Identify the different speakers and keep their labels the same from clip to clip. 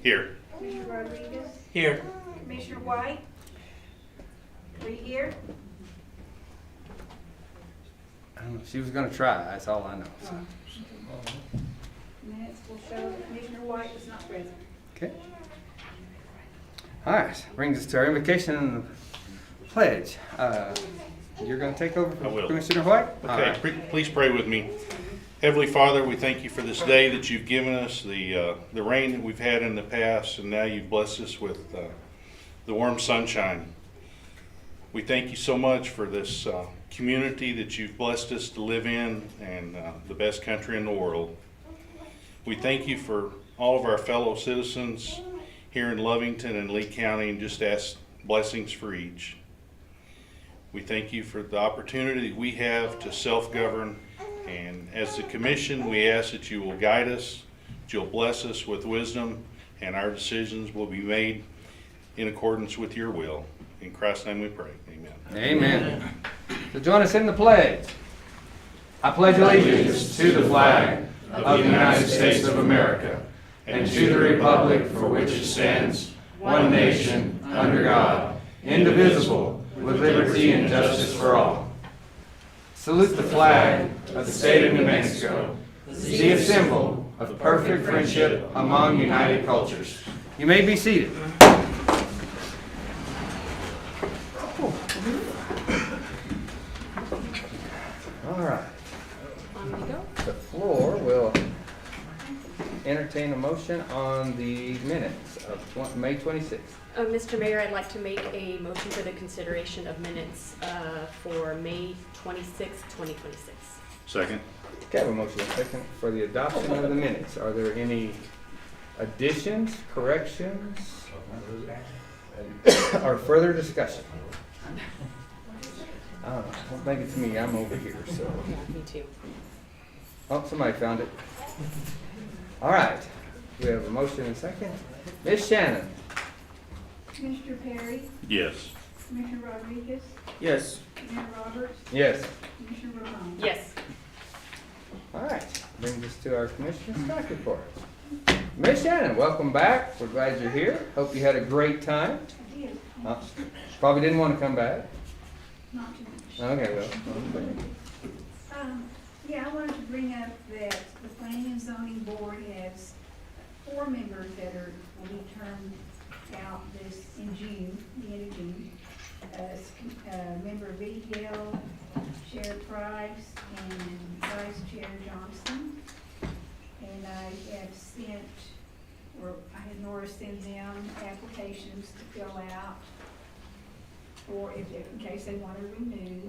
Speaker 1: Here.
Speaker 2: Commissioner Rodriguez?
Speaker 3: Here.
Speaker 2: Commissioner White? Are you here?
Speaker 4: I don't know. She was going to try. That's all I know. So.
Speaker 2: Minutes will show that Commissioner White was not present.
Speaker 4: Okay. All right. Brings us to our invocation and pledge. You're going to take over
Speaker 1: I will.
Speaker 4: Commissioner White? All
Speaker 1: Okay,
Speaker 4: right.
Speaker 1: please pray with me. Heavenly Father, we thank you for this day that you've given us, the rain that we've had in the past, and now you've blessed us with the warm sunshine. We thank you so much for this community that you've blessed us to live in, and the best country in the world. We thank you for all of our fellow citizens here in Lovington and Lee County, and just ask blessings for each. We thank you for the opportunity that we have to self-govern, and as the commission, we ask that you will guide us, that you'll bless us with wisdom, and our decisions will be made in accordance with your will. In Christ's name we pray. Amen.
Speaker 4: Amen. So join us in the pledge. I pledge allegiance to the flag of the United States of America and to the republic for which it stands, one nation, under God, indivisible, with liberty and justice for all. Salute the flag of the state of New Mexico, the symbol of perfect friendship among united cultures. You may be seated. All right. The floor will entertain a motion on the minutes of May 26th.
Speaker 5: Mr. Mayor, I'd like to make a motion for the consideration of minutes for May 26, 2026.
Speaker 1: Second.
Speaker 4: Okay, I have a motion and a second for the adoption of the minutes. Are there any additions, corrections, or further discussion? I don't know. Don't think it's me. I'm over here. So.
Speaker 5: Yeah, me too.
Speaker 4: Oh, somebody found it. All right. We have a motion and a second. Ms. Shannon.
Speaker 2: Commissioner Perry?
Speaker 1: Yes.
Speaker 2: Commissioner Rodriguez?
Speaker 3: Yes.
Speaker 2: Commissioner Roberts?
Speaker 4: Yes.
Speaker 2: Commissioner Ramon?
Speaker 5: Yes.
Speaker 4: All right. Brings us to our commissioner staff report. Ms. Shannon, welcome back. We're glad you're here. Hope you had a great time.
Speaker 2: I did.
Speaker 4: Probably didn't want to come back.
Speaker 2: Not too much.
Speaker 4: Okay, well.
Speaker 2: Yeah, I wanted to bring up that the Planning and Zoning Board has 4 members that will be termed out this in June, the end of June. Member Vigel, Chair Price, and Vice Chair Johnson. And I have sent, or I had Nora send them applications to fill out for in case they want to renew.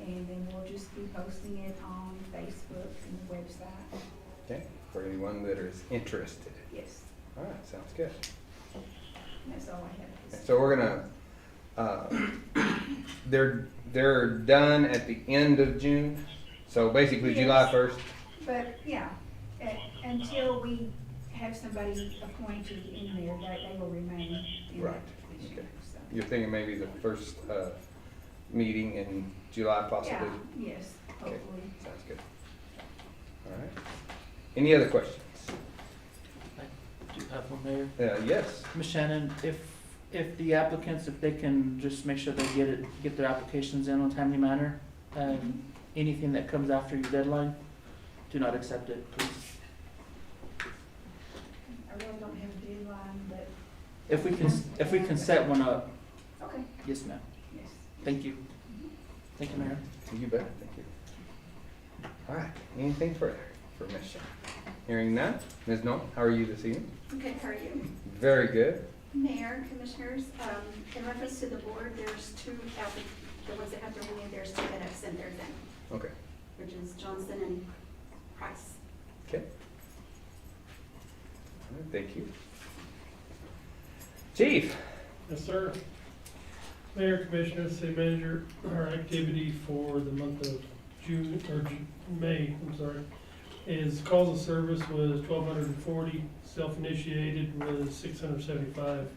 Speaker 2: And then we'll just be posting it on Facebook and the website.
Speaker 4: Okay, for anyone that is interested.
Speaker 2: Yes,
Speaker 4: All right, sounds good.
Speaker 2: and that's all I have.
Speaker 4: So we're gonna, they're done at the end of June. So basically July 1st.
Speaker 2: But, yeah, until we have somebody appointed in there, they will remain in
Speaker 4: Right,
Speaker 2: that position.
Speaker 4: okay.
Speaker 2: So.
Speaker 4: You're thinking maybe the first meeting in July possibly?
Speaker 2: Yeah, yes,
Speaker 4: Okay,
Speaker 2: hopefully.
Speaker 4: sounds good. All right. Any other questions?
Speaker 3: I do have one, Mayor.
Speaker 4: Yes.
Speaker 3: Ms. Shannon, if the applicants, if they can just make sure they get their applications in on a timely manner, and anything that comes after your deadline, do not accept it, please.
Speaker 2: I really don't have a deadline, but,
Speaker 3: If we can set one up,
Speaker 2: okay,
Speaker 3: yes, ma'am.
Speaker 2: yes.
Speaker 3: Thank you. Thank you, Mayor.
Speaker 4: You bet, thank you. All right, anything further for Ms. Shannon? Hearing none, Ms. Noel, how are you this evening?
Speaker 6: Okay, how are you?
Speaker 4: Very good.
Speaker 6: Mayor, Commissioners, in reference to the board, there's the ones that have to renew, there's 2 that have sent theirs in,
Speaker 4: Okay.
Speaker 6: which is Johnson and Price.
Speaker 4: Okay. All right, thank you. Chief.
Speaker 7: Yes, sir. Mayor, Commissioner, City Manager, our activity for the month of May, is calls of service was 1,240, self-initiated was 675,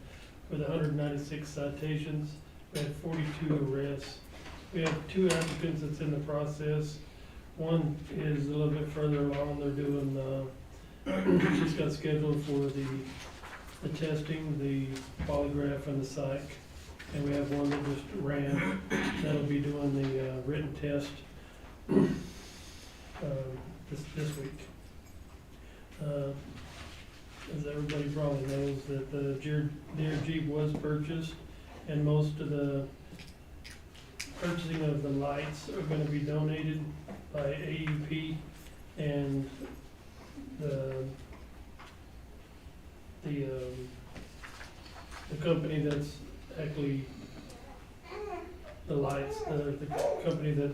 Speaker 7: with 196 citations. We had 42 arrests. We have 2 applicants that's in the process. One is a little bit further along. They're doing, just got scheduled for the the testing, the polygraph and the psych. And we have one that just ran, that'll be doing the written test this week. As everybody probably knows, that the Deere Jeep was purchased, and most of the purchasing of the lights are gonna be donated by AUP, and the company that's actually the lights, the company that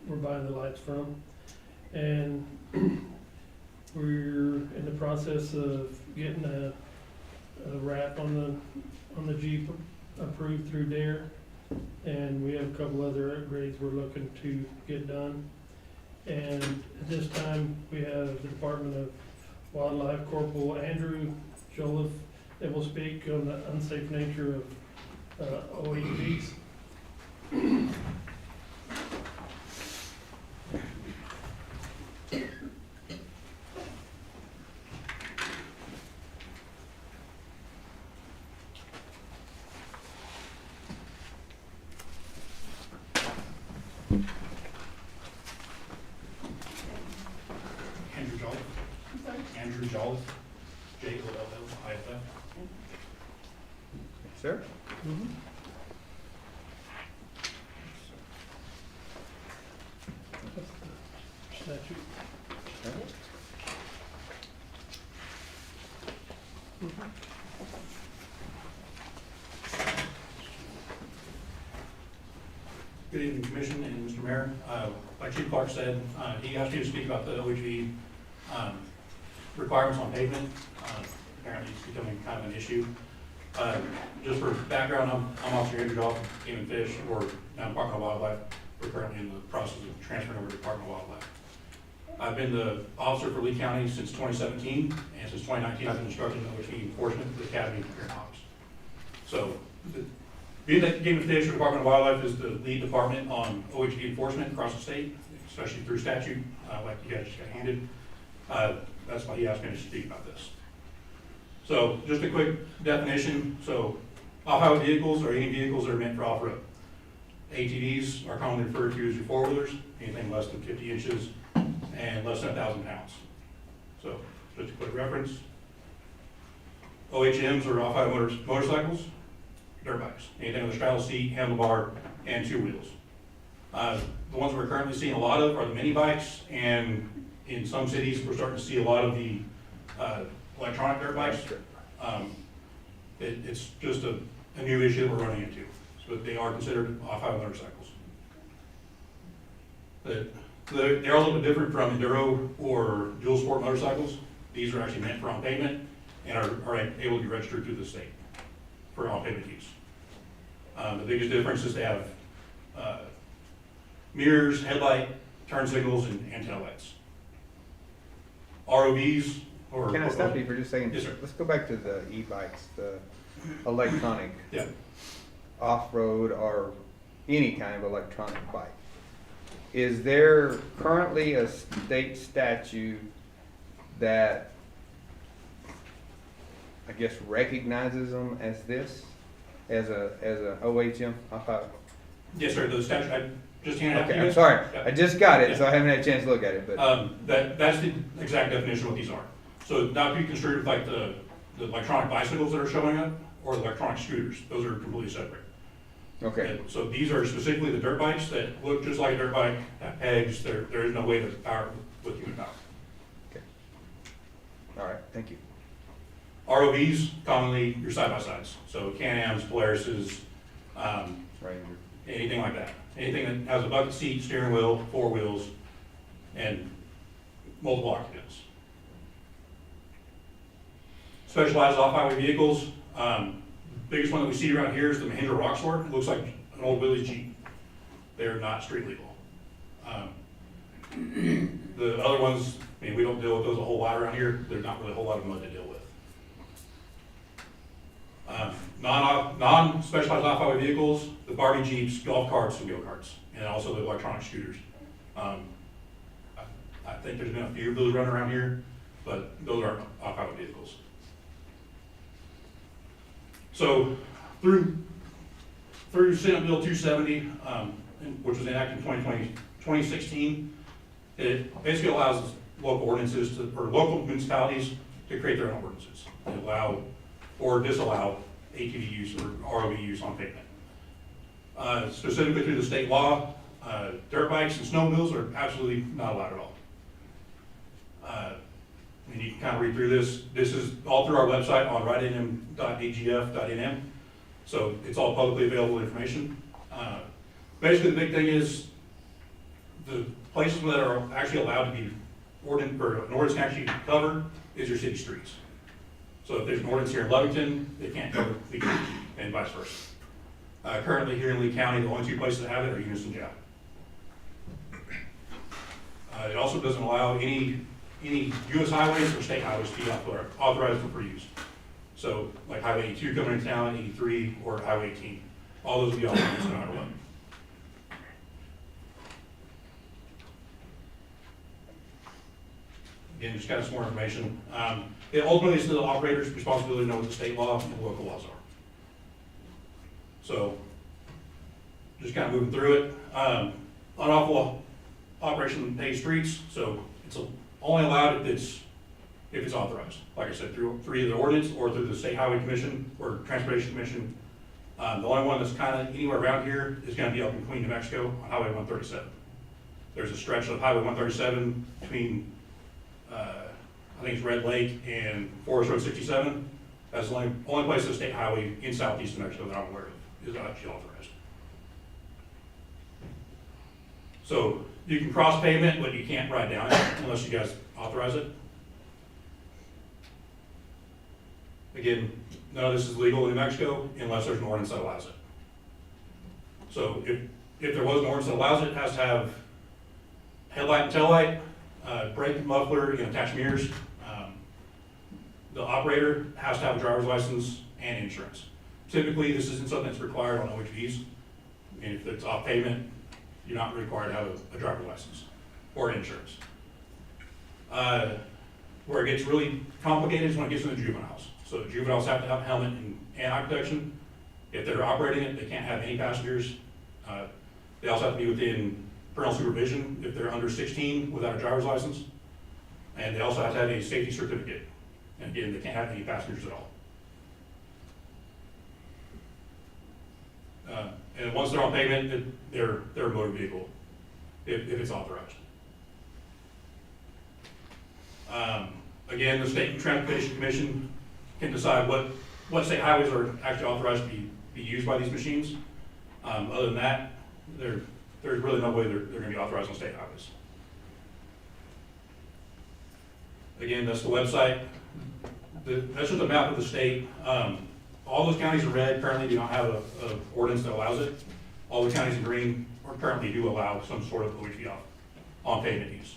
Speaker 7: we're buying the lights from. And we're in the process of getting a wrap on the Jeep approved through Dare. And we have a couple other upgrades we're looking to get done. And at this time, we have the Department of Wildlife Corporal Andrew Jolliffe that will speak on the unsafe nature of OHVs.
Speaker 8: Andrew Jolliffe.
Speaker 2: I'm sorry.
Speaker 8: Andrew Jolliffe, J-O-L-L-I-F-F.
Speaker 4: Sir?
Speaker 7: Statute.
Speaker 8: Good evening, Commission and Mr. Mayor. Like Chief Clark said, he asked me to speak about the OHV requirements on pavement. Apparently it's becoming kind of an issue. Just for background, I'm Officer Andrew Jolliffe, Game and Fish, or now Department of Wildlife. We're currently in the process of transferring over to Department of Wildlife. I've been the officer for Lee County since 2017, and since 2019 I've been instructing OHV enforcement at the Academy here in Hobbs. So, being that Game and Fish or Department of Wildlife is the lead department on OHV enforcement across the state, especially through statute, like you guys just got handed, that's why he asked me to speak about this. So, just a quick definition. So, off-highway vehicles are any vehicles that are meant for off-road. ATVs are commonly referred to as your four-wheelers, anything less than 50 inches and less than 1,000 pounds. So, just a quick reference. OHMs are off-highway motorcycles, dirt bikes, anything with a straddle seat, handlebar, and two wheels. The ones we're currently seeing a lot of are the mini bikes, and in some cities, we're starting to see a lot of the electronic dirt bikes. It's just a new issue that we're running into, but they are considered off-highway motorcycles. They're a little bit different from enduro or dual sport motorcycles. These are actually meant for on pavement and are able to be registered through the state for on pavement use. The biggest difference is they have mirrors, headlight, turn signals, and tail lights. ROVs or...
Speaker 4: Can I stop you for just a second?
Speaker 8: Yes, sir.
Speaker 4: Let's go back to the e-bikes, the electronic
Speaker 8: Yeah.
Speaker 4: off-road or any kind of electronic bike. Is there currently a state statute that, I guess, recognizes them as this, as a OHM off-highway?
Speaker 8: Yes, sir. The statute I just handed out to
Speaker 4: Okay,
Speaker 8: you.
Speaker 4: I'm sorry,
Speaker 8: Yeah.
Speaker 4: I just got it, so I haven't had a chance to look at it, but.
Speaker 8: That's the exact definition of what these are. So not to be construed with like the electronic bicycles that are showing up or the electronic scooters. Those are completely separate.
Speaker 4: Okay,
Speaker 8: And so these are specifically the dirt bikes that look just like a dirt bike, have pegs. There is no way to power with human power.
Speaker 4: all right, thank you.
Speaker 8: ROVs, commonly your side-by-sides. So Can-Ams, Polaris's,
Speaker 4: Ranger.
Speaker 8: anything like that. Anything that has a bucket seat, steering wheel, four wheels, and multiple occupants. Specialized off-highway vehicles, biggest one that we see around here is the Mahindra Rockstar. It looks like an old Willys Jeep. They're not street legal. The other ones, I mean, we don't deal with those a whole lot around here. There's not really a whole lot of mud to deal with. Non-specialized off-highway vehicles, the Barbie Jeeps, golf carts, and go-karts, and also the electronic scooters. I think there's been a few of those running around here, but those aren't off-highway vehicles. So through Senate Bill 270, which was enacted in 2016, it basically allows local ordinances or local municipalities to create their own ordinances and allow or disallow ATV use or ROV use on pavement. Specifically through the state law, dirt bikes and snowmobiles are absolutely not allowed at all. And you can kind of read through this. This is all through our website on ridenm.agf.nm. So it's all publicly available information. Basically, the big thing is the places that are actually allowed to be an ordinance can actually cover is your city streets. So if there's an ordinance here in Lovington, they can't cover Lee County, and vice versa. Currently here in Lee County, the only two places that have it are Eunice and Jow. It also doesn't allow any U.S. highways or state highways to be authorized for use. So like Highway 82 coming into town, 83, or Highway 18. All those will be authorized no matter what. Again, just kind of some more information. It ultimately is the operator's responsibility to know what the state law and local laws are. So, just kind of moving through it. Unlawful operation of paved streets, so it's only allowed if it's authorized. Like I said, through either the ordinance or through the State Highway Commission or Transportation Commission. The only one that's kind of anywhere around here is going to be up in Queen, New Mexico on Highway 137. There's a stretch of Highway 137 between I think it's Red Lake and Forest Road 67. That's the only place in the state highway in southeast New Mexico that I'm aware of is actually authorized. So you can cross pavement, but you can't ride down it unless you guys authorize it. Again, none of this is legal in New Mexico unless there's an ordinance that allows it. So if there was an ordinance that allows it, it has to have headlight and taillight, brake, muffler, and attached mirrors. The operator has to have a driver's license and insurance. Typically, this isn't something that's required on OHVs. And if it's off pavement, you're not required to have a driver's license or insurance. Where it gets really complicated is when it gets into juveniles. So the juveniles have to have a helmet and eye protection. If they're operating it, they can't have any passengers. They also have to be within parental supervision if they're under 16 without a driver's license. And they also have to have a safety certificate. And again, they can't have any passengers at all. And once they're on pavement, they're a motor vehicle, if it's authorized. Again, the State Transportation Commission can decide what state highways are actually authorized to be used by these machines. Other than that, there's really no way they're going to be authorized on state highways. Again, that's the website. That's just a map of the state. All those counties in red currently do not have a ordinance that allows it. All the counties in green currently do allow some sort of OHV on pavement use.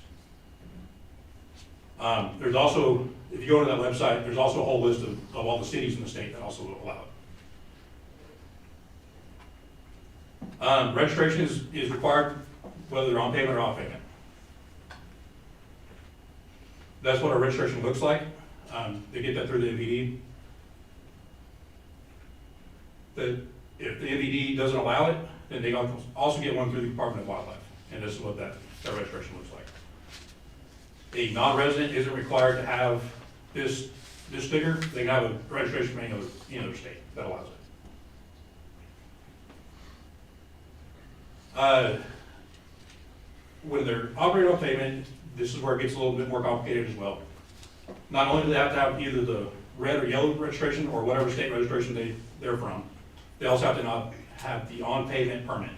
Speaker 8: There's also, if you go to that website, there's also a whole list of all the cities in the state that also allow it. Registration is required whether they're on pavement or off pavement. That's what our registration looks like. They get that through the MVD. If the MVD doesn't allow it, then they also get one through the Department of Wildlife. And this is what that registration looks like. A non-resident isn't required to have this sticker. They can have a registration from any other state that allows it. When they're operating on pavement, this is where it gets a little bit more complicated as well. Not only do they have to have either the red or yellow registration or whatever state registration they're from, they also have to not have the on-pavement permit.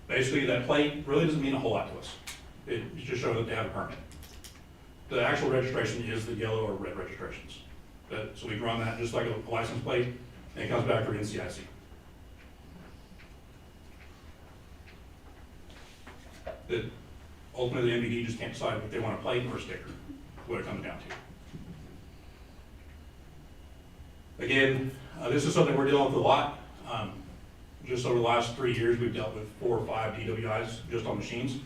Speaker 8: Basically, that plate really doesn't mean a whole lot to us. It just shows that they have a permit. The actual registration is the yellow or red registrations. So we can run that just like a license plate, and it comes back for NCIC. Ultimately, the MVD just can't decide if they want a plate or a sticker, what it comes down to. Again, this is something we're dealing with a lot. Just over the last 3 years, we've dealt with 4 or 5 DWIs just on machines.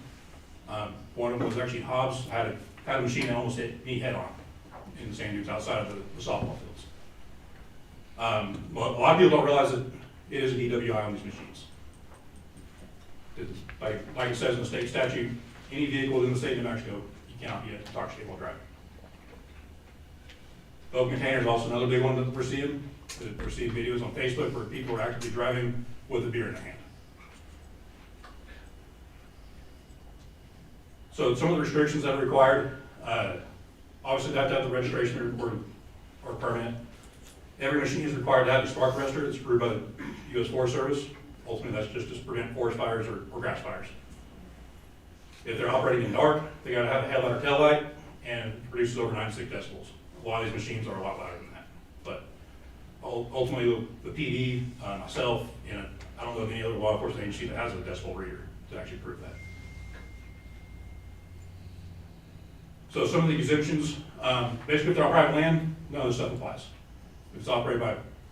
Speaker 8: One of them was actually Hobbs, had a machine that almost hit me head on in the sand dunes outside of the softball fields. Well, a lot of people don't realize that it is a DWI on these machines. Like it says in the state statute, any vehicle in the state of New Mexico, you cannot be intoxicated while driving. Open container is also another big one that we're seeing. We're seeing videos on Facebook where people are actually driving with a beer in their hand. So some of the restrictions that are required, obviously they have to have the registration or permit. Every machine is required to have a spark arrestor that's approved by the U.S. Forest Service. Ultimately, that's just to prevent forest fires or grass fires. If they're operating in dark, they gotta have a headlight or tail light, and it produces over 96 decibels. A lot of these machines are a lot louder than that. But ultimately, the PD, myself, and I don't know of any other law enforcement agency that has a decibel reader to actually prove that. So some of the exemptions, basically if they're on private land, none of this stuff applies. If it's operated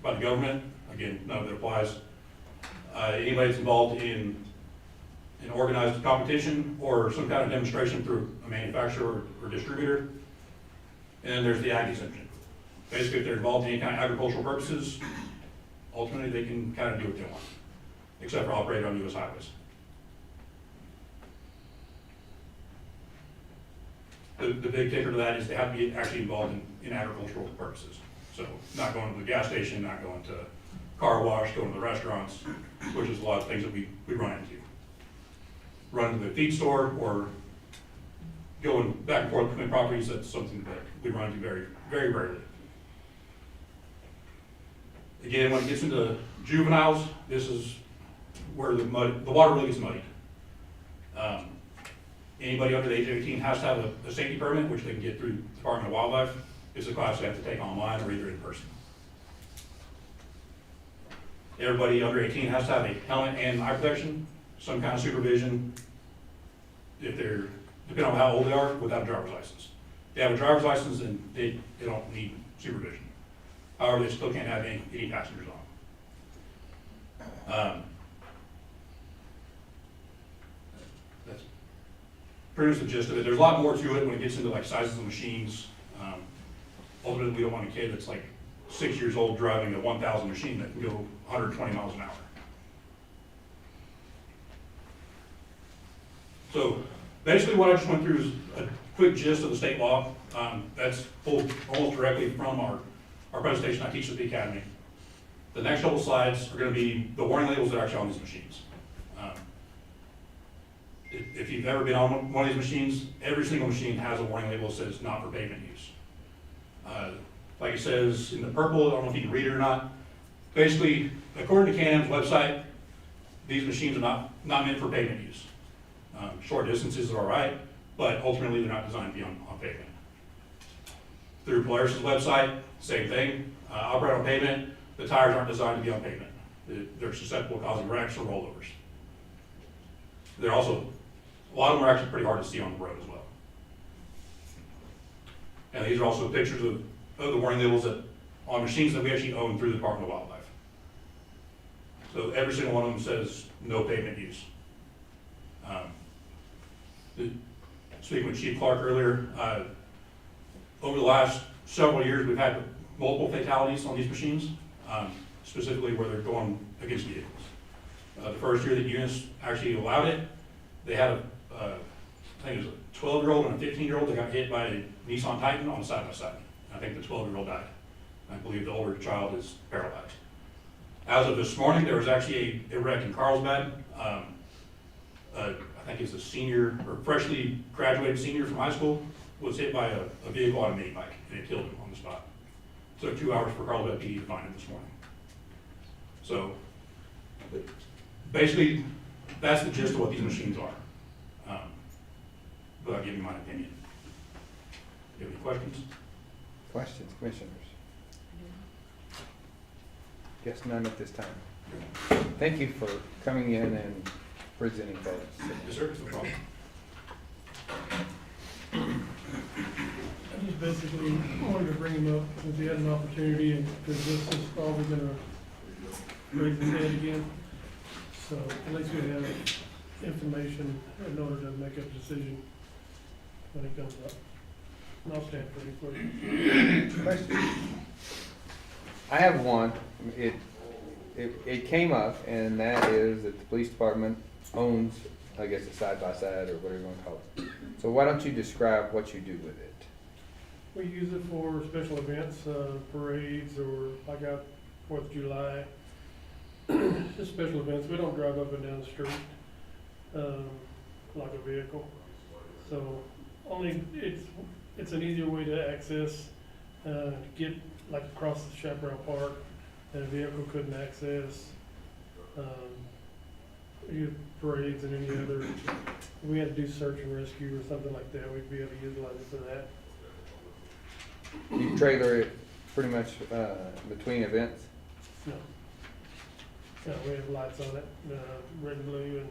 Speaker 8: by the government, again, none of it applies. Anybody that's involved in an organized competition or some kind of demonstration through a manufacturer or distributor. And then there's the ag exemption. Basically, if they're involved in any kind of agricultural purposes, ultimately they can kind of do what they want, except for operate on U.S. highways. The big kicker to that is they have to be actually involved in agricultural purposes. So not going to the gas station, not going to car wash, going to the restaurants, which is a lot of things that we run into. Run to the feed store or going back and forth between properties, that's something that we run into very, very rarely. Again, when it gets into juveniles, this is where the water really gets muddied. Anybody under the age of 18 has to have a safety permit, which they can get through the Department of Wildlife. It's a class they have to take online or either in person. Everybody under 18 has to have a helmet and eye protection, some kind of supervision, if they're, depending on how old they are, without a driver's license. If they have a driver's license, then they don't need supervision. However, they still can't have any passengers on. That's pretty much the gist of it. There's a lot more to it when it gets into like sizes of machines. Ultimately, we don't want a kid that's like 6 years old driving a 1,000 machine that can go 120 miles an hour. So basically what I just went through is a quick gist of the state law. That's pulled almost directly from our presentation I teach at the academy. The next couple slides are going to be the warning labels that are actually on these machines. If you've ever been on one of these machines, every single machine has a warning label that says not for pavement use. Like it says in the purple, I don't know if you can read it or not. Basically, according to Can-Am's website, these machines are not meant for pavement use. Short distances are all right, but ultimately they're not designed to be on pavement. Through Polaris's website, same thing. Operate on pavement, the tires aren't designed to be on pavement. They're susceptible to causing wrecks or rollovers. They're also, a lot of them are actually pretty hard to see on the road as well. And these are also pictures of the warning labels that on machines that we actually own through the Department of Wildlife. So every single one of them says no pavement use. Speaking with Chief Clark earlier, over the last several years we've had multiple fatalities on these machines, specifically where they're going against vehicles. The first year that UNIS actually allowed it, they had I think it was a 12-year-old and a 15-year-old that got hit by a Nissan Titan on side by side. I think the 12-year-old died. I believe the older child is paralyzed. As of this morning, there was actually a wreck in Carlsbad. I think he's a senior or freshly graduated senior from high school, was hit by a vehicle on a mini bike and it killed him on the spot. So 2 hours for Carlsbad PD to find him this morning. So basically, that's the gist of what these machines are. But I'll give you my opinion. Do you have any questions?
Speaker 4: Questions, commissioners? Guess none at this time. Thank you for coming in and presenting those.
Speaker 8: Yes, sir, no problem.
Speaker 7: I just basically wanted to bring him up since he had an opportunity, and because this is probably gonna raise his head again. So at least we have information in order to make a decision when it comes up. And I'll stand for any questions.
Speaker 4: Questions? I have one. It came up, and that is that the police department owns, I guess, a side-by-side or whatever you want to call it. So why don't you describe what you do with it?
Speaker 7: We use it for special events, parades, or like out 4th of July. Just special events. We don't drive up and down the street, like a vehicle. So it's an easier way to access, to get like across the Chaparral Park that a vehicle couldn't access. Parades and any other, if we had to do search and rescue or something like that, we'd be able to utilize it for that.
Speaker 4: You trailer it pretty much between events?
Speaker 7: No. No, we have lights on it, red and blue, and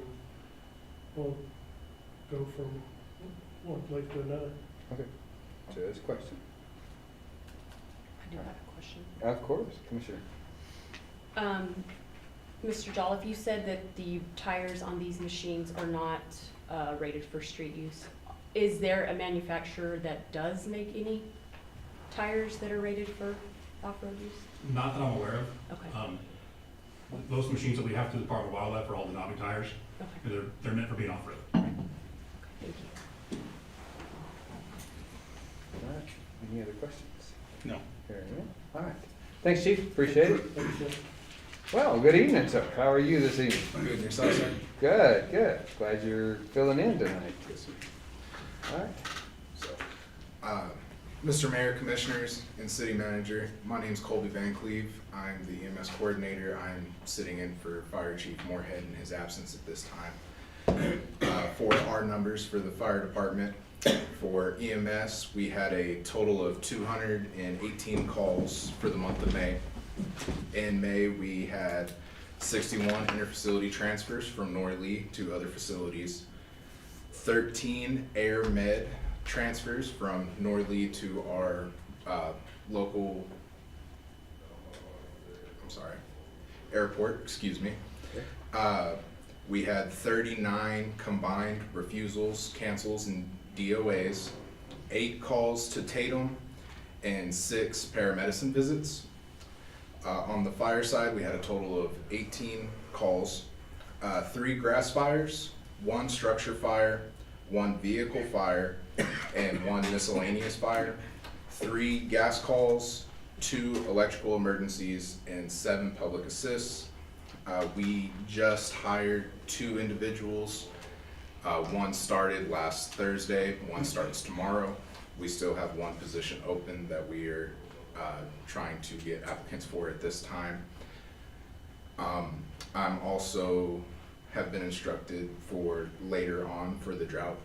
Speaker 7: we'll go from one place to another.
Speaker 4: Okay. So that's a question.
Speaker 5: I do have a question.
Speaker 4: Of course, Commissioner.
Speaker 5: Mr. Jolliffe, you said that the tires on these machines are not rated for street use. Is there a manufacturer that does make any tires that are rated for off-road use?
Speaker 8: Not that I'm aware of.
Speaker 5: Okay,
Speaker 8: Those machines that we have through the Department of Wildlife are all Denali tires.
Speaker 5: okay,
Speaker 8: They're meant for being off-road.
Speaker 5: thank you.
Speaker 4: All right. Any other questions?
Speaker 1: No.
Speaker 4: Hearing none. All right. Thanks, Chief. Appreciate it.
Speaker 7: Thank you.
Speaker 4: Well, good evening, sir. How are you this evening?
Speaker 9: Good, and yourself, sir?
Speaker 4: Good, good. Glad you're filling in tonight.
Speaker 9: Yes, sir.
Speaker 4: All right.
Speaker 9: So, Mr. Mayor, Commissioners, and City Manager, my name's Colby Van Cleve. I'm the EMS Coordinator. I'm sitting in for Fire Chief Moorhead in his absence at this time. For our numbers for the fire department, for EMS, we had a total of 218 calls for the month of May. In May, we had 61 interfacility transfers from Norley to other facilities, 13 air med transfers from Norley to our local, airport, excuse me. We had 39 combined refusals, cancels, and DOAs, 8 calls to Tatum, and 6 paramedicine visits. On the fire side, we had a total of 18 calls, 3 grass fires, 1 structure fire, 1 vehicle fire, and 1 miscellaneous fire, 3 gas calls, 2 electrical emergencies, and 7 public assists. We just hired 2 individuals. 1 started last Thursday, 1 starts tomorrow. We still have 1 position open that we are trying to get applicants for at this time. I'm also have been instructed for later on for the drought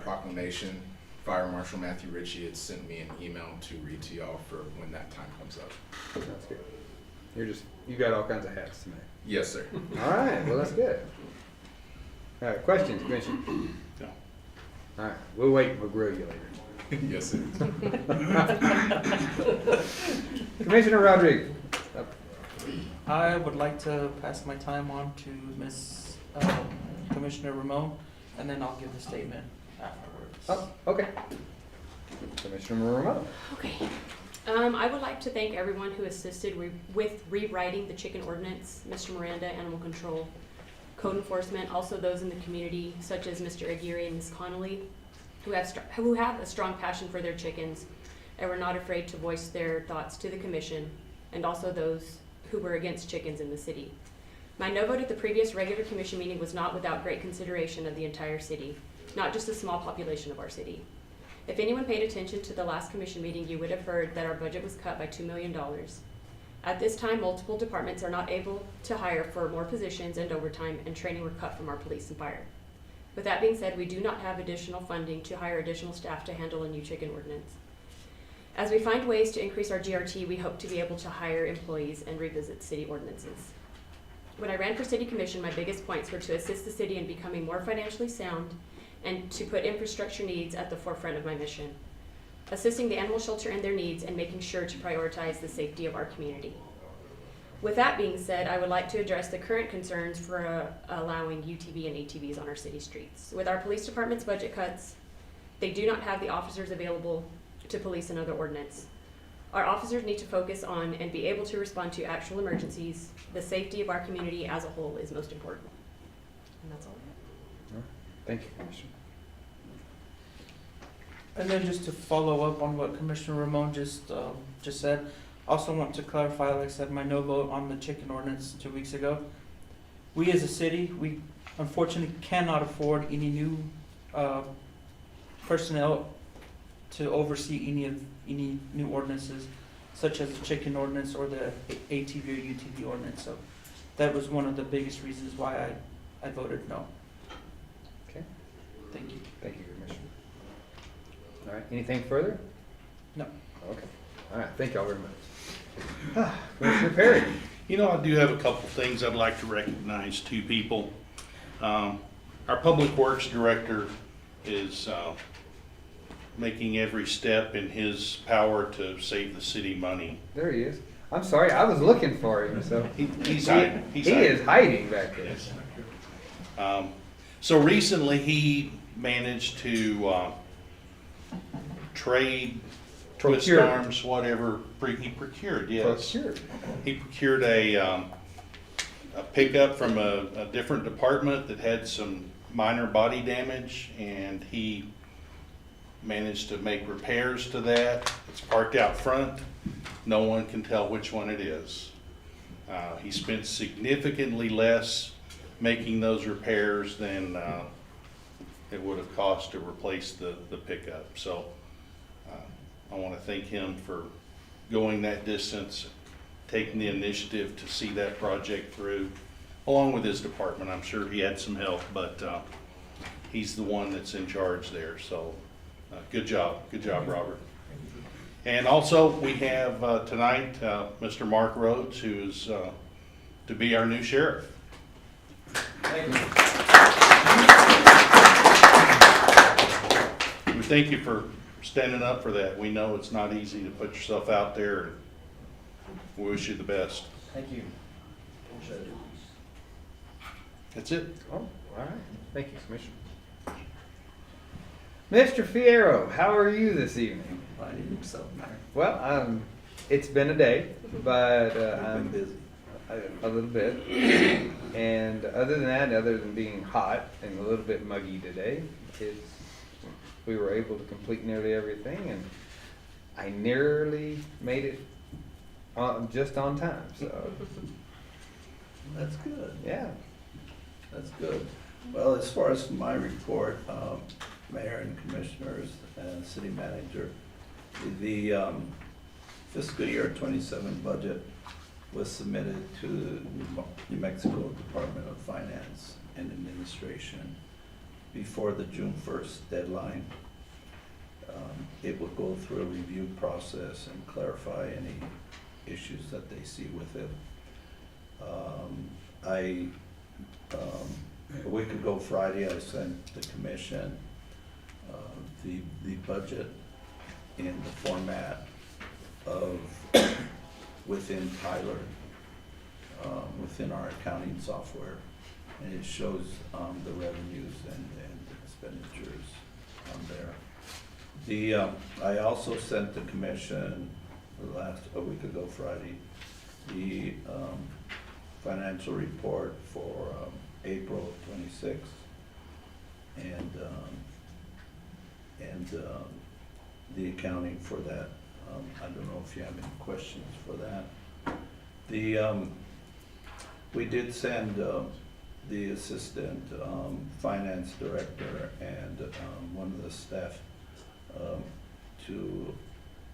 Speaker 9: proclamation. Fire Marshal Matthew Ritchie had sent me an email to read to y'all for when that time comes up.
Speaker 4: That's good. You got all kinds of hats tonight.
Speaker 9: Yes, sir.
Speaker 4: All right, well, that's good. All right, questions, Commissioner?
Speaker 1: No.
Speaker 4: All right, we'll wait, we'll grill you later.
Speaker 9: Yes, sir.
Speaker 4: Commissioner Rodriguez.
Speaker 3: I would like to pass my time on to Miss Commissioner Ramon, and then I'll give the statement afterwards.
Speaker 4: Oh, okay. Commissioner Ramon.
Speaker 5: Okay. I would like to thank everyone who assisted with rewriting the chicken ordinance, Mr. Miranda, Animal Control, Code Enforcement, also those in the community, such as Mr. Aguirre and Ms. Connolly, who have a strong passion for their chickens and were not afraid to voice their thoughts to the commission, and also those who were against chickens in the city. My no vote at the previous regular commission meeting was not without great consideration of the entire city, not just a small population of our city. If anyone paid attention to the last commission meeting, you would have heard that our budget was cut by $2 million. At this time, multiple departments are not able to hire for more positions, and overtime and training were cut from our police and fire. With that being said, we do not have additional funding to hire additional staff to handle a new chicken ordinance. As we find ways to increase our GRT, we hope to be able to hire employees and revisit city ordinances. When I ran for city commission, my biggest points were to assist the city in becoming more financially sound and to put infrastructure needs at the forefront of my mission, assisting the animal shelter in their needs and making sure to prioritize the safety of our community. With that being said, I would like to address the current concerns for allowing UTV and ATVs on our city streets. With our police department's budget cuts, they do not have the officers available to police another ordinance. Our officers need to focus on and be able to respond to actual emergencies. The safety of our community as a whole is most important. And that's all I have.
Speaker 4: Thank you, Commissioner.
Speaker 3: And then just to follow up on what Commissioner Ramon just said, also want to clarify, like I said, my no vote on the chicken ordinance 2 weeks ago. We as a city, we unfortunately cannot afford any new personnel to oversee any new ordinances, such as the chicken ordinance or the ATV or UTV ordinance. So that was one of the biggest reasons why I voted no.
Speaker 4: Okay.
Speaker 3: Thank you.
Speaker 4: Thank you, Commissioner. All right, anything further?
Speaker 3: No.
Speaker 4: Okay. All right, thank y'all very much. Commissioner Perry.
Speaker 1: You know, I do have a couple things I'd like to recognize two people. Our Public Works Director is making every step in his power to save the city money.
Speaker 4: There he is. I'm sorry, I was looking for him, so.
Speaker 1: He's hiding.
Speaker 4: He is hiding back there.
Speaker 1: Yes. So recently, he managed to trade, twist
Speaker 4: Procure.
Speaker 1: arms, whatever, he procured, yes.
Speaker 4: Procured.
Speaker 1: He procured a pickup from a different department that had some minor body damage, and he managed to make repairs to that. It's parked out front. No one can tell which one it is. He spent significantly less making those repairs than it would have cost to replace the pickup. So I want to thank him for going that distance, taking the initiative to see that project through, along with his department. I'm sure he had some help, but he's the one that's in charge there. So good job, Robert. And also we have tonight Mr. Mark Rhodes, who is to be our new sheriff.
Speaker 4: Thank you.
Speaker 1: We thank you for standing up for that. We know it's not easy to put yourself out there. We wish you the best.
Speaker 4: Thank you.
Speaker 1: That's it.
Speaker 4: Oh, all right. Thank you, Commissioner. Mr. Fierro, how are you this evening?
Speaker 10: I think so.
Speaker 4: Well, it's been a day, but
Speaker 10: I've been busy.
Speaker 4: a little bit. And other than that, other than being hot and a little bit muggy today, we were able to complete nearly everything, and I nearly made it just on time. So
Speaker 10: That's good.
Speaker 4: yeah.
Speaker 10: That's good. Well, as far as my report, Mayor and Commissioners and City Manager, the fiscal year 27 budget was submitted to New Mexico Department of Finance and Administration before the June 1st deadline. It will go through a review process and clarify any issues that they see with it. A week ago Friday, I sent the commission the budget in the format of within Tyler, within our accounting software, and it shows the revenues and expenditures on there. I also sent the commission a week ago Friday the financial report for April 26th, and the accounting for that. I don't know if you have any questions for that. We did send the assistant finance director and one of the staff to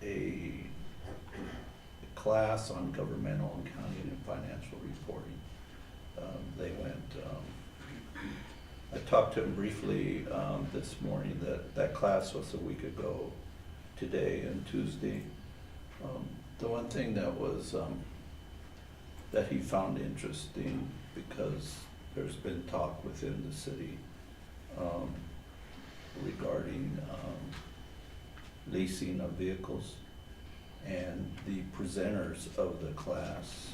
Speaker 10: a class on governmental accounting and financial reporting. They went, I talked to him briefly this morning. That class was a week ago today and Tuesday. The one thing that was that he found interesting, because there's been talk within the city regarding leasing of vehicles, and the presenters of the class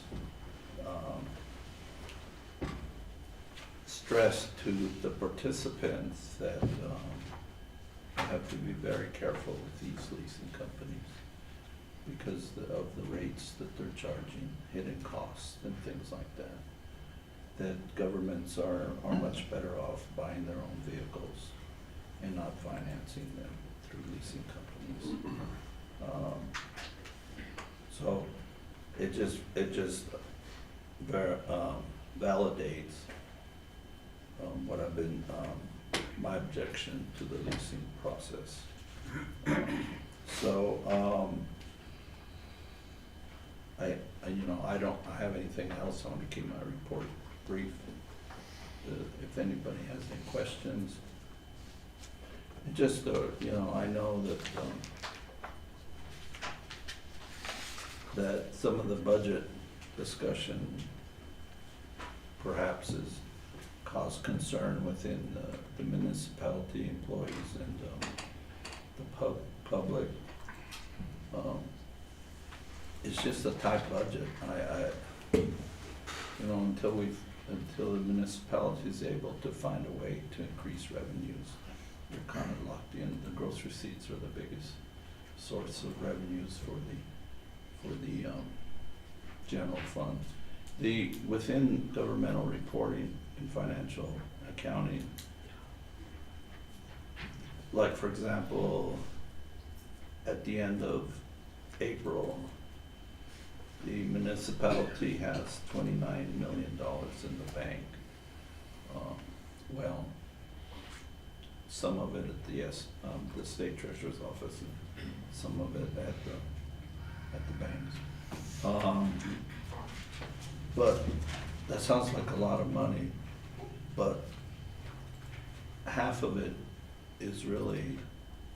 Speaker 10: stressed to the participants that have to be very careful with these leasing companies. because of the rates that they're charging, hidden costs and things like that. That governments are much better off buying their own vehicles and not financing them through leasing companies. So it just validates what I've been, my objection to the leasing process. I don't have anything else. I want to keep my report brief. If anybody has any questions. And just, I know that, that some of the budget discussion perhaps has caused concern within the municipality employees and the public. It's just a tight budget. Until the municipality is able to find a way to increase revenues, you're kind of locked in. The gross receipts are the biggest source of revenues for the general fund. Within governmental reporting and financial accounting, like for example, at the end of April, the municipality has $29 million in the bank. Well, some of it at the state treasurer's office, and some of it at the banks. But that sounds like a lot of money, but half of it is really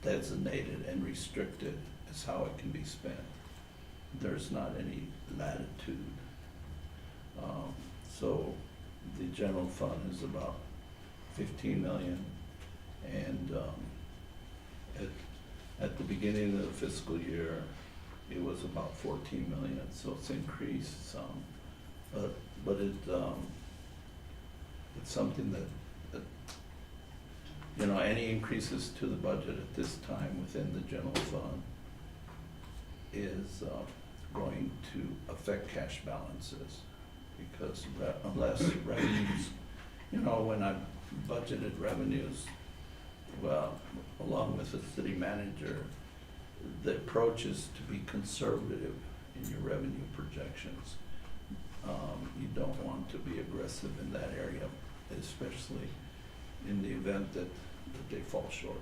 Speaker 10: designated and restricted as how it can be spent. There's not any latitude. So the general fund is about 15 million, and at the beginning of the fiscal year, it was about 14 million, so it's increased some. But it's something that any increases to the budget at this time within the general fund is going to affect cash balances, because unless revenues, when I budgeted revenues, well, along with the city manager, the approach is to be conservative in your revenue projections. You don't want to be aggressive in that area, especially in the event that they fall short.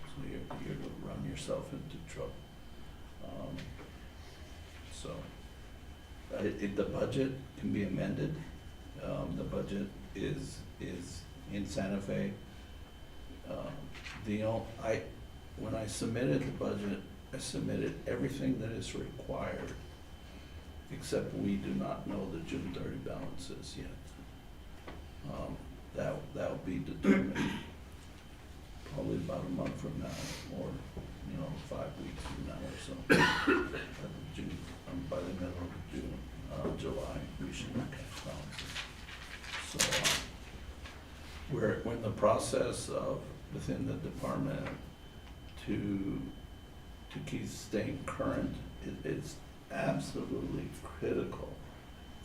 Speaker 10: So you're going to run yourself into trouble. The budget can be amended. The budget is in Santa Fe. When I submitted the budget, I submitted everything that is required, except we do not know the June 30 balances yet. That will be determined probably about a month from now, or 5 weeks from now or so. By the middle of June, July, we should have cash balances. So we're in the process of, within the department, to keep staying current. It's absolutely critical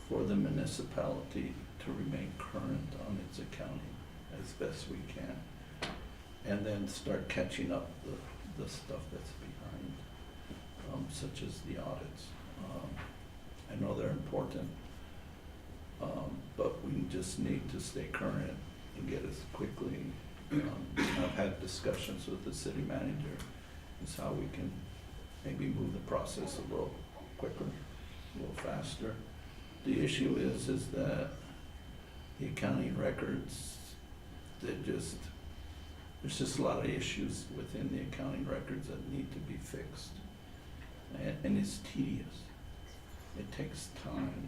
Speaker 10: for the municipality to remain current on its accounting as best we can, and then start catching up the stuff that's behind, such as the audits. I know they're important, but we just need to stay current and get as quickly. I've had discussions with the city manager as how we can maybe move the process a little quicker, a little faster. The issue is that the accounting records, there's just a lot of issues within the accounting records that need to be fixed. And it's tedious. It takes time.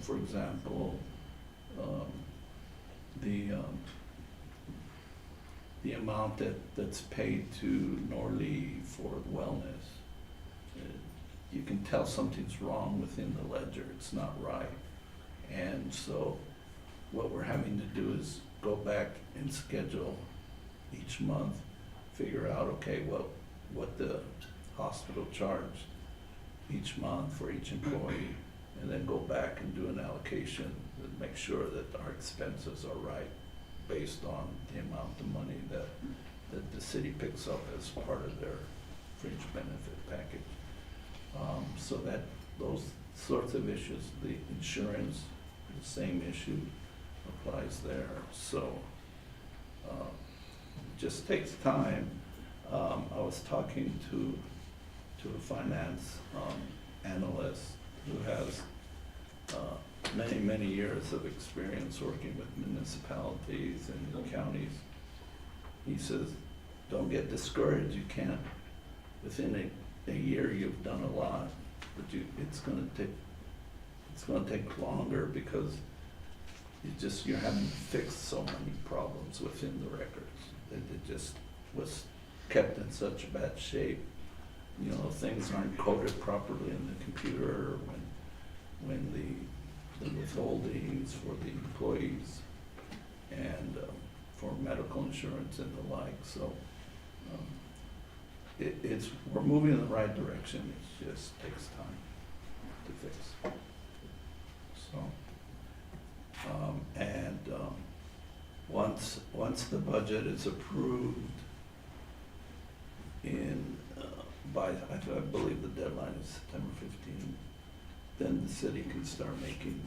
Speaker 10: For example, the amount that's paid to Norley for wellness, you can tell something's wrong within the ledger. It's not right. And so what we're having to do is go back and schedule each month, figure out, okay, what the hospital charged each month for each employee, and then go back and do an allocation and make sure that our expenses are right based on the amount of money that the city picks up as part of their fringe benefit package. So that those sorts of issues, the insurance, the same issue applies there. So it just takes time. I was talking to a finance analyst who has many years of experience working with municipalities and counties. He says, don't get discouraged. You can't, within a year you've done a lot, but it's gonna take longer because you're having to fix so many problems within the records. It just was kept in such bad shape. You know, things aren't coded properly in the computer when the withholdings for the employees and for medical insurance and the like. So we're moving in the right direction. It just takes time to fix. So once the budget is approved in by, I believe the deadline is September 15th, then the city can start making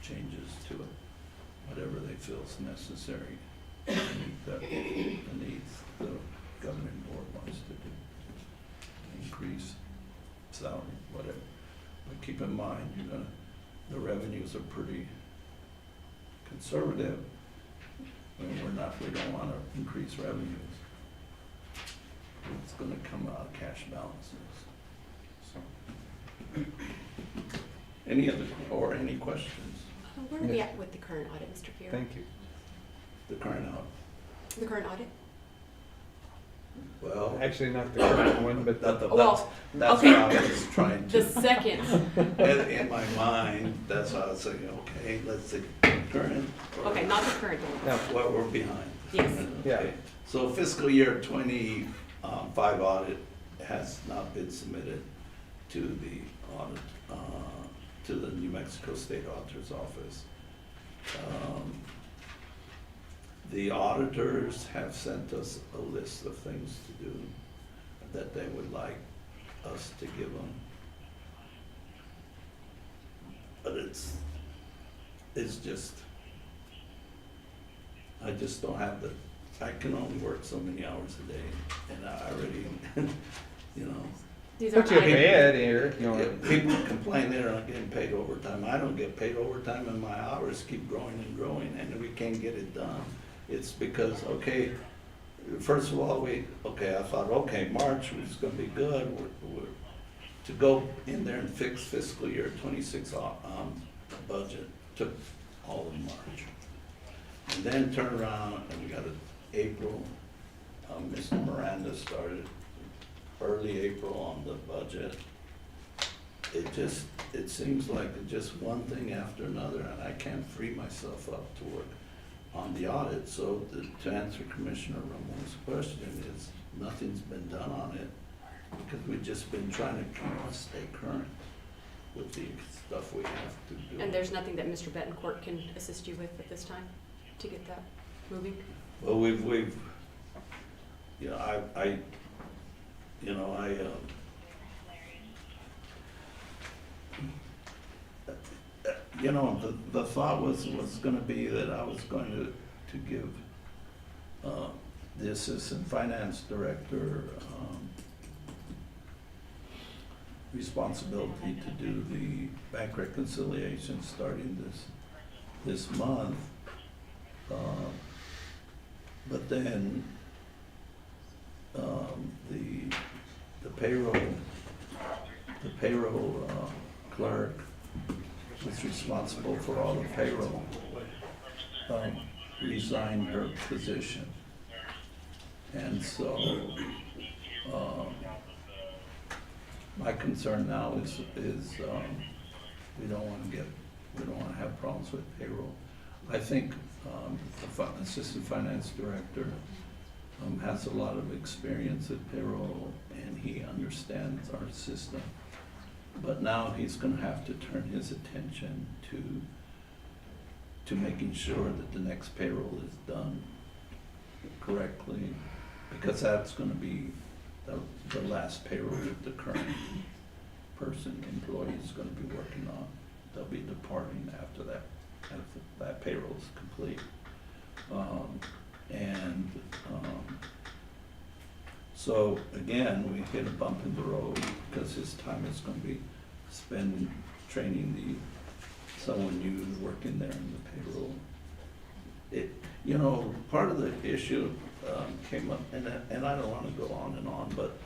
Speaker 10: changes to it, whatever they feel is necessary to meet the needs the governing board wants to do. Increase salary, whatever. But keep in mind, the revenues are pretty conservative. I mean, we don't want to increase revenues. It's going to come out of cash balances. So, any questions?
Speaker 5: Where are we at with the current audit, Mr. Pierre?
Speaker 4: Thank you.
Speaker 10: The current out.
Speaker 5: The current audit?
Speaker 10: Well,
Speaker 4: Actually, not the current one, but
Speaker 5: Well,
Speaker 10: that's
Speaker 5: okay.
Speaker 10: what I was trying
Speaker 5: The
Speaker 10: to.
Speaker 5: second.
Speaker 10: In my mind, that's how I was saying. Okay, let's say current. or
Speaker 5: Okay, not the current one.
Speaker 4: no,
Speaker 10: What we're behind.
Speaker 5: Yes.
Speaker 4: Yeah.
Speaker 10: Okay. So fiscal year 25 audit has not been submitted to the audit, to the New Mexico State Auditor's Office. The auditors have sent us a list of things to do that they would like us to give them. But it's just, I just don't have I can only work so many hours a day, and I already,
Speaker 5: These are
Speaker 4: put your
Speaker 5: items.
Speaker 4: bed here, you know.
Speaker 10: people complain they're not getting paid overtime. I don't get paid overtime, and my hours keep growing and growing, and we can't get it done. It's because, okay, first of all, I thought, okay, March was gonna be good. To go in there and fix fiscal year 26 budget took all of March. And then turn around and we got April, Mr. Miranda started early April on the budget. It seems like just one thing after another, and I can't free myself up to work on the audit. So to answer Commissioner Ramon's question is, nothing's been done on it because we've just been trying to stay current with the stuff we have to do.
Speaker 5: And there's nothing that Mr. Betancourt can assist you with at this time to get that moving?
Speaker 10: Well, we've, the thought was gonna be that I was going to give, the assistant finance director, responsibility to do the bank reconciliation starting this month. But then, the payroll clerk who's responsible for all the payroll, resigned her position. And so, my concern now is we don't wanna have problems with payroll. I think the assistant finance director has a lot of experience at payroll, and he understands our system. But now he's gonna have to turn his attention to making sure that the next payroll is done correctly, because that's gonna be the last payroll that the current employee is gonna be working on. They'll be departing after that payroll is complete. So again, we hit a bump in the road because his time is gonna be spent training someone new working there in the payroll. Part of the issue came up, and I don't wanna go on and on, but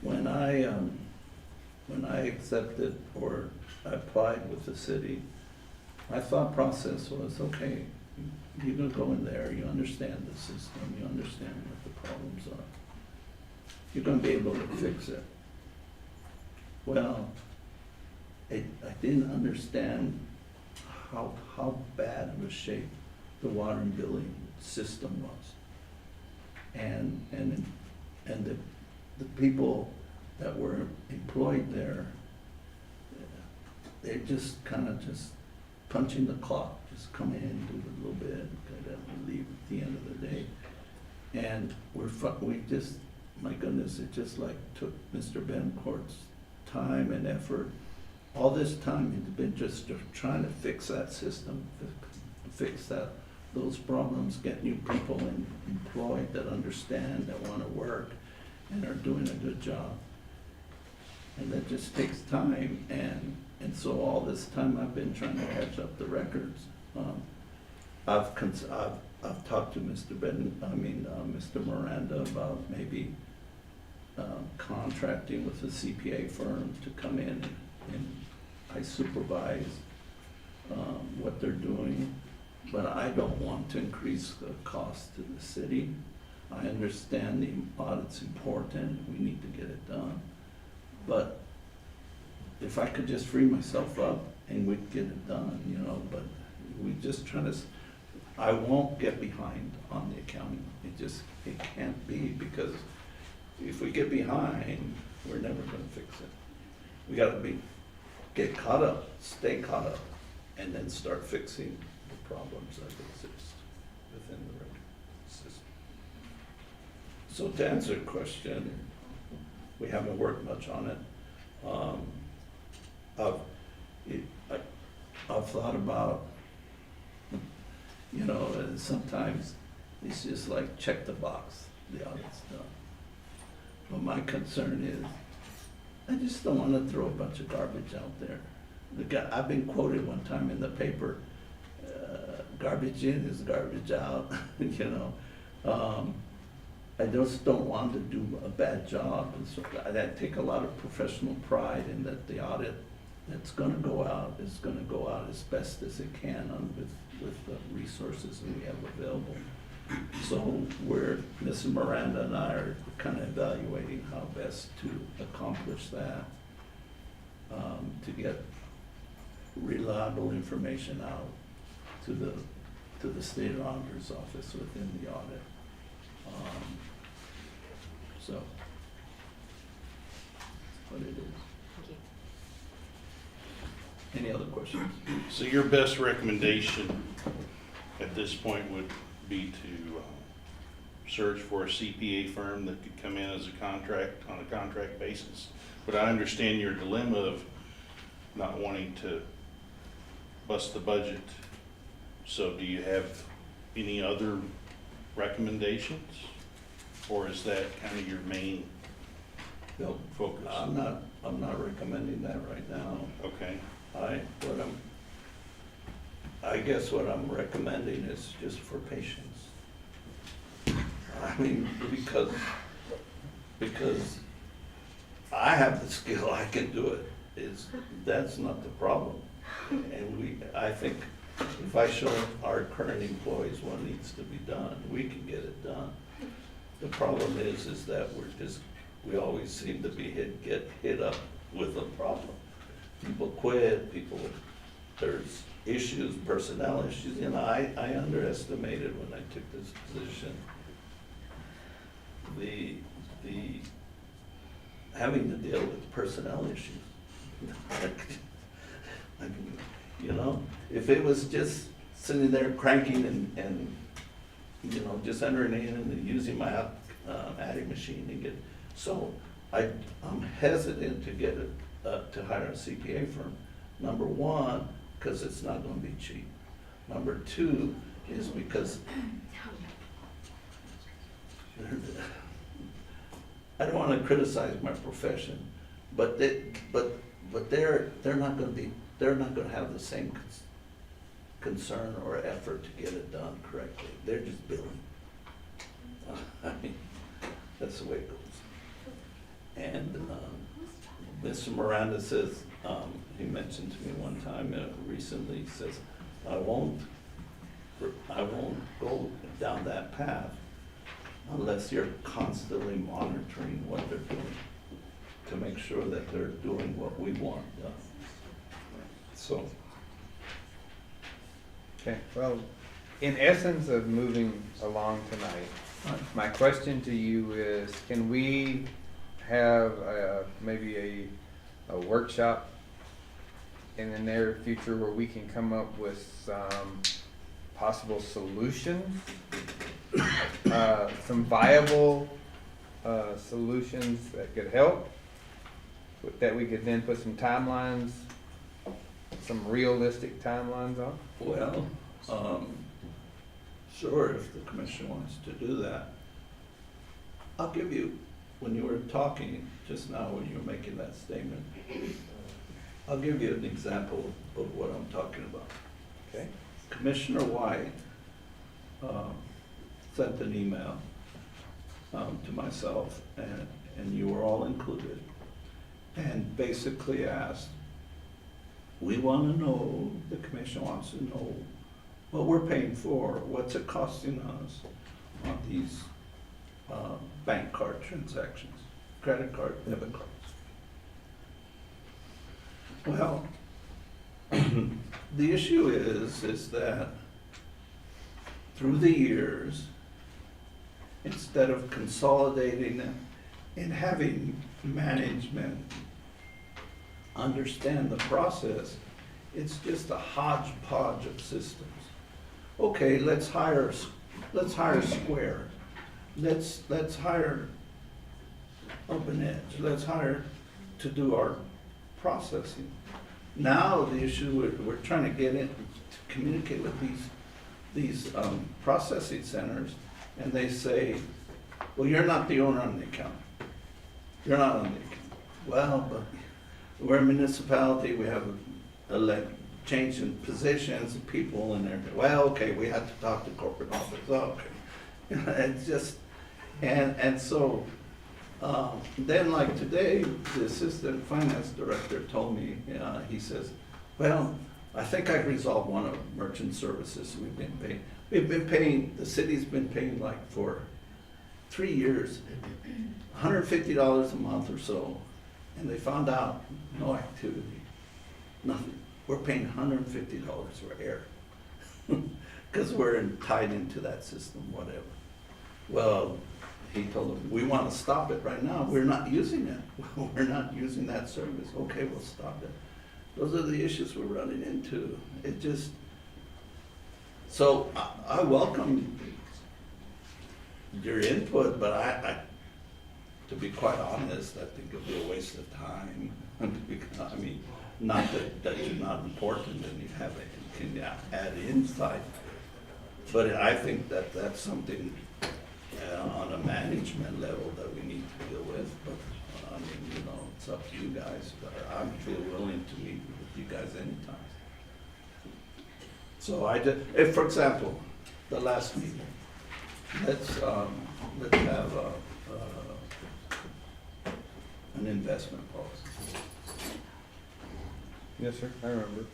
Speaker 10: when I accepted or I applied with the city, my thought process was, okay, you're gonna go in there, you understand the system, you understand what the problems are. You're gonna be able to fix it. Well, I didn't understand how bad of a shape the water and billing system was. And the people that were employed there, they're just kind of just punching the clock, just come in, do a little bit, and leave at the end of the day. And we just, my goodness, it just like took Mr. Bencourt's time and effort. All this time he'd been just trying to fix that system, fix those problems, get new people employed that understand, that want to work, and are doing a good job. And that just takes time, and so all this time I've been trying to catch up the records. I've talked to Mr. Miranda about maybe contracting with a CPA firm to come in and I supervise what they're doing, but I don't want to increase the cost to the city. I understand the audit's important, we need to get it done, but if I could just free myself up and we'd get it done, but we just try to, I won't get behind on the accounting. It can't be, because if we get behind, we're never gonna fix it. We gotta get caught up, stay caught up, and then start fixing the problems that exist within the record system. So to answer your question, we haven't worked much on it. I've thought about, sometimes it's just like check the box, the audit's done. But my concern is, I just don't want to throw a bunch of garbage out there. I've been quoted one time in the paper, garbage in is garbage out, I just don't want to do a bad job, and so I take a lot of professional pride in that the audit that's gonna go out is gonna go out as best as it can with the resources that we have available. So Mrs. Miranda and I are kind of evaluating how best to accomplish that, to get reliable information out to the state auditor's office within the audit. So, that's what it is.
Speaker 5: Thank you.
Speaker 10: Any other questions?
Speaker 1: So your best recommendation at this point would be to search for a CPA firm that could come in as on a contract basis. But I understand your dilemma of not wanting to bust the budget. So do you have any other recommendations? Or is that kind of your main
Speaker 10: No,
Speaker 1: focus?
Speaker 10: I'm not recommending that right now.
Speaker 1: Okay.
Speaker 10: I guess what I'm recommending is just for patience. I mean, because I have the skill, I can do it. That's not the problem. And we, I think if I show our current employees what needs to be done, we can get it done. The problem is that we always seem to get hit up with a problem. People quit, there's issues, personnel issues. You know, I underestimated when I took this position the having to deal with personnel issues. I mean, you know, if it was just sitting there cranking and you know, just entering in and using my adding machine and get, so I'm hesitant to get to hire a CPA firm. Number one, because it's not gonna be cheap. Number two is because I don't wanna criticize my profession, but they're not gonna have the same concern or effort to get it done correctly. They're just billing. I mean, that's the way it goes. And Mr. Miranda says, he mentioned to me one time recently, he says, I won't go down that path unless you're constantly monitoring what they're doing to make sure that they're doing what we want done. So.
Speaker 4: Okay, well, in essence of moving along tonight, my question to you is, can we have maybe a workshop in the near future where we can come up with some possible solutions, some viable solutions that could help, that we could then put some timelines, some realistic timelines on?
Speaker 10: Well, sure, if the commission wants to do that. I'll give you, when you were talking just now, when you were making that statement, I'll give you an example of what I'm talking about.
Speaker 4: Okay.
Speaker 10: Commissioner White sent an email to myself, and you were all included, and basically asked, we want to know, the commission wants to know what we're paying for, what's it costing us on these bank card transactions, credit card, debit cards. Well, the issue is that through the years, instead of consolidating them and having management understand the process, it's just a hodgepodge of systems. Okay, let's hire Square. Let's hire Open Edge. Let's hire to do our processing. Now the issue, we're trying to get in to communicate with these processing centers, and they say, well, you're not the owner on the account. You're not on the account. Well, but we're a municipality, we have change in positions, people in there. Well, okay, we have to talk to corporate office, okay. It's just, and so, then like today, the assistant finance director told me, he says, well, I think I've resolved one of merchant services we've been paying. We've been paying, the city's been paying like for 3 years, $150 a month or so. And they found out, no activity, nothing. We're paying $150 for air. Because we're tied into that system, whatever. Well, he told them, we want to stop it right now. We're not using it. We're not using that service. Okay, we'll stop it. Those are the issues we're running into. It just, so I welcome your input, but I to be quite honest, I think it'll be a waste of time. I mean, not that you're not important and you can add insight, but I think that that's something on a management level that we need to deal with. But I mean, you know, it's up to you guys. But I feel willing to meet with you guys anytime. So if for example, the last meeting, let's have an investment policy.
Speaker 4: Yes, sir, I remember.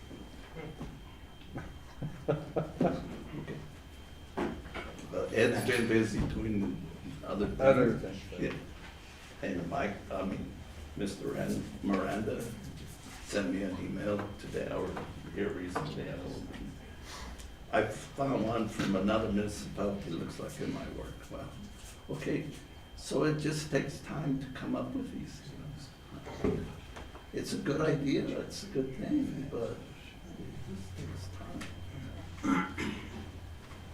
Speaker 10: Ed's been busy doing other things.
Speaker 4: Other things.
Speaker 10: Yeah. And Mr. Miranda sent me an email today, or here recently. I found one from another municipality, looks like it might work well. Okay, so it just takes time to come up with these things. It's a good idea, it's a good thing, but it just takes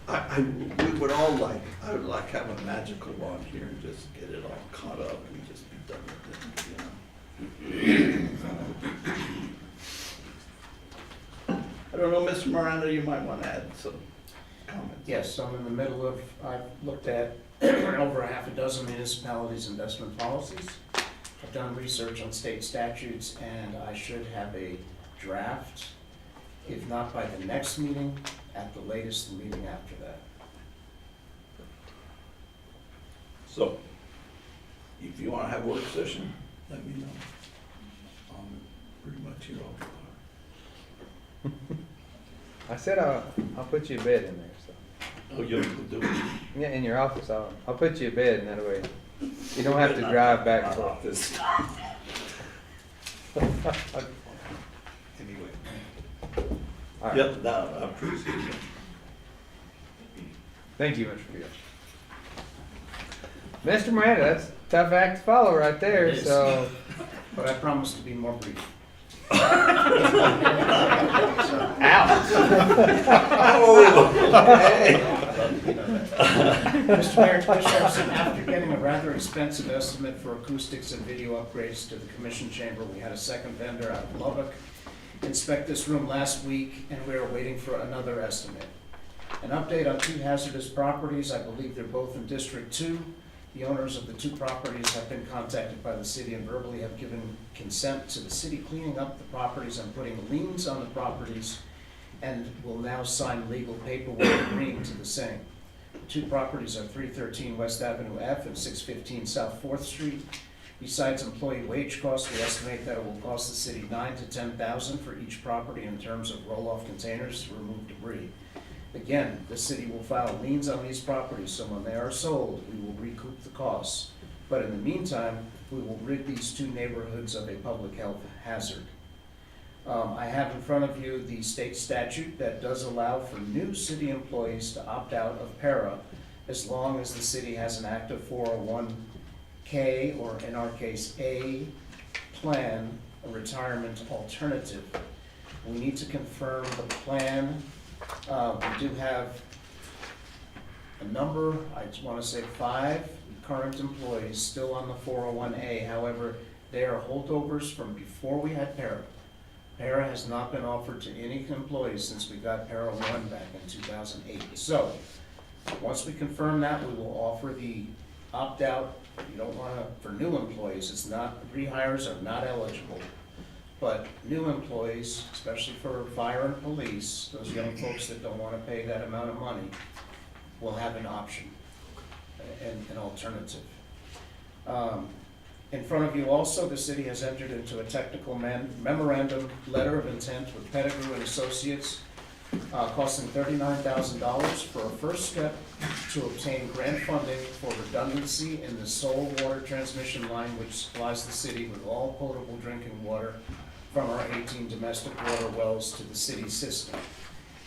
Speaker 10: time. We would all like, I would like have a magical wand here and just get it all caught up and just be done with it, you know? I don't know, Mr. Miranda, you might want to add some comments.
Speaker 11: Yes, I'm in the middle of, I've looked at over a half a dozen municipalities' investment policies. I've done research on state statutes, and I should have a draft, if not by the next meeting, at the latest, the meeting after that.
Speaker 10: So, if you want to have a work session, let me know. I'm pretty much here all the time.
Speaker 4: I said I'll put you a bed in there, so.
Speaker 10: Oh, you'll do it.
Speaker 4: Yeah, in your office, I'll put you a bed, and that way you don't have to drive back and forth.
Speaker 10: Office. Anyway.
Speaker 4: All right.
Speaker 10: Yep, no, I appreciate it.
Speaker 4: Thank you, Mr. Field. Mr. Miranda, that's a tough act to follow right there,
Speaker 11: It is.
Speaker 4: so.
Speaker 11: But I promise to be more brief. Mr. Mayor, Commissioners, after getting a rather expensive estimate for acoustics and video upgrades to the commission chamber, we had a second vendor out of Lubbock inspect this room last week, and we are waiting for another estimate. An update on two hazardous properties. I believe they're both in District 2. The owners of the two properties have been contacted by the city and verbally have given consent to the city cleaning up the properties and putting liens on the properties, and will now sign legal paperwork agreeing to the same. The two properties are 313 West Avenue F and 615 South 4th Street. Besides employee wage costs, we estimate that it will cost the city $9,000 to $10,000 for each property in terms of roll-off containers to remove debris. Again, the city will file liens on these properties, so when they are sold, we will recoup the costs. But in the meantime, we will rid these two neighborhoods of a public health hazard. I have in front of you the state statute that does allow for new city employees to opt out of para as long as the city has an active 401K, or in our case, a plan, a retirement alternative. We need to confirm the plan. We do have a number, I just want to say 5 current employees still on the 401A. However, they are holdovers from before we had para. Para has not been offered to any employees since we got para 1 back in 2008. So, once we confirm that, we will offer the opt-out. You don't want to, for new employees, it's not, rehires are not eligible. But new employees, especially for fire and police, those young folks that don't want to pay that amount of money, will have an option, an alternative. In front of you also, the city has entered into a technical memorandum letter of intent with Pettigrew and Associates, costing $39,000 for a first step to obtain grant funding for redundancy in the sole water transmission line which supplies the city with all potable drinking water from our 18 domestic water wells to the city system.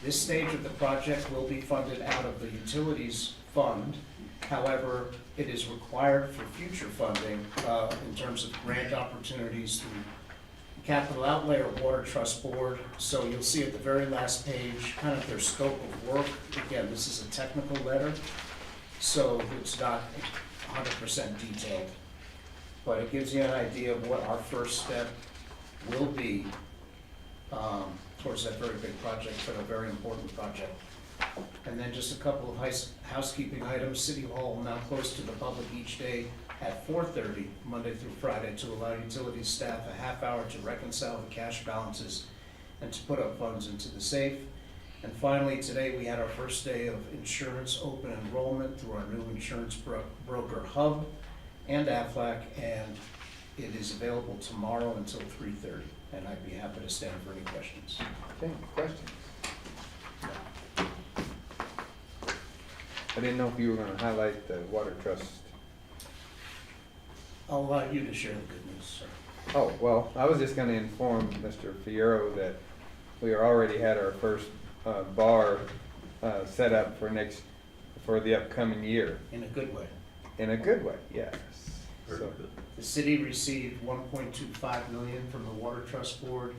Speaker 11: This stage of the project will be funded out of the utilities fund. However, it is required for future funding in terms of grant opportunities through Capital Outlay or Water Trust Board. So you'll see at the very last page kind of their scope of work. Again, this is a technical letter, so it's not 100% detailed. But it gives you an idea of what our first step will be towards that very big project, but a very important project. And then just a couple of housekeeping items. City Hall will now close to the public each day at 4:30, Monday through Friday, to allow utilities staff a half hour to reconcile the cash balances and to put up funds into the safe. And finally, today we had our first day of insurance open enrollment through our new insurance broker hub and Aflac, and it is available tomorrow until 3:30, and I'd be happy to stand for any questions.
Speaker 4: Okay, questions? I didn't know if you were gonna highlight the water trust.
Speaker 11: I'll allow you to share the good news, sir.
Speaker 4: Oh, well, I was just gonna inform Mr. Fierro that we already had our first bar set up for the upcoming year.
Speaker 11: In a good way.
Speaker 4: In a good way, yes.
Speaker 10: Very
Speaker 4: So,
Speaker 10: good.
Speaker 11: The city received $1.25 million from the Water Trust Board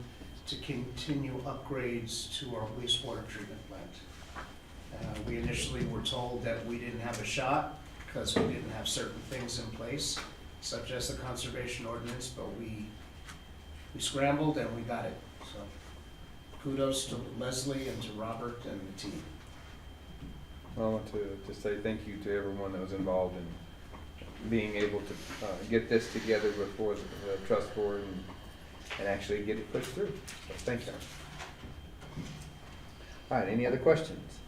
Speaker 11: to continue upgrades to our wastewater treatment plant. We initially were told that we didn't have a shot because we didn't have certain things in place, such as the conservation ordinance, but we scrambled and we got it. So kudos to Leslie and to Robert and the team.
Speaker 4: I want to say thank you to everyone that was involved in being able to get this together before the trust board and actually get it pushed through. So thank you. All right, any other questions?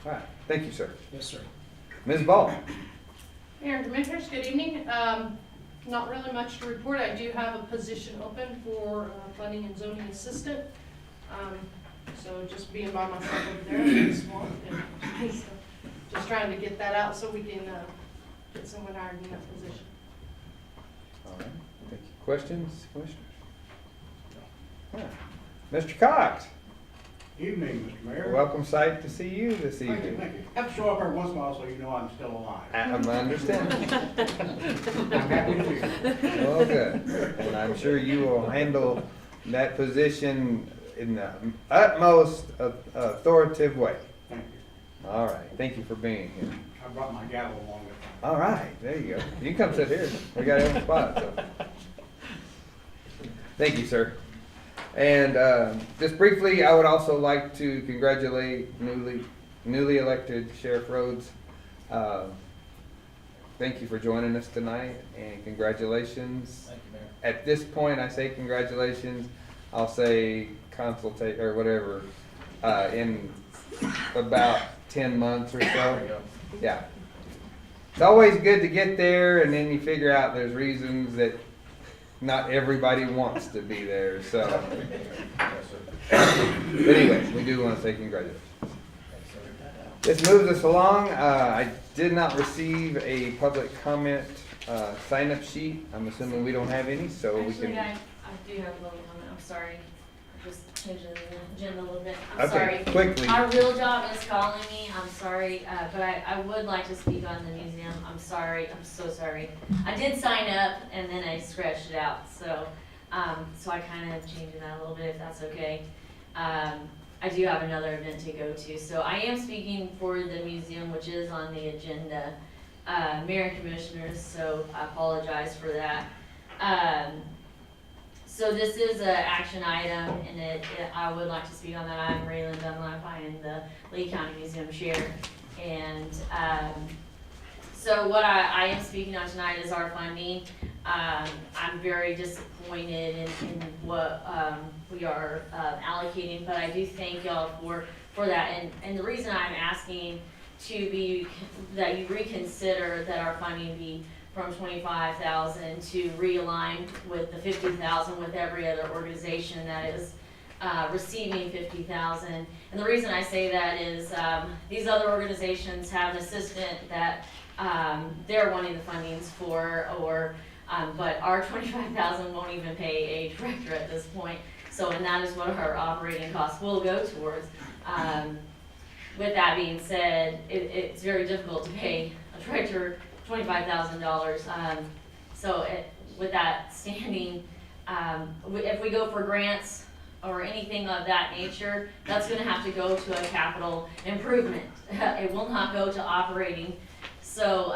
Speaker 4: All right, thank you, sir.
Speaker 11: Yes, sir.
Speaker 4: Ms. Ball.
Speaker 12: Mayor and Commissioners, good evening. Not really much to report. I do have a position open for planning and zoning assistant. So just being by myself over there, I'm swamped, and so just trying to get that out so we can get someone hired in that position.
Speaker 4: All right, thank you. Questions, commissioners? All right. Mr. Cox,
Speaker 13: Evening, Mr. Mayor.
Speaker 4: welcome sight to see you this
Speaker 13: Thank you,
Speaker 4: evening.
Speaker 13: thank you. Have to show up every once in a while so you know I'm still alive.
Speaker 4: I understand.
Speaker 13: I'm happy to be here.
Speaker 4: Well, good. And I'm sure you will handle that position in the utmost authoritative way.
Speaker 13: Thank you.
Speaker 4: All right, thank you for being here.
Speaker 13: I brought my gavel along with me.
Speaker 4: All right, there you go. You can come sit here. We got every spot. So. Thank you, sir. And just briefly, I would also like to congratulate newly elected Sheriff Rhodes. Thank you for joining us tonight, and congratulations.
Speaker 11: Thank you, Mayor.
Speaker 4: At this point, I say congratulations. I'll say consultate or whatever in about 10 months or so. Yeah. It's always good to get there, and then you figure out there's reasons that not everybody wants to be there. So, but anyway, we do want to say congratulations. This moves us along. I did not receive a public comment sign-up sheet. I'm assuming we don't have any, so we
Speaker 14: Actually,
Speaker 4: can.
Speaker 14: I do have a little comment, I'm sorry. Just changing the agenda a little bit. I'm
Speaker 4: Okay,
Speaker 14: sorry.
Speaker 4: quickly.
Speaker 14: Our real job is calling me, I'm sorry, but I would like to speak on the museum. I'm sorry, I'm so sorry. I did sign up and then I scratched it out, so I kind of changed that a little bit, if that's okay. I do have another event to go to, so I am speaking for the museum, which is on the agenda. Mayor and Commissioners, so I apologize for that. So this is an action item, and I would like to speak on that. I'm Raylan Dunlap. I am the Lee County Museum Chair. And so what I am speaking on tonight is our funding. I'm very disappointed in what we are allocating, but I do thank y'all for that. And the reason I'm asking that you reconsider that our funding be from 25,000 to realign with the 50,000 with every other organization that is receiving 50,000. And the reason I say that is these other organizations have an assistant that they're wanting the fundings for, but our 25,000 won't even pay a director at this point. So, and that is what our operating costs will go towards. With that being said, it's very difficult to pay a director $25,000. With that standing, if we go for grants or anything of that nature, that's going to have to go to a capital improvement. It will not go to operating. So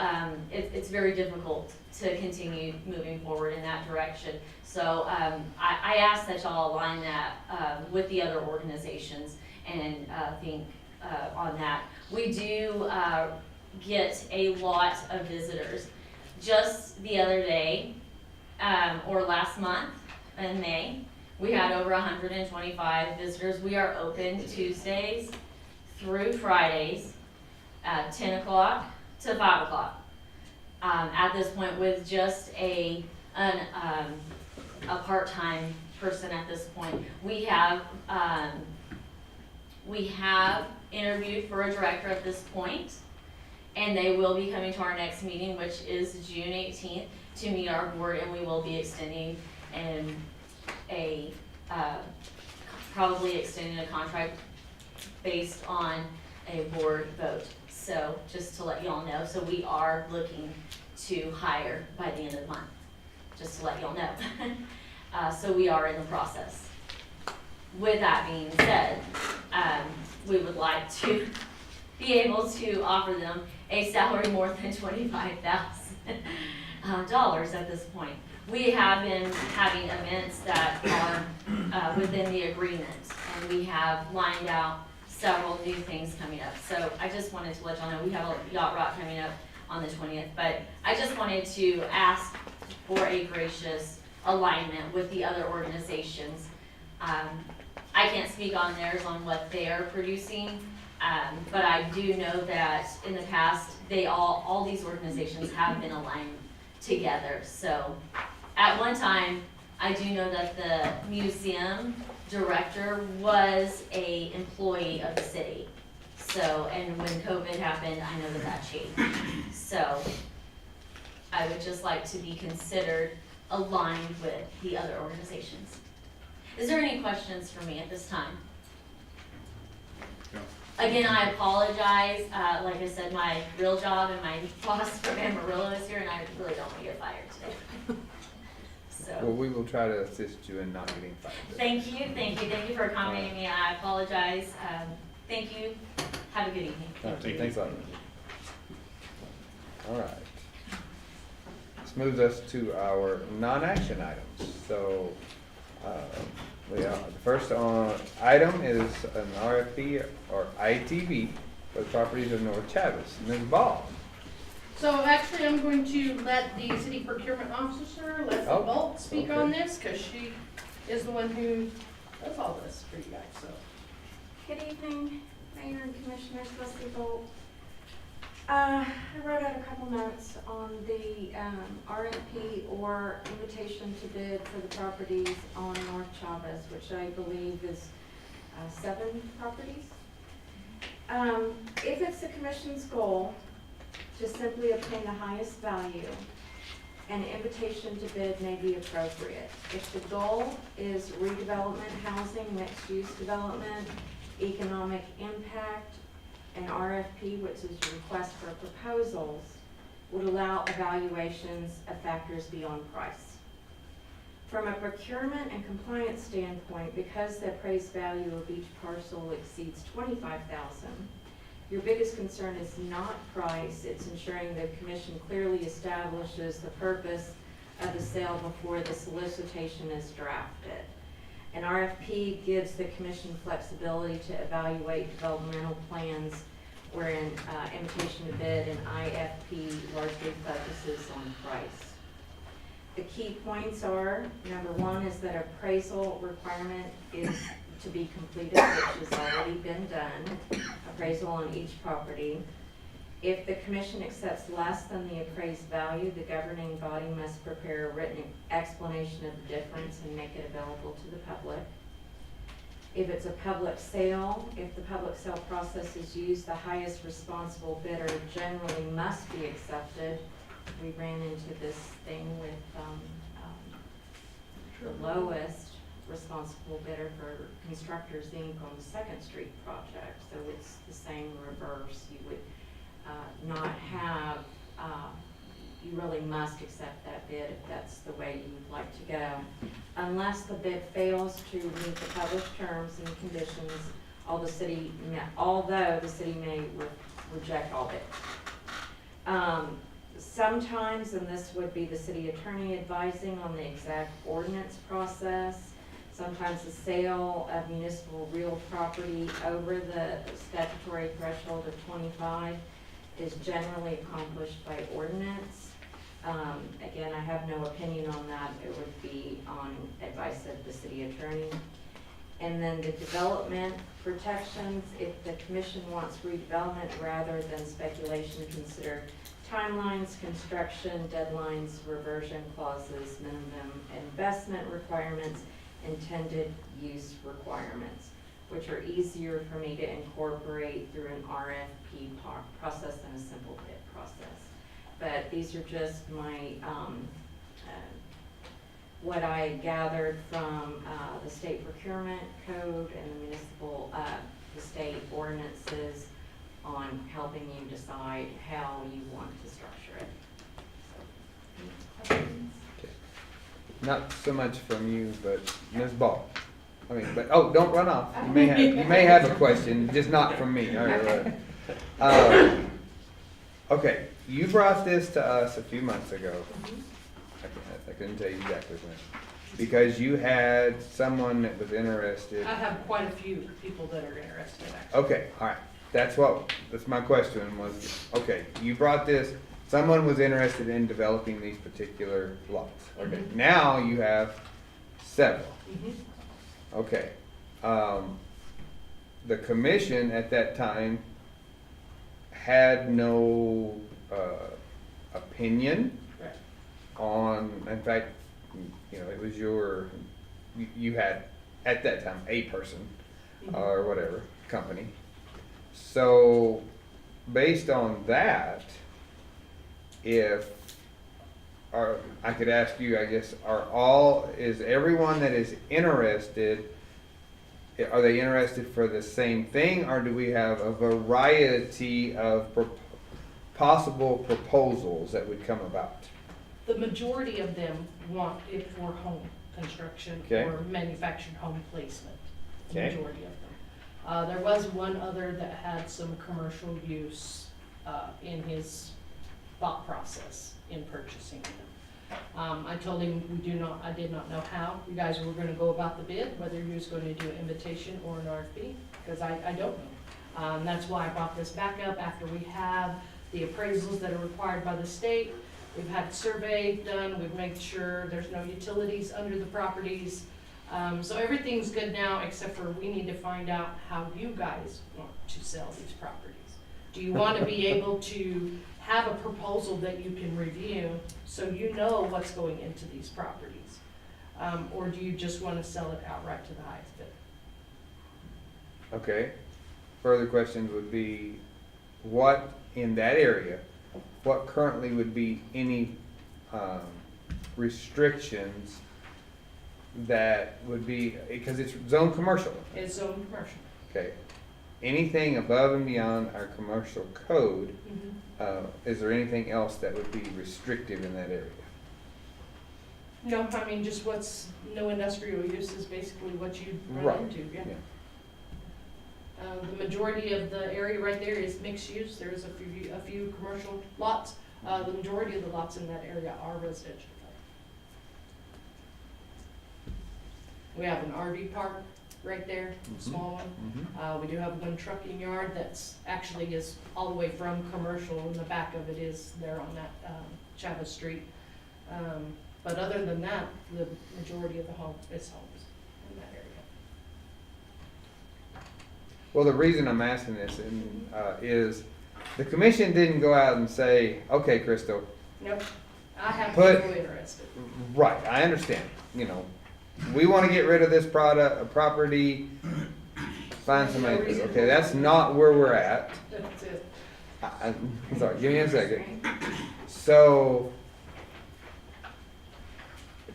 Speaker 14: it's very difficult to continue moving forward in that direction. So I ask that y'all align that with the other organizations and think on that. We do get a lot of visitors. Just the other day, or last month in May, we had over 125 visitors. We are open Tuesdays through Fridays at 10 o'clock to 5 o'clock. At this point, with just a part-time person at this point. We have interviewed for a director at this point, and they will be coming to our next meeting, which is June 18th, to meet our board, and we will be extending probably extending a contract based on a board vote. So just to let y'all know, so we are looking to hire by the end of the month, just to let y'all know. So we are in the process. With that being said, we would like to be able to offer them a salary more than $25,000 at this point. We have been having events that are within the agreement, and we have lined out several new things coming up. So I just wanted to let y'all know, we have a yacht rock coming up on the 20th, but I just wanted to ask for a gracious alignment with the other organizations. I can't speak on theirs on what they are producing, but I do know that in the past, all these organizations have been aligned together. So at one time, I do know that the museum director was an employee of the city. So, and when COVID happened, I know that changed. So I would just like to be considered aligned with the other organizations. Is there any questions for me at this time?
Speaker 1: No.
Speaker 14: Again, I apologize. Like I said, my real job and my boss from Amarillo is here, and I really don't want to get fired today.
Speaker 4: Well,
Speaker 14: So,
Speaker 4: we will try to assist you in not getting fired.
Speaker 14: thank you for accommodating me. I apologize. Thank you. Have a good evening.
Speaker 4: All right, thanks a lot. All right. This moves us to our non-action items. So, the first item is an RFP or ITV for the properties of North Chavis. Ms. Ball.
Speaker 12: So actually, I'm going to let the city procurement officer, Leslie
Speaker 4: Oh,
Speaker 12: Bolt, speak
Speaker 4: okay.
Speaker 12: on this, because she is the one who does all this for you guys, so.
Speaker 15: Good evening, Mayor and Commissioners, Leslie Bolt. I wrote out a couple notes on the RFP or invitation to bid for the properties on North Chavez, which I believe is 7 properties. If it's the commission's goal to simply obtain the highest value, an invitation to bid may be appropriate. If the goal is redevelopment, housing, mixed-use development, economic impact, an RFP, which is a request for proposals, would allow evaluations of factors beyond price. From a procurement and compliance standpoint, because the appraised value of each parcel exceeds $25,000, your biggest concern is not price, it's ensuring the commission clearly establishes the purpose of the sale before the solicitation is drafted. An RFP gives the commission flexibility to evaluate developmental plans wherein invitation to bid and IFP largely focuses on price. The key points are, number 1 is that appraisal requirement is to be completed, which has already been done, appraisal on each property. If the commission accepts less than the appraised value, the governing body must prepare a written explanation of the difference and make it available to the public. If it's a public sale, if the public sale process is used, the highest responsible bidder generally must be accepted. We ran into this thing with the lowest responsible bidder for Constructors Inc. on the 2nd Street project. So it's the same reverse. You would not have, you really must accept that bid if that's the way you would like to go. Unless the bid fails to meet the published terms and conditions, although the city may reject all bids. Sometimes, and this would be the city attorney advising on the exact ordinance process, sometimes the sale of municipal real property over the statutory threshold of 25 is generally accomplished by ordinance. Again, I have no opinion on that. It would be on advice of the city attorney. And then the development protections, if the commission wants redevelopment rather than speculation, consider timelines, construction deadlines, reversion clauses, minimum investment requirements, intended use requirements, which are easier for me to incorporate through an RFP process than a simple bid process. But these are just my, what I gathered from the state procurement code and the municipal, the state ordinances
Speaker 14: on helping you decide how you want to structure it. So, any questions?
Speaker 4: Not so much from you, but Ms. Ball. I mean, but, oh, don't run off. You may have a question, just not from me. All right, okay, you brought this to us a few months ago. I couldn't tell you exactly when. Because you had someone that was interested.
Speaker 12: I have quite a few people that are interested, actually.
Speaker 4: Okay, all right. That's my question was, okay, you brought this, someone was interested in developing these particular lots. Okay, now you have several. Okay. The commission at that time had no opinion
Speaker 12: Right.
Speaker 4: on, in fact, you know, it was you had at that time a person or whatever company. So based on that, I could ask you, I guess, is everyone that is interested, are they interested for the same thing, or do we have a variety of possible proposals that would come about?
Speaker 12: The majority of them want it for home construction
Speaker 4: Okay.
Speaker 12: or manufactured home placement. The
Speaker 4: Okay.
Speaker 12: majority of them. There was one other that had some commercial use in his thought process in purchasing them. I told him I did not know how you guys were gonna go about the bid, whether you was gonna do an invitation or an RFP, because I don't know. That's why I brought this back up after we have the appraisals that are required by the state. We've had a survey done, we've made sure there's no utilities under the properties. So everything's good now, except for we need to find out how you guys want to sell these properties. Do you want to be able to have a proposal that you can review so you know what's going into these properties? Or do you just want to sell it outright to the highest bidder?
Speaker 4: Okay. Further questions would be, what in that area, what currently would be any restrictions that would be, because it's zone commercial.
Speaker 12: It's zone commercial.
Speaker 4: Okay. Anything above and beyond our commercial code, is there anything else that would be restrictive in that area?
Speaker 12: No, I mean, just no industrial use is basically what you run
Speaker 4: Right.
Speaker 12: into, yeah. The majority of the area right there is mixed use. There's a few commercial lots. The majority of the lots in that area are residential. We have an RV park right there, a small one. We do have one trucking yard that's actually is all the way from commercial, and the back of it is there on that Chavez Street. But other than that, the majority of the home is homes in that area.
Speaker 4: Well, the reason I'm asking this is the commission didn't go out and say, okay, Crystal.
Speaker 12: Nope, I have
Speaker 4: Put-
Speaker 12: people interested.
Speaker 4: Right, I understand, you know, we want to get rid of this property, find somebody, okay, that's not where we're at.
Speaker 12: That's it.
Speaker 4: I'm sorry, give me a second. So,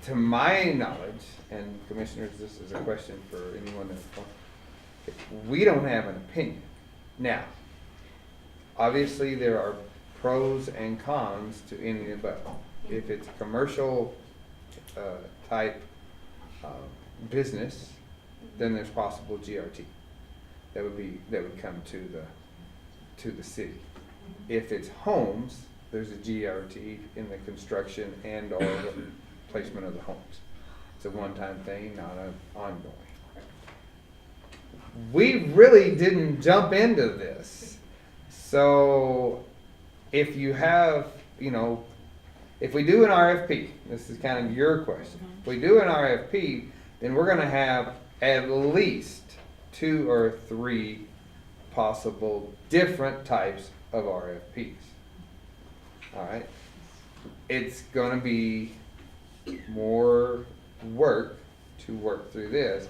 Speaker 4: to my knowledge, and commissioners, this is a question for anyone that, we don't have an opinion. Now, obviously, there are pros and cons to any of the above. If it's commercial type business, then there's possible GRT that would come to the city. If it's homes, there's a GRT in the construction and or the placement of the homes. It's a one-time thing, not an ongoing. We really didn't jump into this. So if you have, you know, if we do an RFP, this is kind of your question. If we do an RFP, then we're going to have at least 2 or 3 possible different types of RFPs. All right. It's going to be more work to work through this.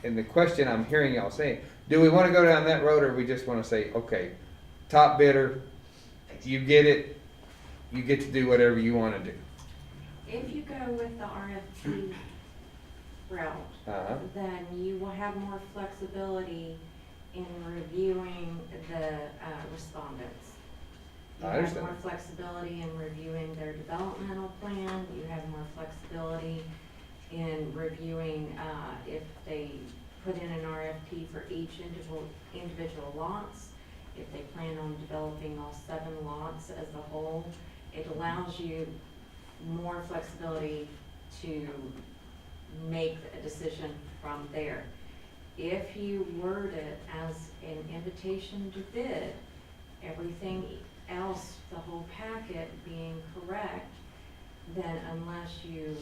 Speaker 4: And the question I'm hearing y'all saying, do we want to go down that road, or we just want to say, okay, top bidder, you get it, you get to do whatever you want to do?
Speaker 15: If you go with the RFP route, then you will have more flexibility in reviewing the respondents. You
Speaker 4: I
Speaker 15: have
Speaker 4: understand.
Speaker 15: more flexibility in reviewing their developmental plan, you have more flexibility in reviewing if they put in an RFP for each individual lots. If they plan on developing all 7 lots as a whole, it allows you more flexibility to make a decision from there. If you word it as an invitation to bid, everything else, the whole packet being correct, then unless you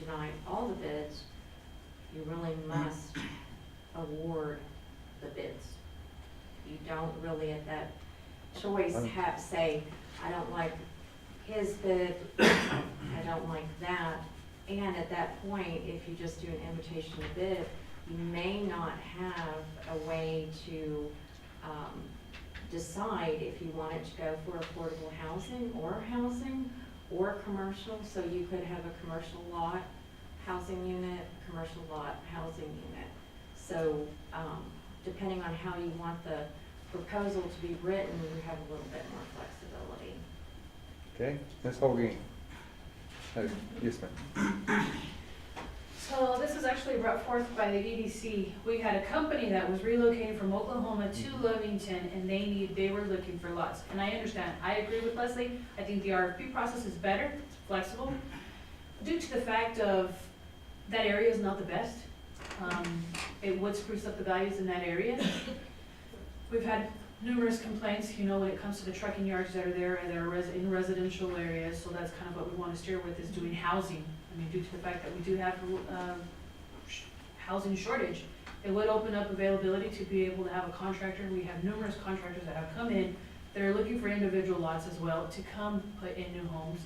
Speaker 15: deny all the bids, you really must award the bids. You don't really at that choice have say, I don't like his bid, I don't like that. And at that point, if you just do an invitation to bid, you may not have a way to decide if you wanted to go for affordable housing or commercial. So you could have a commercial lot housing unit, commercial lot housing unit. So depending on how you want the proposal to be written, you have a little bit more flexibility.
Speaker 4: Okay, Ms. Holguin. Yes, ma'am.
Speaker 12: So this was actually brought forth by the EDC. We had a company that was relocating from Oklahoma to Lovington, and they were looking for lots. And I understand, I agree with Leslie. I think the RFP process is better, it's flexible. Due to the fact of that area is not the best, it would spruce up the values in that area. We've had numerous complaints, you know, when it comes to the trucking yards that are there and they're in residential areas. So that's kind of what we want to steer with, is doing housing. I mean, due to the fact that we do have housing shortage, it would open up availability to be able to have a contractor. We have numerous contractors that have come in that are looking for individual lots as well to come put in new homes,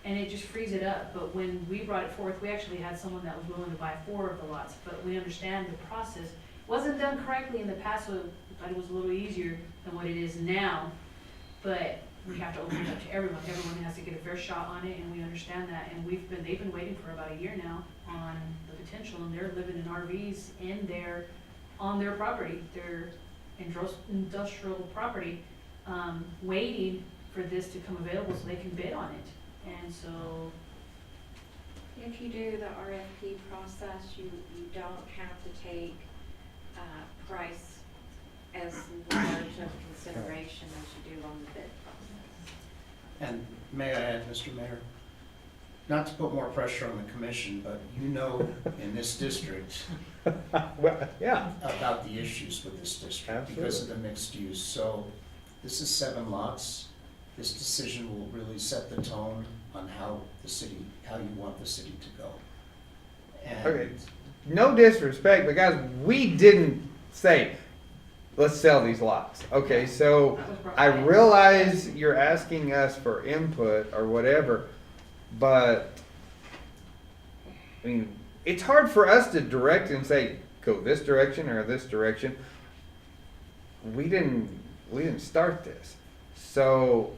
Speaker 12: and it just frees it up. But when we brought it forth, we actually had someone that was willing to buy 4 of the lots, but we understand the process wasn't done correctly in the past, so we thought it was a little easier than what it is now. But we have to open it up to everyone. Everyone has to get a fair shot on it, and we understand that. And they've been waiting for about a year now on the potential, and they're living in RVs on their property, their industrial property, waiting for this to come available so they can bid on it. And so,
Speaker 15: If you do the RFP process, you don't have to take price as large of consideration as you do on the bid process.
Speaker 11: And may I add, Mr. Mayor, not to put more pressure on the commission, but you know in this district
Speaker 4: Well, yeah.
Speaker 11: about the issues with this district because of the mixed use. So this is 7 lots. This decision will really set the tone on how you want the city to go. And
Speaker 4: Okay, no disrespect, but guys, we didn't say, let's sell these lots. Okay, so I realize you're asking us for input or whatever, but I mean, it's hard for us to direct and say, go this direction or this direction. We didn't start this. So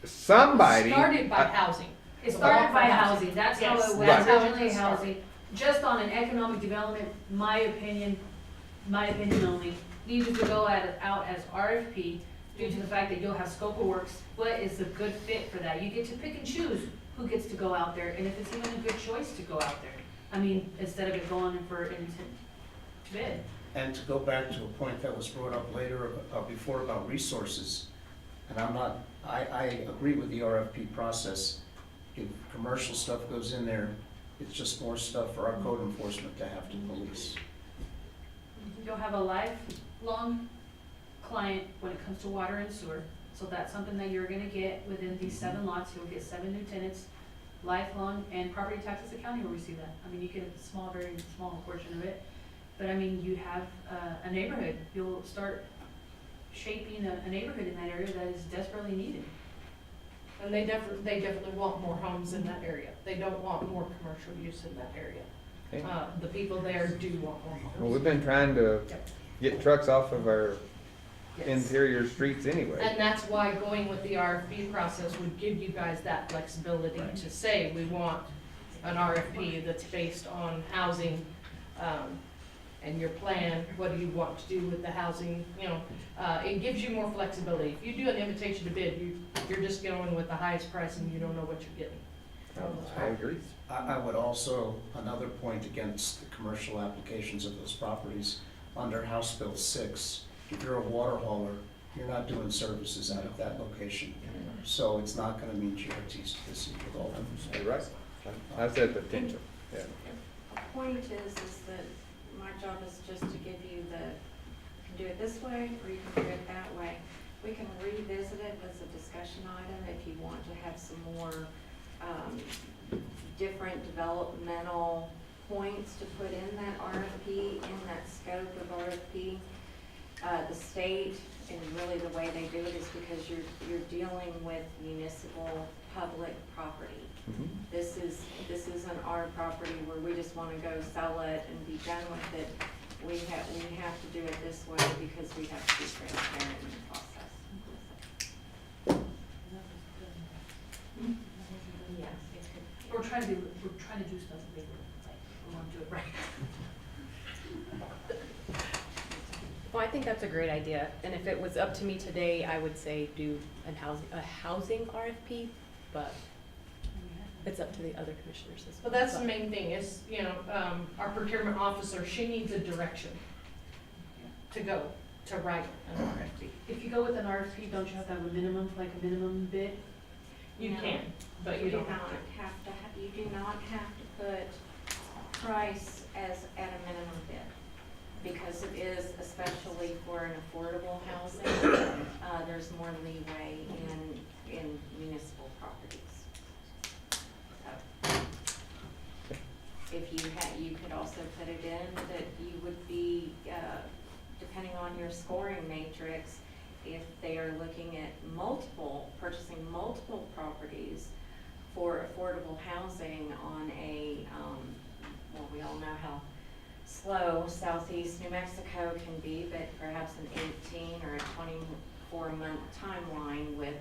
Speaker 4: somebody.
Speaker 12: It started by housing. It started by housing, that's how it was,
Speaker 4: Right.
Speaker 12: originally housing. Just on an economic development, my opinion only, needed to go out as RFP due to the fact that you'll have scope of works. What is a good fit for that? You get to pick and choose who gets to go out there, and if it's even a good choice to go out there. I mean, instead of it going for intent to bid.
Speaker 11: And to go back to a point that was brought up before about resources, and I agree with the RFP process. If commercial stuff goes in there, it's just more stuff for our code enforcement to have to police.
Speaker 12: You'll have a lifelong client when it comes to water and sewer. So that's something that you're gonna get within these 7 lots. You'll get 7 new tenants, lifelong, and property taxes, the county will receive that. I mean, you get a small, very small portion of it. But I mean, you have a neighborhood. You'll start shaping a neighborhood in that area that is desperately needed.
Speaker 16: And they definitely want more homes in that area. They don't want more commercial use in that area.
Speaker 4: Okay.
Speaker 16: The people there do want more homes.
Speaker 4: Well, we've been trying to get trucks off of our
Speaker 16: Yes.
Speaker 4: interior streets anyway.
Speaker 16: And that's why going with the RFP process would give you guys that flexibility to say, we want an RFP that's based on housing,
Speaker 12: and your plan, what do you want to do with the housing, you know, it gives you more flexibility. If you do an invitation to bid, you're just going with the highest price and you don't know what you're getting.
Speaker 4: I agree.
Speaker 11: I would also, another point against the commercial applications of those properties, under House Bill 6, if you're a water hauler, you're not doing services out of that location. So it's not gonna meet GRT's to the city of Alton.
Speaker 4: You're right. That's the potential, yeah.
Speaker 15: The point is that my job is just to give you the, you can do it this way, or you can do it that way. We can revisit it as a discussion item if you want to have some more, different developmental points to put in that RFP, in that scope of RFP. The state, and really the way they do it is because you're dealing with municipal public property. This isn't our property where we just wanna go sell it and be done with it. We have to do it this way because we have to be transparent in the process. Yes.
Speaker 12: We're trying to do stuff legally, like, we want to do it right.
Speaker 5: Well, I think that's a great idea, and if it was up to me today, I would say do a housing RFP, but it's up to the other commissioners as well.
Speaker 12: Well, that's the main thing is, you know, our procurement officer, she needs a direction to go, to write an RFP.
Speaker 16: If you go with an RFP, don't you have to have a minimum, like a minimum bid?
Speaker 12: You
Speaker 15: No.
Speaker 12: can, but you
Speaker 15: You do
Speaker 12: don't
Speaker 15: not
Speaker 12: have to.
Speaker 15: you do not have to put price as at a minimum bid. Because it is, especially for an affordable housing, there's more leeway in municipal properties. So, if you could also put it in that you would be, depending on your scoring matrix, if they are looking at purchasing multiple properties for affordable housing on a, well, we all know how slow southeast New Mexico can be, but perhaps an 18 or a 24-month timeline with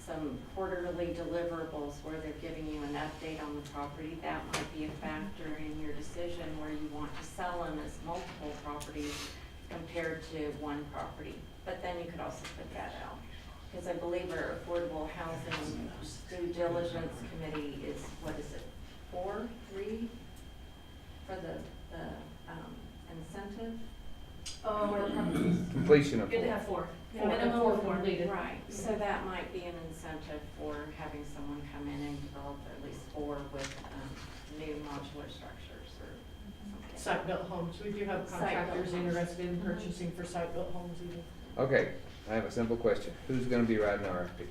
Speaker 15: some quarterly deliverables where they're giving you an update on the property, that might be a factor in your decision where you want to sell them as multiple properties compared to one property. But then you could also put that out. Because I believe our affordable housing due diligence committee is, what is it, 3 for the incentive?
Speaker 4: Completion of
Speaker 12: Good to have 4.
Speaker 16: Yeah,
Speaker 12: Minimum
Speaker 16: four
Speaker 12: 4 completed.
Speaker 15: Right, so that might be an incentive for having someone come in and develop at least 4 with new modular structures or something.
Speaker 12: Site-built homes, we do have contractors
Speaker 15: Site-built homes.
Speaker 12: interested in purchasing for site-built homes even.
Speaker 4: Okay, I have a simple question. Who's gonna be writing the RFP?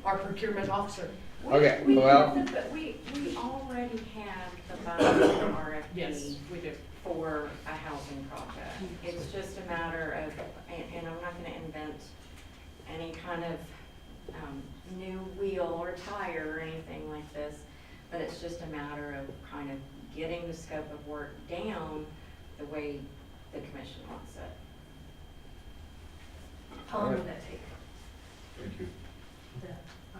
Speaker 12: Our procurement officer.
Speaker 4: Okay,
Speaker 15: We
Speaker 4: well-
Speaker 15: have but we already have the budget RFP.
Speaker 12: Yes, we do.
Speaker 15: For a housing project. It's just a matter of, and I'm not gonna invent any kind of, new wheel or tire or anything like this, but it's just a matter of kind of getting the scope of work down the way the commission wants it.
Speaker 12: How long would that take?
Speaker 1: Thank you.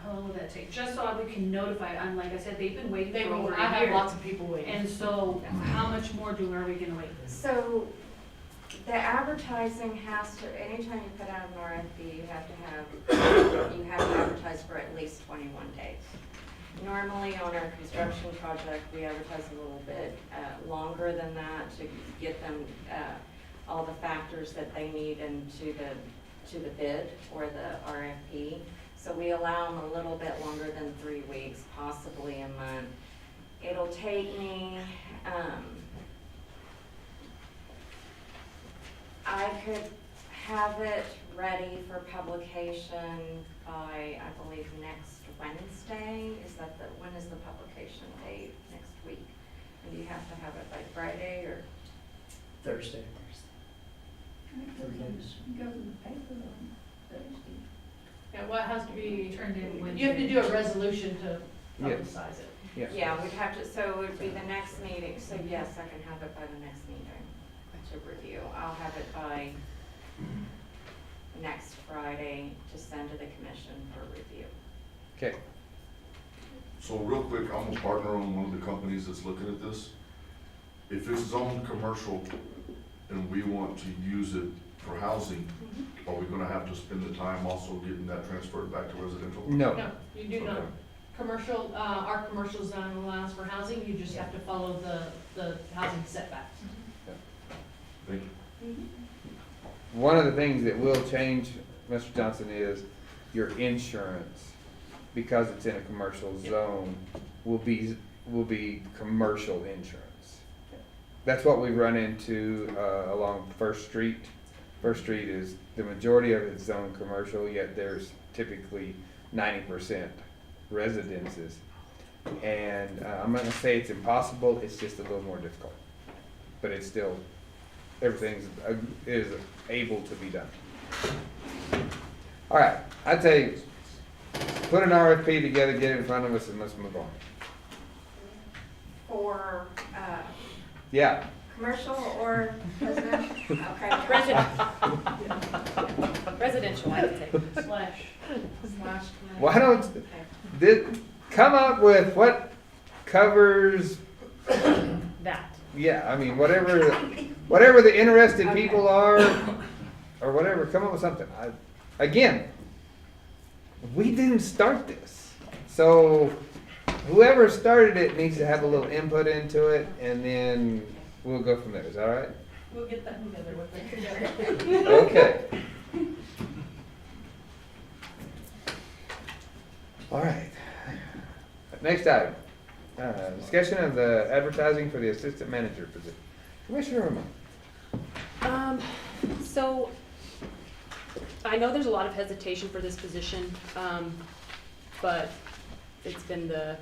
Speaker 16: How long will that take? Just so we can notify, like I said, they've been waiting
Speaker 12: They
Speaker 16: for
Speaker 12: will,
Speaker 16: over
Speaker 12: I
Speaker 16: a
Speaker 12: have
Speaker 16: year.
Speaker 12: lots of people waiting.
Speaker 16: And so, how much more are we gonna wait?
Speaker 15: So, the advertising has to, anytime you put out an RFP, you have to advertise for at least 21 days. Normally on our construction project, we advertise a little bit longer than that to get them all the factors that they need into the bid or the RFP. So we allow them a little bit longer than 3 weeks, possibly a month. It'll take me, I could have it ready for publication by, I believe, next Wednesday. When is the publication date? Next week? And do you have to have it by Friday or?
Speaker 11: Thursday.
Speaker 2: Go to the paper on Thursday.
Speaker 12: Yeah, well, it has to be
Speaker 16: Turned in Wednesday.
Speaker 12: You have to do a resolution to
Speaker 4: Yes.
Speaker 12: publicize it.
Speaker 4: Yes.
Speaker 15: Yeah, we'd have to, so it would be the next meeting, so yes, I can have it by the next meeting to review. I'll have it by next Friday to send to the commission for review.
Speaker 4: Okay,
Speaker 17: So real quick, I'm a partner on one of the companies that's looking at this. if it's zoned commercial and we want to use it for housing, are we gonna have to spend the time also getting that transferred back to residential?
Speaker 4: No.
Speaker 12: No, you do not.
Speaker 17: Okay.
Speaker 12: Commercial, our commercial zone allows for housing, you just have to follow the housing setbacks.
Speaker 17: Thank you.
Speaker 4: One of the things that will change, Mr. Johnson, is your insurance, because it's in a commercial zone, will be commercial insurance. That's what we run into along First Street. First Street is, the majority of it's zoned commercial, yet there's typically 90% residences. And I'm not gonna say it's impossible, it's just a little more difficult. But it's still, everything is able to be done. All right, I'd say, put an RFP together, get it in front of us, and let's move on.
Speaker 15: For,
Speaker 4: Yeah,
Speaker 15: commercial or residential? Okay.
Speaker 5: Residential, I would say.
Speaker 12: Slash.
Speaker 4: why don't, come up with what covers,
Speaker 5: That.
Speaker 4: yeah, I mean, whatever the interested people are, or whatever, come up with something. Again, we didn't start this, so whoever started it needs to have a little input into it, and then we'll go from there. Is that all right?
Speaker 12: We'll get that together with it together.
Speaker 4: Okay. All right. Next item, discussion of the advertising for the assistant manager position. Commissioner Ramon.
Speaker 5: So, I know there's a lot of hesitation for this position, but it's been the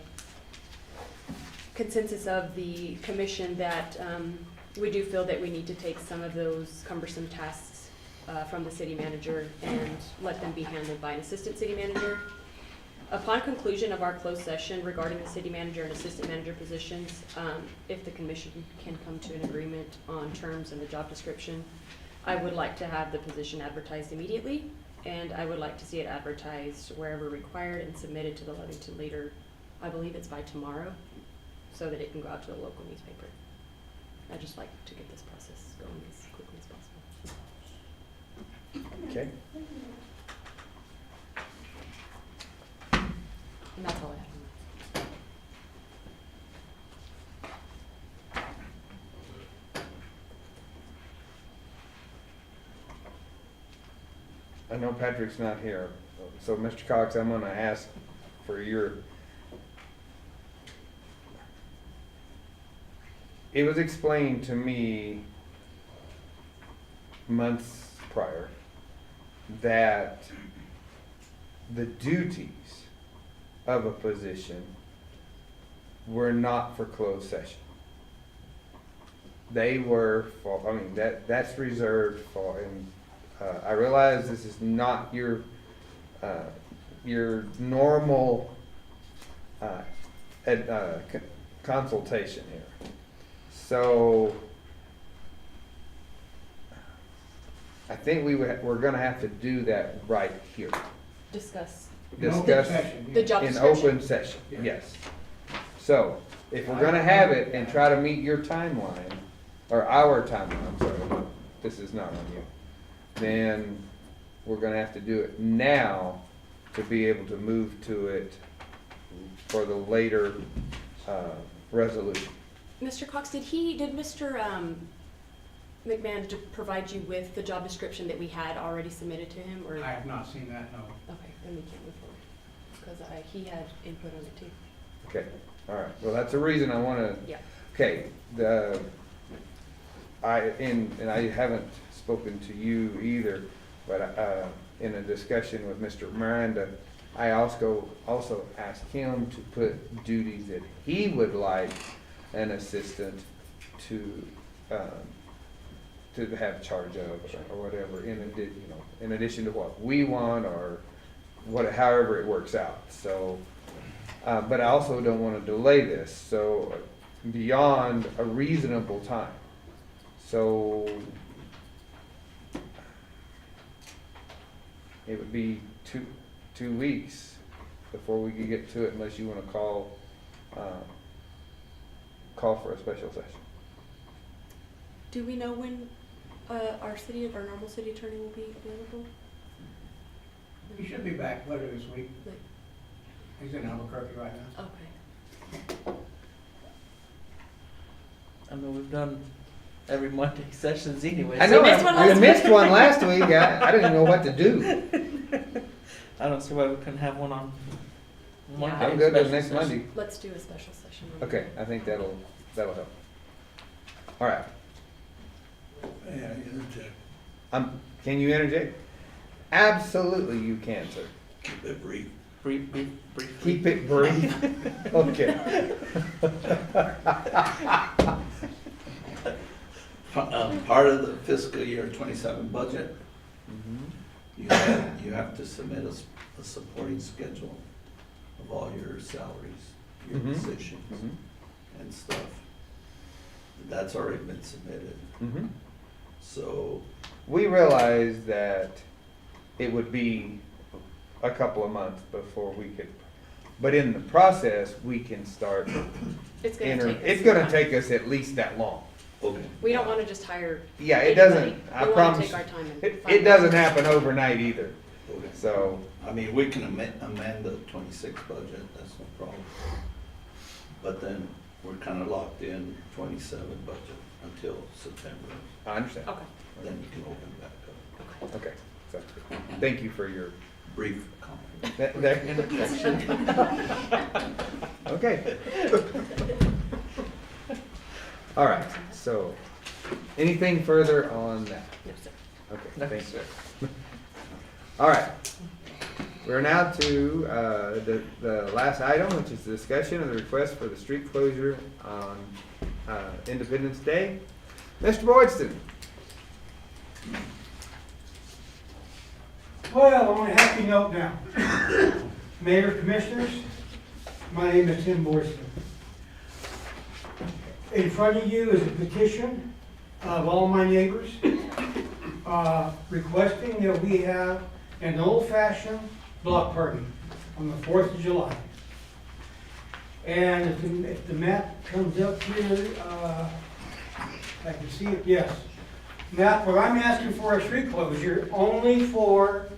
Speaker 5: consensus of the commission that we do feel that we need to take some of those cumbersome tasks from the city manager and let them be handled by an assistant city manager. Upon conclusion of our closed session regarding the city manager and assistant manager positions, if the commission can come to an agreement on terms and the job description, I would like to have the position advertised immediately, and I would like to see it advertised wherever required and submitted to the Lovington Leader. I believe it's by tomorrow, so that it can go out to the local newspaper. I'd just like to get this process going as quickly as possible.
Speaker 4: Okay.
Speaker 5: And that's all I have.
Speaker 4: I know Patrick's not here, so Mr. Cox, I'm gonna ask for your, it was explained to me months prior that the duties of a position were not for closed session. They were for, I mean, that's reserved for, and I realize this is not your normal consultation here. So I think we're gonna have to do that right here.
Speaker 5: Discuss
Speaker 4: Discuss
Speaker 5: the job
Speaker 4: in
Speaker 5: description.
Speaker 4: open session, yes. So if we're gonna have it and try to meet your timeline, or our timeline, I'm sorry, this is not on you, then we're gonna have to do it now to be able to move to it for the later resolution.
Speaker 5: Mr. Cox, did Mr. McMahon provide you with the job description that we had already submitted to him, or?
Speaker 13: I have not seen that, no.
Speaker 5: Okay, then we can't move forward, because he had input on it too.
Speaker 4: Okay, all right, well, that's the reason I wanna.
Speaker 5: Yeah.
Speaker 4: Okay, and I haven't spoken to you either, but in a discussion with Mr. Miranda, I also asked him to put duties that he would like an assistant to have charge of, or whatever, in addition to what we want, or however it works out. So, but I also don't want to delay this, so beyond a reasonable time. So it would be two weeks before we could get to it, unless you want to call for a special session.
Speaker 5: Do we know when our normal city attorney will be available?
Speaker 13: He should be back later this week.
Speaker 5: Like-
Speaker 13: He's in Albuquerque right now.
Speaker 5: Okay.
Speaker 3: I mean, we've done every Monday sessions anyway.
Speaker 4: I
Speaker 3: so-
Speaker 4: know, I missed one last week. I didn't know what to do.
Speaker 3: I don't see why we couldn't have one on Monday.
Speaker 4: I'm good with
Speaker 3: special
Speaker 4: next
Speaker 3: session.
Speaker 4: Monday.
Speaker 5: Let's do a special session.
Speaker 4: Okay, I think that'll help. All right.
Speaker 10: Yeah, interject.
Speaker 4: Can you interject? Absolutely you can, sir.
Speaker 10: Keep it brief.
Speaker 3: Brief.
Speaker 4: Keep it brief. Okay.
Speaker 10: Part of the fiscal year 27 budget,
Speaker 4: Mhm.
Speaker 10: you have to submit a supporting schedule of all your salaries, your
Speaker 4: Mhm.
Speaker 10: positions
Speaker 4: Mhm.
Speaker 10: and stuff. That's already been submitted,
Speaker 4: Mhm.
Speaker 10: so,
Speaker 4: We realized that it would be a couple of months before we could, but in the process, we can start.
Speaker 5: It's gonna take us.
Speaker 4: It's gonna take us at least that long.
Speaker 10: okay.
Speaker 5: We don't wanna just hire.
Speaker 4: Yeah, it
Speaker 5: anybody.
Speaker 4: doesn't, I
Speaker 5: We wanna
Speaker 4: promise,
Speaker 5: take our time and
Speaker 4: it
Speaker 5: find
Speaker 4: doesn't
Speaker 5: out.
Speaker 4: happen overnight either,
Speaker 10: Okay.
Speaker 4: so.
Speaker 10: I mean, we can amend the 26 budget, that's no problem. But then we're kind of locked in 27 budget until September,
Speaker 4: I understand.
Speaker 5: Okay.
Speaker 10: then you can open back up.
Speaker 4: Okay, sounds good. Thank you for your.
Speaker 10: Brief comment.
Speaker 4: Okay. All right, so, anything further on that?
Speaker 5: No, sir.
Speaker 4: Okay, thanks, sir. All right. We're now to the last item, which is the discussion of the request for the street closure on Independence Day. Mr. Boydston.
Speaker 18: Well, on a happy note now. Mayor, Commissioners, my name is Tim Borston. In front of you is a petition of all my neighbors requesting that we have an old-fashioned block party on the 4th of July. And if the map comes up here, I can see it, yes. Now, what I'm asking for a street closure only for,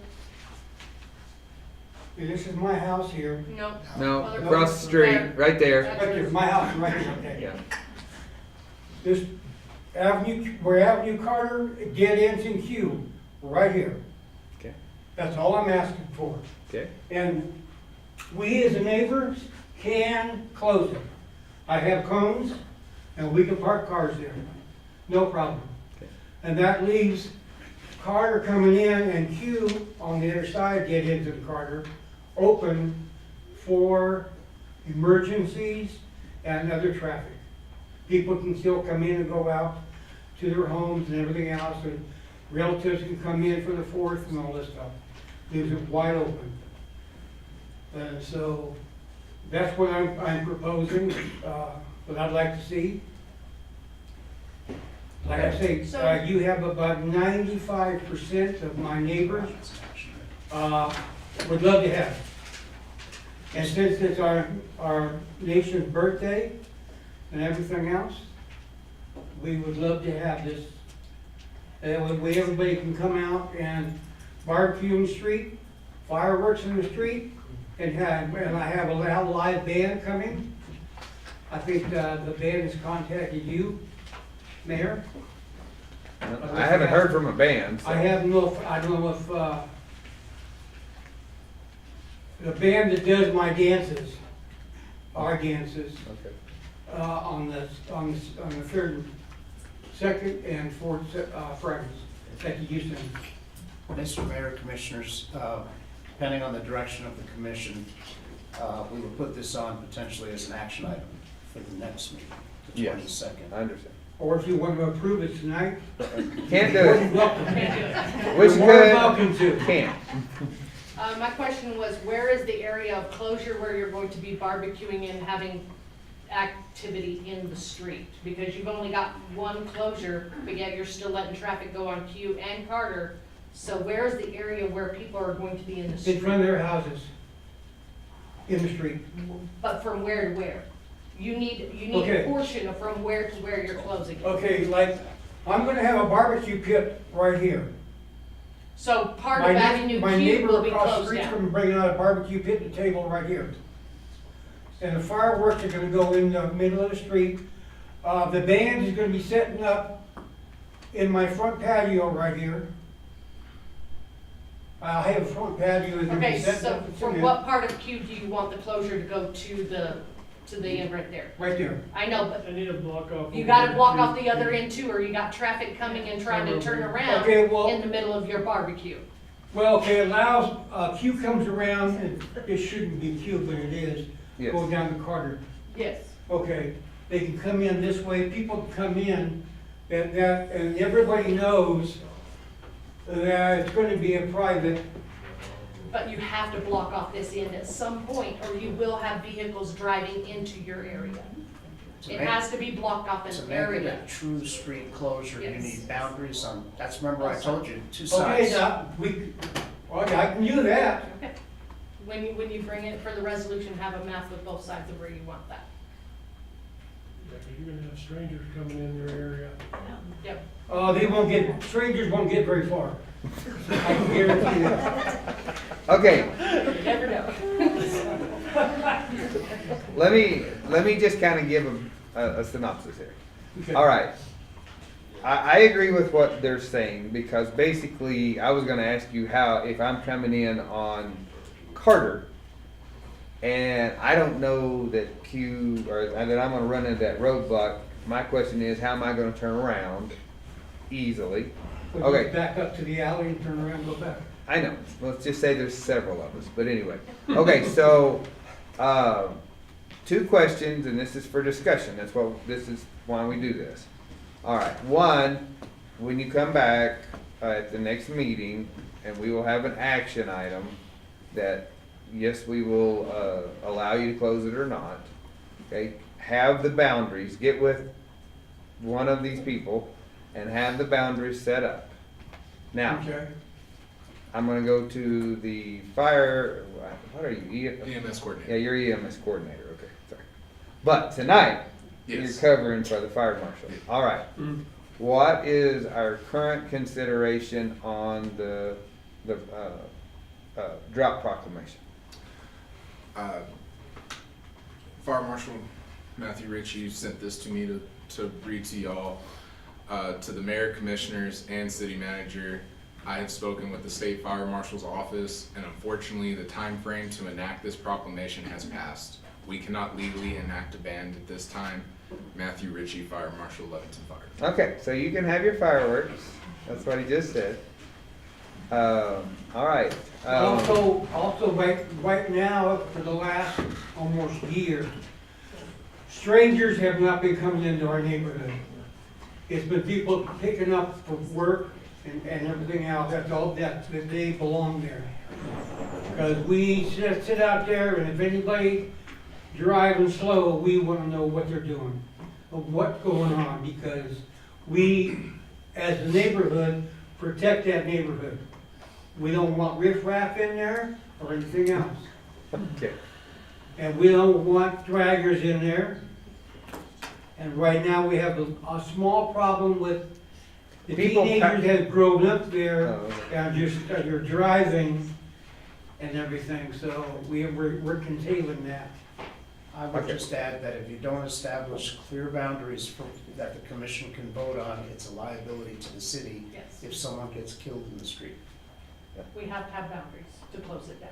Speaker 18: this is my house here.
Speaker 12: Nope.
Speaker 4: No,
Speaker 12: Other
Speaker 4: across the
Speaker 12: person
Speaker 4: street,
Speaker 12: there.
Speaker 4: right there.
Speaker 18: Right there, my house, right here, okay.
Speaker 4: Yeah.
Speaker 18: This Avenue, where Avenue Carter, dead ends in Q, right here.
Speaker 4: Okay.
Speaker 18: That's all I'm asking for.
Speaker 4: Okay.
Speaker 18: And we as the neighbors can close it. I have cones and we can park cars there, no problem.
Speaker 4: Okay.
Speaker 18: And that leaves Carter coming in and Q on the other side, dead ends of Carter, open for emergencies and other traffic. People can still come in and go out to their homes and everything else, and relatives can come in for the 4th and all this stuff. Leaves it wide open. And so, that's what I'm proposing, what I'd like to see. Like I say, you have about 95% of my neighbors, would love to have it. And since it's our nation's birthday and everything else, we would love to have this. That way everybody can come out and barbecue in the street, fireworks in the street, and I have a live band coming. I think the band has contacted you, Mayor.
Speaker 4: I haven't heard from a band. So.
Speaker 18: I don't know if, the band that does my dances, our dances,
Speaker 4: Okay.
Speaker 18: on the 3rd, 2nd, and 4th Fridays at the Houston.
Speaker 11: Mr. Mayor, Commissioners, depending on the direction of the commission, we will put this on potentially as an action item for the next meeting, the
Speaker 4: Yes.
Speaker 11: 22nd.
Speaker 4: I understand.
Speaker 18: Or if you want to approve it tonight.
Speaker 4: Can't do
Speaker 18: You're
Speaker 4: it.
Speaker 18: welcome.
Speaker 4: Wish
Speaker 18: You're more
Speaker 4: could.
Speaker 18: welcome to.
Speaker 4: Can't.
Speaker 12: My question was, where is the area of closure where you're going to be barbecuing and having activity in the street? Because you've only got one closure, but yet you're still letting traffic go on Q and Carter. So where is the area where people are going to be in the
Speaker 18: In
Speaker 12: street?
Speaker 18: front of their houses, in the street.
Speaker 12: But from where to where? You need
Speaker 18: Okay.
Speaker 12: a portion of from where to where you're closing.
Speaker 18: Okay, like I'm gonna have a barbecue pit right here.
Speaker 12: So part
Speaker 18: My
Speaker 12: of
Speaker 18: neigh-
Speaker 12: Avenue
Speaker 18: My
Speaker 12: Q
Speaker 18: neighbor
Speaker 12: will be
Speaker 18: across the
Speaker 12: closed
Speaker 18: street's
Speaker 12: down.
Speaker 18: gonna bring out a barbecue pit and table right here. And the fireworks are gonna go in the middle of the street. The band is gonna be setting up in my front patio right here. I have a front patio that's gonna be
Speaker 12: Okay,
Speaker 18: set
Speaker 12: so
Speaker 18: up with
Speaker 12: from
Speaker 18: cement.
Speaker 12: what part of Q do you want the closure to go to the end right there?
Speaker 18: Right there.
Speaker 12: I know, but
Speaker 7: I need to block off.
Speaker 12: you gotta block off the other end too, or you got traffic coming and trying to turn around
Speaker 18: Okay, well-
Speaker 12: in the middle of your barbecue.
Speaker 18: Well, okay, it allows, Q comes around, and it shouldn't be Q, but it is,
Speaker 4: Yes.
Speaker 18: go down to Carter.
Speaker 12: Yes.
Speaker 18: Okay, they can come in this way, people can come in, and everybody knows that it's gonna be a private,
Speaker 12: But you have to block off this end at some point, or you will have vehicles driving into your area.
Speaker 11: To
Speaker 12: It
Speaker 11: make-
Speaker 12: has to be blocked off
Speaker 11: To
Speaker 12: an
Speaker 11: make it
Speaker 12: area.
Speaker 11: a true street closure, you
Speaker 12: Yes.
Speaker 11: need boundaries on, that's, remember I told you, two
Speaker 18: okay,
Speaker 11: sides.
Speaker 18: now, well, I can do that.
Speaker 12: Okay. When you bring it for the resolution, have a map with both sides of where you want that.
Speaker 7: Yeah, 'cause you're gonna have strangers coming in your area.
Speaker 12: Yep.
Speaker 18: They won't get, strangers won't get very far. I can guarantee that.
Speaker 4: Okay,
Speaker 12: You never know.
Speaker 4: let me just kind of give a synopsis here.
Speaker 18: Okay.
Speaker 4: All right. I agree with what they're saying because basically I was gonna ask you how, if I'm coming in on Carter and I don't know that Q, or that I'm gonna run into that roadblock, my question is, how am I gonna turn around easily?
Speaker 18: We'll
Speaker 4: Okay.
Speaker 18: just back up to the alley and turn around and go back.
Speaker 4: I know. Let's just say there's several of us, but anyway. Okay, so, two questions, and this is for discussion. This is why we do this. All right, one, when you come back at the next meeting, and we will have an action item that, yes, we will, allow you to close it or not. Okay, have the boundaries, get with one of these people and have the boundaries set up. Now,
Speaker 18: Okay.
Speaker 4: I'm gonna go to the fire, what are you?
Speaker 9: EMS coordinator.
Speaker 4: Yeah, you're EMS coordinator, okay, sorry. But tonight, you're
Speaker 9: Yes.
Speaker 4: covering for the fire marshal. All right.
Speaker 18: Mm.
Speaker 4: What is our current consideration on the drought proclamation?
Speaker 9: Fire Marshal Matthew Ritchie sent this to me to read to y'all, to the mayor, commissioners, and city manager. I have spoken with the state fire marshal's office, and unfortunately, the time frame to enact this proclamation has passed. We cannot legally enact a ban at this time. Matthew Ritchie, Fire Marshal, Lovington Fire.
Speaker 4: Okay, so you can have your fireworks. That's what he just said. All right.
Speaker 18: Also, right now, for the last almost year, strangers have not been coming into our neighborhood. It's been people picking up for work and everything else, that's all, that they belong there. Because we sit out there, and if anybody driving slow, we wanna know what they're doing, of what's going on, because we, as a neighborhood, protect that neighborhood. We don't want riffraff in there or anything else.
Speaker 4: Okay.
Speaker 18: And we don't want draggers in there. And right now, we have a small problem with the
Speaker 4: People
Speaker 18: teenagers have grown up there
Speaker 4: Oh, okay.
Speaker 18: and you're driving and everything, so we're containing that.
Speaker 11: I would
Speaker 4: Okay.
Speaker 11: just add that if you don't establish clear boundaries that the commission can vote on, it's a liability to the city
Speaker 12: Yes.
Speaker 11: if someone gets killed in the street.
Speaker 12: We have to have boundaries to close it down.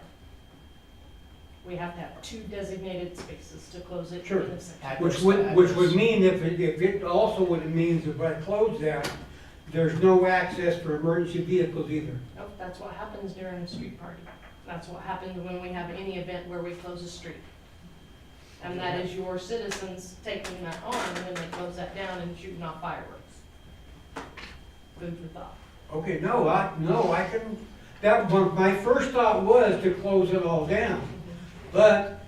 Speaker 12: We have to have 2 designated spaces to close it
Speaker 18: Sure.
Speaker 12: in a section.
Speaker 18: Which would mean if it also would mean if I close that, there's no access for emergency vehicles either.
Speaker 12: Nope, that's what happens during a street party. That's what happens when we have any event where we close a street. And that is your citizens taking that on when they close that down and shooting off fireworks. Food for thought.
Speaker 18: Okay, I can, that one, my first thought was to close it all down. But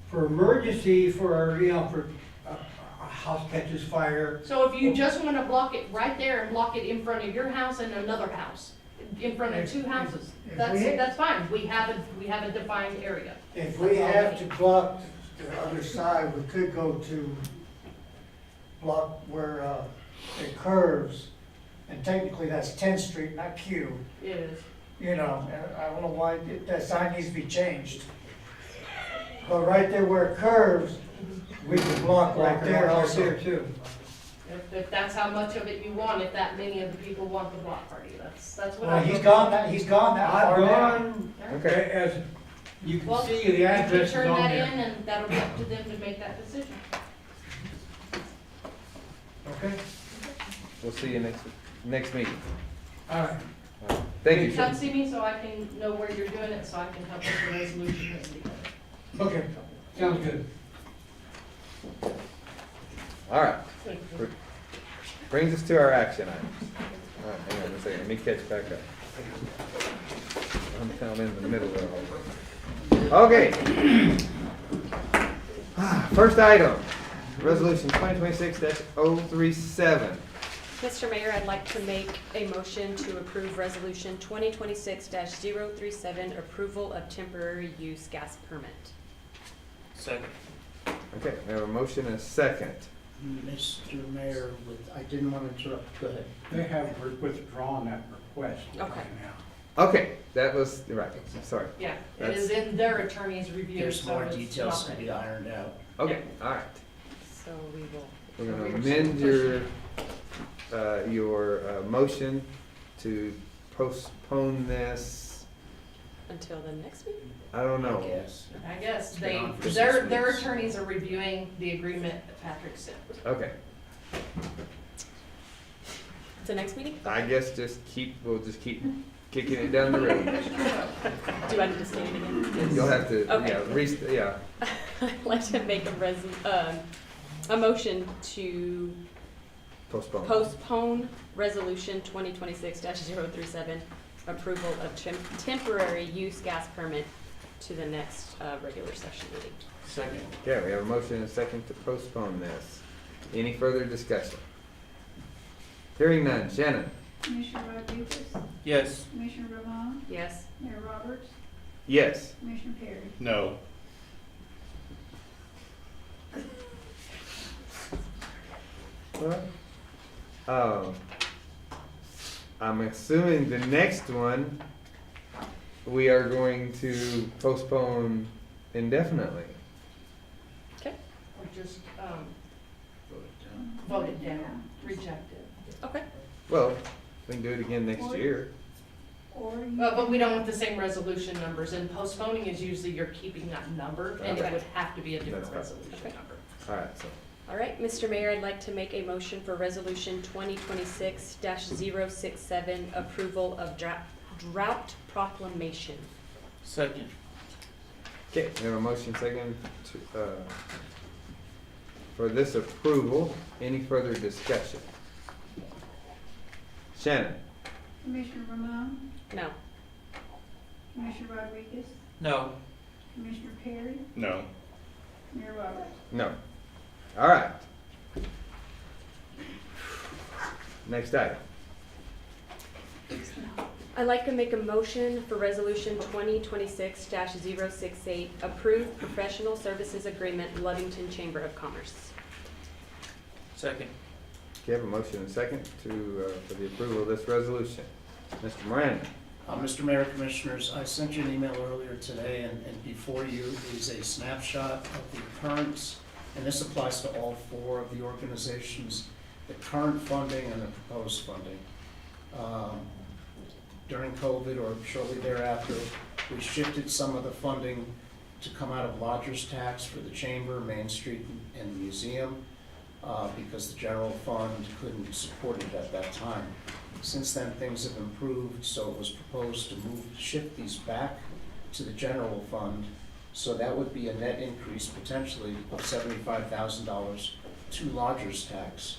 Speaker 18: for emergency, for a house catches fire.
Speaker 12: So if you just want to block it right there and block it in front of your house and another house, in front of 2 houses, that's fine. We have a defined area.
Speaker 13: If we have to block the other side, we could go to block where it curves, and technically that's 10th Street, not Q.
Speaker 12: It is.
Speaker 13: You know, and I don't know why that sign needs to be changed. But right there where it curves, we can block right there also.
Speaker 7: too.
Speaker 12: If that's how much of it you want, if that many of the people want the block party, that's what
Speaker 13: Well,
Speaker 12: I.
Speaker 13: he's gone that
Speaker 7: I've
Speaker 13: far down.
Speaker 7: gone,
Speaker 4: Okay.
Speaker 7: as you can
Speaker 12: Well,
Speaker 7: see,
Speaker 12: you
Speaker 7: the
Speaker 12: can
Speaker 7: address is
Speaker 12: turn
Speaker 7: on
Speaker 12: that
Speaker 7: there.
Speaker 12: in, and that'll be up to them to make that decision.
Speaker 7: Okay,
Speaker 4: We'll see you next meeting.
Speaker 7: all right.
Speaker 4: Thank you,
Speaker 12: Come
Speaker 4: sir.
Speaker 12: see me so I can know where you're doing it, so I can help with the resolution that's together.
Speaker 7: Okay, sounds good.
Speaker 4: All right.
Speaker 12: Thank you.
Speaker 4: Brings us to our action items. All right, hang on a second, let me catch back up. I'm in the middle of it. Okay. First item, resolution 2026-037.
Speaker 5: Mr. Mayor, I'd like to make a motion to approve resolution 2026-037, approval of temporary use gas permit.
Speaker 3: Second.
Speaker 4: Okay, we have a motion and a second.
Speaker 11: Mr. Mayor, I didn't want to interrupt, go ahead.
Speaker 18: They have withdrawn that request
Speaker 5: Okay.
Speaker 18: now.
Speaker 4: Okay, that was, right, sorry.
Speaker 12: Yeah, it is in their attorney's review.
Speaker 11: There's
Speaker 12: so
Speaker 11: more
Speaker 12: it's
Speaker 11: details
Speaker 12: not
Speaker 11: to be
Speaker 12: ready.
Speaker 11: ironed out.
Speaker 4: Okay, all right.
Speaker 5: So we will.
Speaker 4: We're gonna amend your motion to postpone this,
Speaker 5: Until the next meeting?
Speaker 4: I don't know.
Speaker 11: Yes.
Speaker 12: I guess
Speaker 11: It's been on for
Speaker 12: their
Speaker 11: 6 weeks.
Speaker 12: attorneys are reviewing the agreement that Patrick sent.
Speaker 4: Okay,
Speaker 5: The next meeting?
Speaker 4: I guess we'll just keep kicking it down the road.
Speaker 5: Do I need to state it again?
Speaker 4: You'll have to,
Speaker 5: Okay.
Speaker 4: yeah,
Speaker 5: I'd like to make a motion to
Speaker 4: postpone.
Speaker 5: postpone resolution 2026-037, approval of temporary use gas permit to the next regular session meeting.
Speaker 3: Second.
Speaker 4: Okay, we have a motion and a second to postpone this. Any further discussion? Hearing none. Shannon?
Speaker 2: Commissioner Rodriguez?
Speaker 3: Yes.
Speaker 2: Commissioner Roman?
Speaker 5: Yes.
Speaker 2: Mayor Roberts?
Speaker 4: Yes.
Speaker 2: Commissioner Perry?
Speaker 1: No.
Speaker 4: I'm assuming the next one, we are going to postpone indefinitely.
Speaker 5: Okay.
Speaker 12: Or just vote it down, reject it.
Speaker 5: Okay.
Speaker 4: Well, we can do it again next year.
Speaker 2: Or you
Speaker 12: But we don't want the same resolution numbers, and postponing is usually you're keeping that number, and it
Speaker 5: Okay.
Speaker 12: would have to be a different
Speaker 4: That's fine.
Speaker 12: resolution
Speaker 5: Okay.
Speaker 12: number.
Speaker 4: All right, so,
Speaker 5: All right, Mr. Mayor, I'd like to make a motion for resolution 2026-067, approval of drought proclamation.
Speaker 3: Second.
Speaker 4: okay, we have a motion second to, for this approval. Any further discussion? Shannon?
Speaker 2: Commissioner Roman?
Speaker 5: No.
Speaker 2: Commissioner Rodriguez?
Speaker 3: No.
Speaker 2: Commissioner Perry?
Speaker 1: No.
Speaker 2: Mayor Roberts?
Speaker 4: No. All right. Next item.
Speaker 5: I'd like to make a motion for resolution 2026-068, approve professional services agreement, Lovington Chamber of Commerce.
Speaker 3: Second.
Speaker 4: Okay, I have a motion and a second to, for the approval of this resolution. Mr. Miranda?
Speaker 11: Mr. Mayor, Commissioners, I sent you an email earlier today, and before you is a snapshot of the current, and this applies to all 4 of the organizations, the current funding and the proposed funding. During COVID or shortly thereafter, we shifted some of the funding to come out of lodger's tax for the chamber, Main Street, and the museum, because the general fund couldn't support it at that time. Since then, things have improved, so it was proposed to shift these back to the general fund. So that would be a net increase potentially of $75,000 to lodger's tax.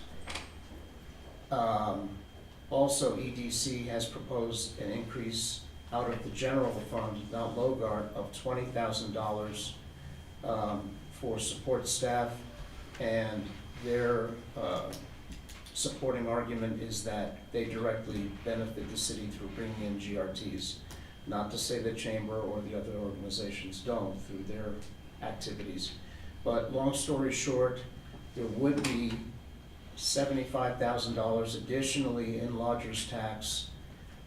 Speaker 11: Also, EDC has proposed an increase out of the general fund, Mount Logart, of $20,000 for support staff, and their supporting argument is that they directly benefit the city through bringing in GRTs. Not to say the chamber or the other organizations don't through their activities. But long story short, there would be $75,000 additionally in lodger's tax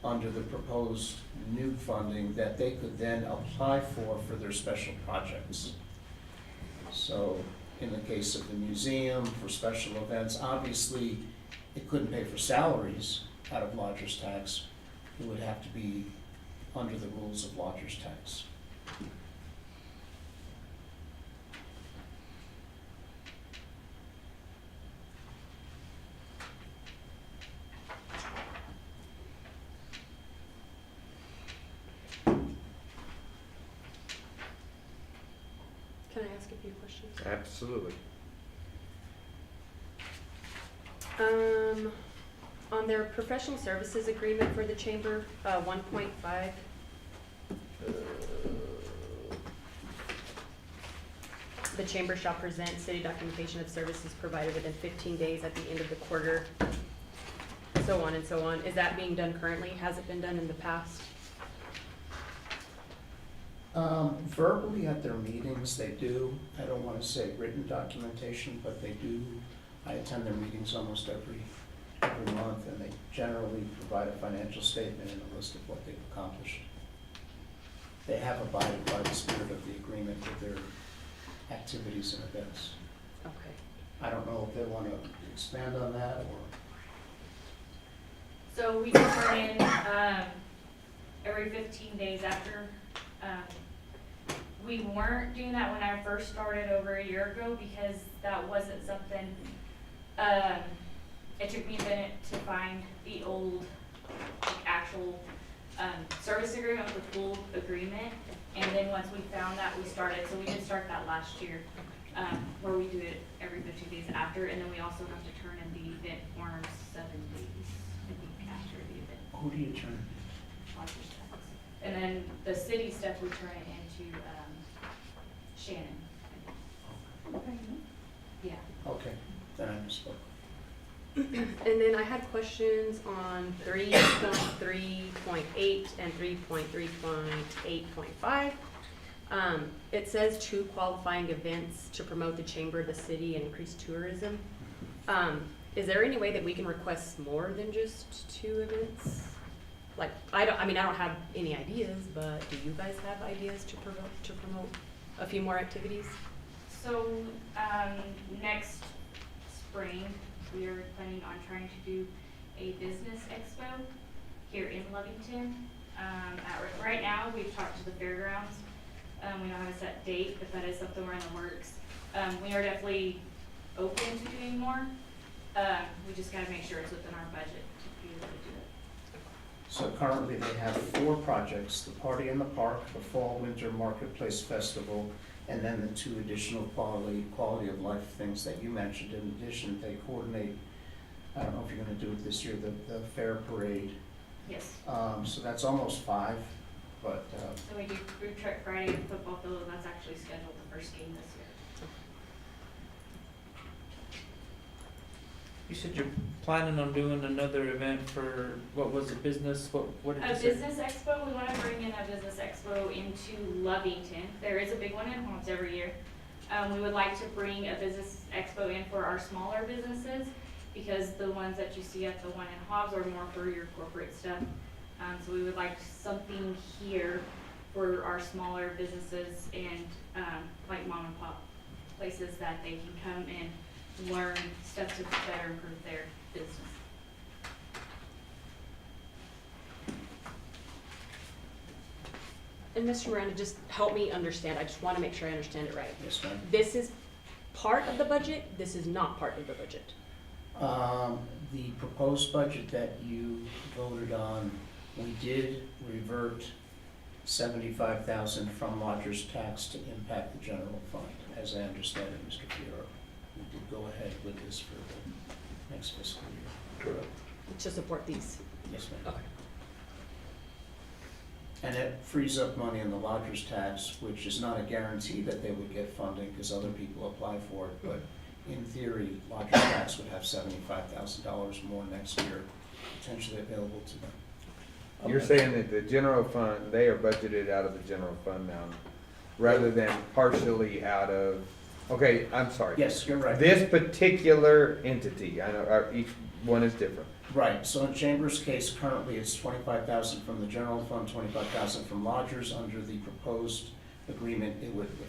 Speaker 11: under the proposed new funding that they could then apply for their special projects. So in the case of the museum, for special events, obviously, it couldn't pay for salaries out of lodger's tax. It would have to be under the rules of lodger's tax.
Speaker 5: Can I ask a few questions?
Speaker 4: Absolutely.
Speaker 5: On their professional services agreement for the chamber, 1.5. The chamber shall present city documentation of services provided within 15 days at the end of the quarter, so on and so on. Is that being done currently? Has it been done in the past?
Speaker 11: Verbally at their meetings, they do. I don't want to say written documentation, but they do. I attend their meetings almost every month, and they generally provide a financial statement and a list of what they've accomplished. They have abided by the spirit of the agreement with their activities and events.
Speaker 5: Okay.
Speaker 11: I don't know if they want to expand on that, or
Speaker 14: So we turn in, every 15 days after. We weren't doing that when I first started over a year ago because that wasn't something, it took me a minute to find the old, like, actual, service agreement with the full agreement. And then once we found that, we started, so we did start that last year, where we do it every 15 days after, and then we also have to turn in the event forms 7 days, I think, after the event.
Speaker 11: who do you turn?
Speaker 14: Lodger's tax. And then the city stuff, we turn it into, Shannon. Yeah.
Speaker 11: Okay, then I misspoke.
Speaker 5: And then I had questions on 3.3.8 and 3.3.8.5. It says 2 qualifying events to promote the chamber, the city, and increase tourism. Is there any way that we can request more than just 2 events? Like, I don't have any ideas, but do you guys have ideas to promote a few more activities?
Speaker 14: So, next spring, we are planning on trying to do a business expo here in Lovington. Right now, we've talked to the fairgrounds. We don't have a set date, but that is something we're in the works. We are definitely open to doing more. We just gotta make sure it's within our budget to be able to do it.
Speaker 11: So currently they have 4 projects: the Party in the Park, the Fall Winter Marketplace Festival, and then the 2 additional quality of life things that you mentioned. In addition, they coordinate, I don't know if you're gonna do it this year, the fair parade.
Speaker 14: Yes.
Speaker 11: So that's almost 5, but,
Speaker 14: So we do Group Truck Friday and football field, and that's actually scheduled the first game this year.
Speaker 3: You said you're planning on doing another event for, what was it, business, what did you
Speaker 14: A
Speaker 3: say?
Speaker 14: business expo, we wanna bring in a business expo into Lovington. There is a big one in Hobbs every year. We would like to bring a business expo in for our smaller businesses, because the ones that you see at the one in Hobbs are more for your corporate stuff. So we would like something here for our smaller businesses and, like mom and pop places that they can come and learn stuff to better improve their business.
Speaker 5: And Mr. Miranda, just help me understand. I just want to make sure I understand it right.
Speaker 11: yes, ma'am.
Speaker 5: This is part of the budget. This is not part of the budget.
Speaker 11: The proposed budget that you voted on, we did revert 75,000 from lodger's tax to impact the general fund, as I understand it, Mr. Fierro. We did go ahead with this for the next fiscal year.
Speaker 17: Correct.
Speaker 5: To support these.
Speaker 11: Yes, ma'am.
Speaker 5: Okay.
Speaker 11: And it frees up money in the lodger's tax, which is not a guarantee that they would get funding because other people apply for it, but in theory, lodger's tax would have $75,000 more next year potentially available to them.
Speaker 4: You're saying that the general fund, they are budgeted out of the general fund now, rather than partially out of Okay, I'm sorry.
Speaker 11: Yes, you're right.
Speaker 4: This particular entity, I know, each one is different.
Speaker 11: Right, so in Chambers' case, currently it's 25,000 from the general fund, 25,000 from lodgers. Under the proposed agreement,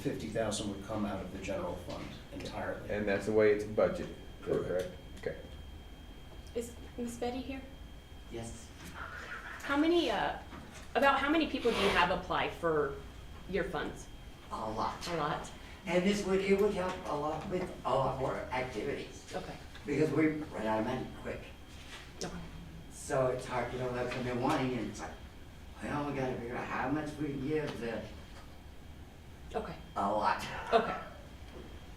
Speaker 11: 50,000 would come out of the general fund entirely.
Speaker 4: And that's the way it's budgeted, is that correct? Okay.
Speaker 5: Is Miss Betty here?
Speaker 19: Yes,
Speaker 5: How many, about how many people do you have apply for your funds?
Speaker 19: a lot.
Speaker 5: A lot?
Speaker 19: And it would help a lot with a lot more activities,
Speaker 5: Okay.
Speaker 19: because we run out of money quick.
Speaker 5: Okay.
Speaker 19: So it's hard, they'll come in wanting, and it's like, well, we gotta figure out how much we can give the,
Speaker 5: Okay.
Speaker 19: a lot.
Speaker 5: Okay.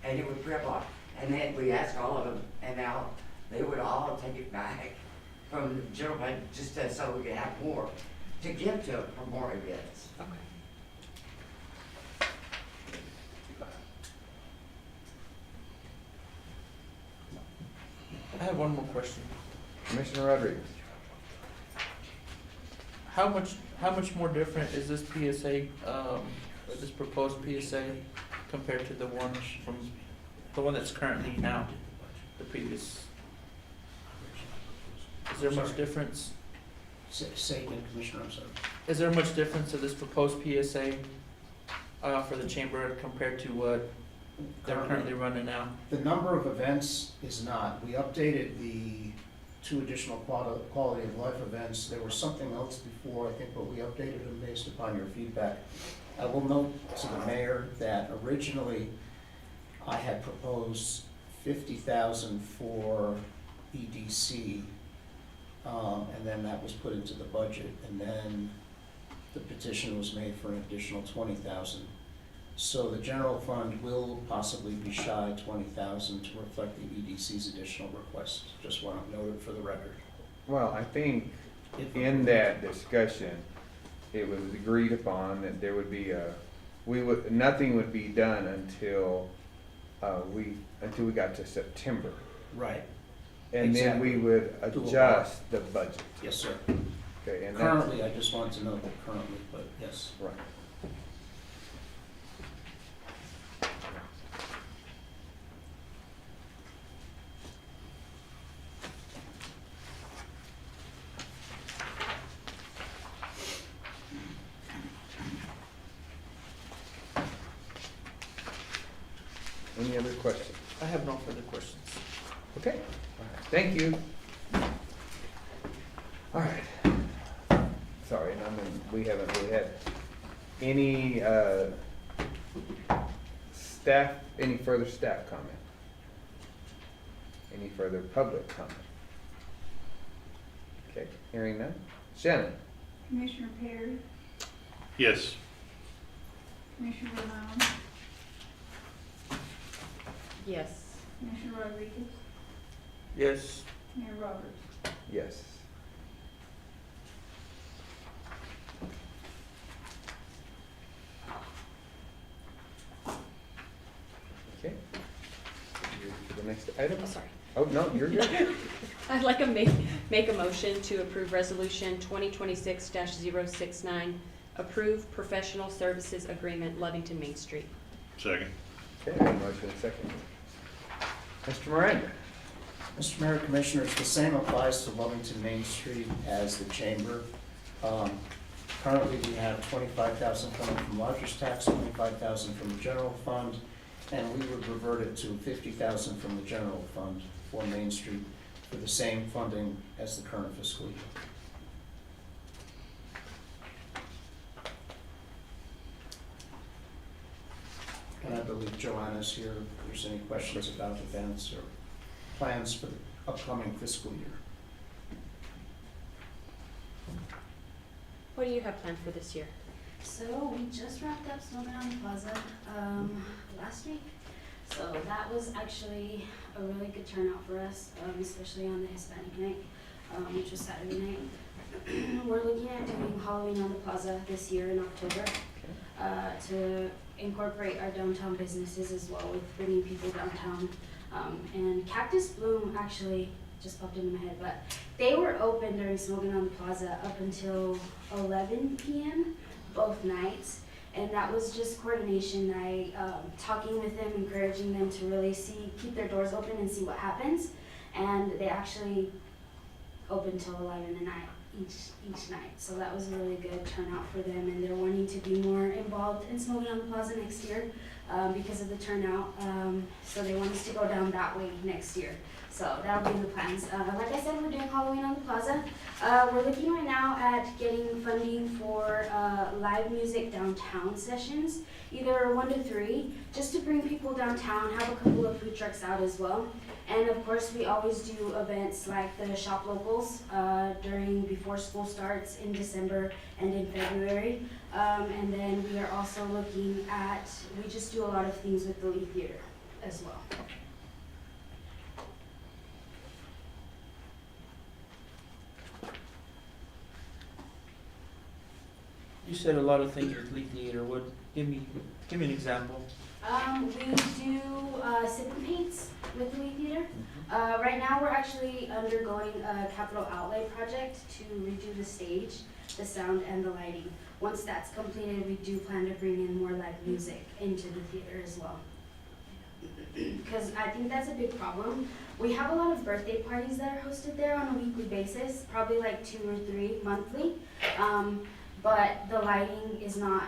Speaker 19: And it would free up a lot. And then we asked all of them, and now they would all take it back from the general fund, just so we could have more to give to them for more events.
Speaker 5: Okay.
Speaker 3: I have one more question.
Speaker 4: Commissioner Rodriguez.
Speaker 3: How much more different is this PSA, this proposed PSA compared to the one from, the one that's currently now, the previous? Is there much
Speaker 11: Sorry.
Speaker 3: difference?
Speaker 11: Say again, Commissioner, I'm sorry.
Speaker 3: Is there much difference to this proposed PSA, for the chamber compared to what they're currently running now?
Speaker 11: The number of events is not. We updated the 2 additional quality of life events. There was something else before, I think, but we updated them based upon your feedback. I will note to the mayor that originally I had proposed 50,000 for EDC, and then that was put into the budget, and then the petition was made for an additional 20,000. So the general fund will possibly be shy 20,000 to reflect the EDC's additional request. Just want to note it for the record.
Speaker 4: Well, I think in that discussion, it was agreed upon that there would be nothing would be done until we got to September.
Speaker 11: Right.
Speaker 4: And then we would adjust the budget.
Speaker 11: Yes, sir.
Speaker 4: Okay, and
Speaker 11: Currently, I just want to note that currently, but yes.
Speaker 4: Right. Any other questions?
Speaker 3: I have no further questions.
Speaker 4: Okay, all right, thank you. All right. Sorry, and we haven't really had any any further staff comment? Any further public comment? Okay, hearing none. Shannon?
Speaker 2: Commissioner Perry,
Speaker 1: Yes.
Speaker 2: Commissioner Brown,
Speaker 5: Yes.
Speaker 2: Commissioner Rodriguez,
Speaker 3: Yes.
Speaker 2: Mayor Roberts.
Speaker 4: Yes. Okay. To the next item?
Speaker 5: Oh, sorry.
Speaker 4: Oh, no, you're good.
Speaker 5: I'd like to make a motion to approve resolution 2026-069, approve professional services agreement, Lovington Main Street.
Speaker 1: Second.
Speaker 4: Okay, motion and second. Mr. Miranda?
Speaker 11: Mr. Mayor, Commissioners, the same applies to Lovington Main Street as the chamber. Currently, we have 25,000 coming from lodgers tax, 25,000 from the general fund, and we would revert it to 50,000 from the general fund for Main Street for the same funding as the current fiscal year. And I believe Joanna's here if there's any questions about events or plans for the upcoming fiscal year.
Speaker 5: What do you have planned for this year?
Speaker 14: So we just wrapped up Smoking on the Plaza last week. So that was actually a really good turnout for us, especially on the Hispanic night, which was Saturday night. We're looking at doing Halloween on the Plaza this year in October to incorporate our downtown businesses as well with bringing people downtown. And Cactus Bloom actually just popped into my head, but they were open during Smoking on the Plaza up until 11 p.m. both nights.
Speaker 20: And that was just coordination. Talking with them, encouraging them to really keep their doors open and see what happens. And they actually opened till 11 at night each night. So that was a really good turnout for them, and they're wanting to be more involved in Smoking on the Plaza next year because of the turnout. So they want us to go down that way next year. So that'll be the plans. Like I said, we're doing Halloween on the Plaza. We're looking right now at getting funding for live music downtown sessions, either 1 to 3, just to bring people downtown, have a couple of food trucks out as well. And of course, we always do events like the Shop Locals before school starts in December and in February. And then we are also looking at, we just do a lot of things with the Lee Theater as well.
Speaker 3: You said a lot of things with Lee Theater. Give me an example.
Speaker 20: We do sip and paints with the Lee Theater. Right now, we're actually undergoing a capital outlay project to redo the stage, the sound, and the lighting. Once that's completed, we do plan to bring in more live music into the theater as well. Because I think that's a big problem. We have a lot of birthday parties that are hosted there on a weekly basis, probably like 2 or 3 monthly. But the lighting is not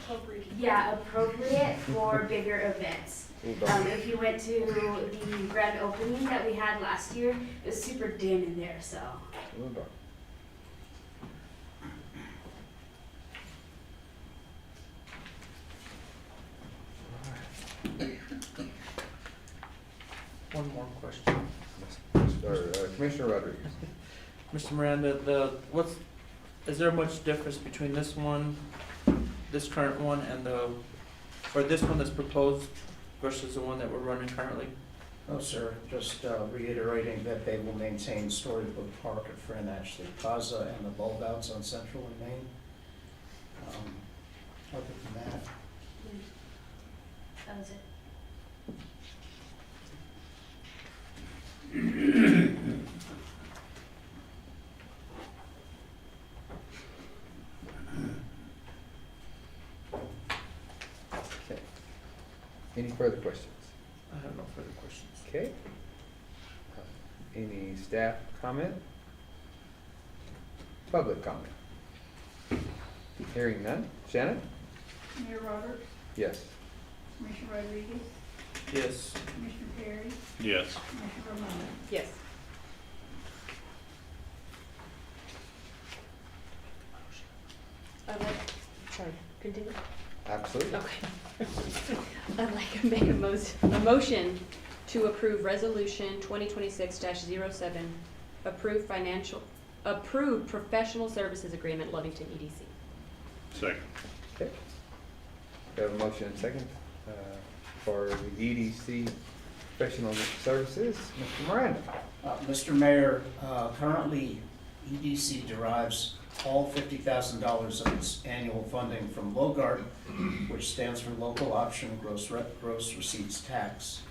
Speaker 20: appropriate for bigger events. If you went to the grand opening that we had last year, it was super dim in there, so.
Speaker 3: One more question.
Speaker 4: Commissioner Rodriguez.
Speaker 3: Mr. Miranda, is there much difference between this one, this current one, and this one that's proposed versus the one that we're running currently?
Speaker 11: No, sir, just reiterating that they will maintain Storybook Park at Fran Ashley Plaza and the bulb outs on Central and Main. Other than that,
Speaker 20: That was it.
Speaker 4: Okay. Any further questions?
Speaker 3: I have no further questions.
Speaker 4: Okay. Any staff comment? Public comment? Hearing none. Shannon?
Speaker 2: Mayor Roberts,
Speaker 4: Yes.
Speaker 2: Commissioner Rodriguez,
Speaker 3: Yes.
Speaker 2: Commissioner Perry,
Speaker 1: Yes.
Speaker 2: Commissioner Romero.
Speaker 5: Yes. Sorry, continue?
Speaker 4: Absolutely.
Speaker 5: Okay. I'd like to make a motion to approve resolution 2026-07, approved professional services agreement, Lovington EDC.
Speaker 1: Second.
Speaker 4: Okay. We have a motion and second for the EDC professional services. Mr. Miranda.
Speaker 11: Mr. Mayor, currently EDC derives all $50,000 of its annual funding from LOGART, which stands for Local Option Gross Receipts Tax.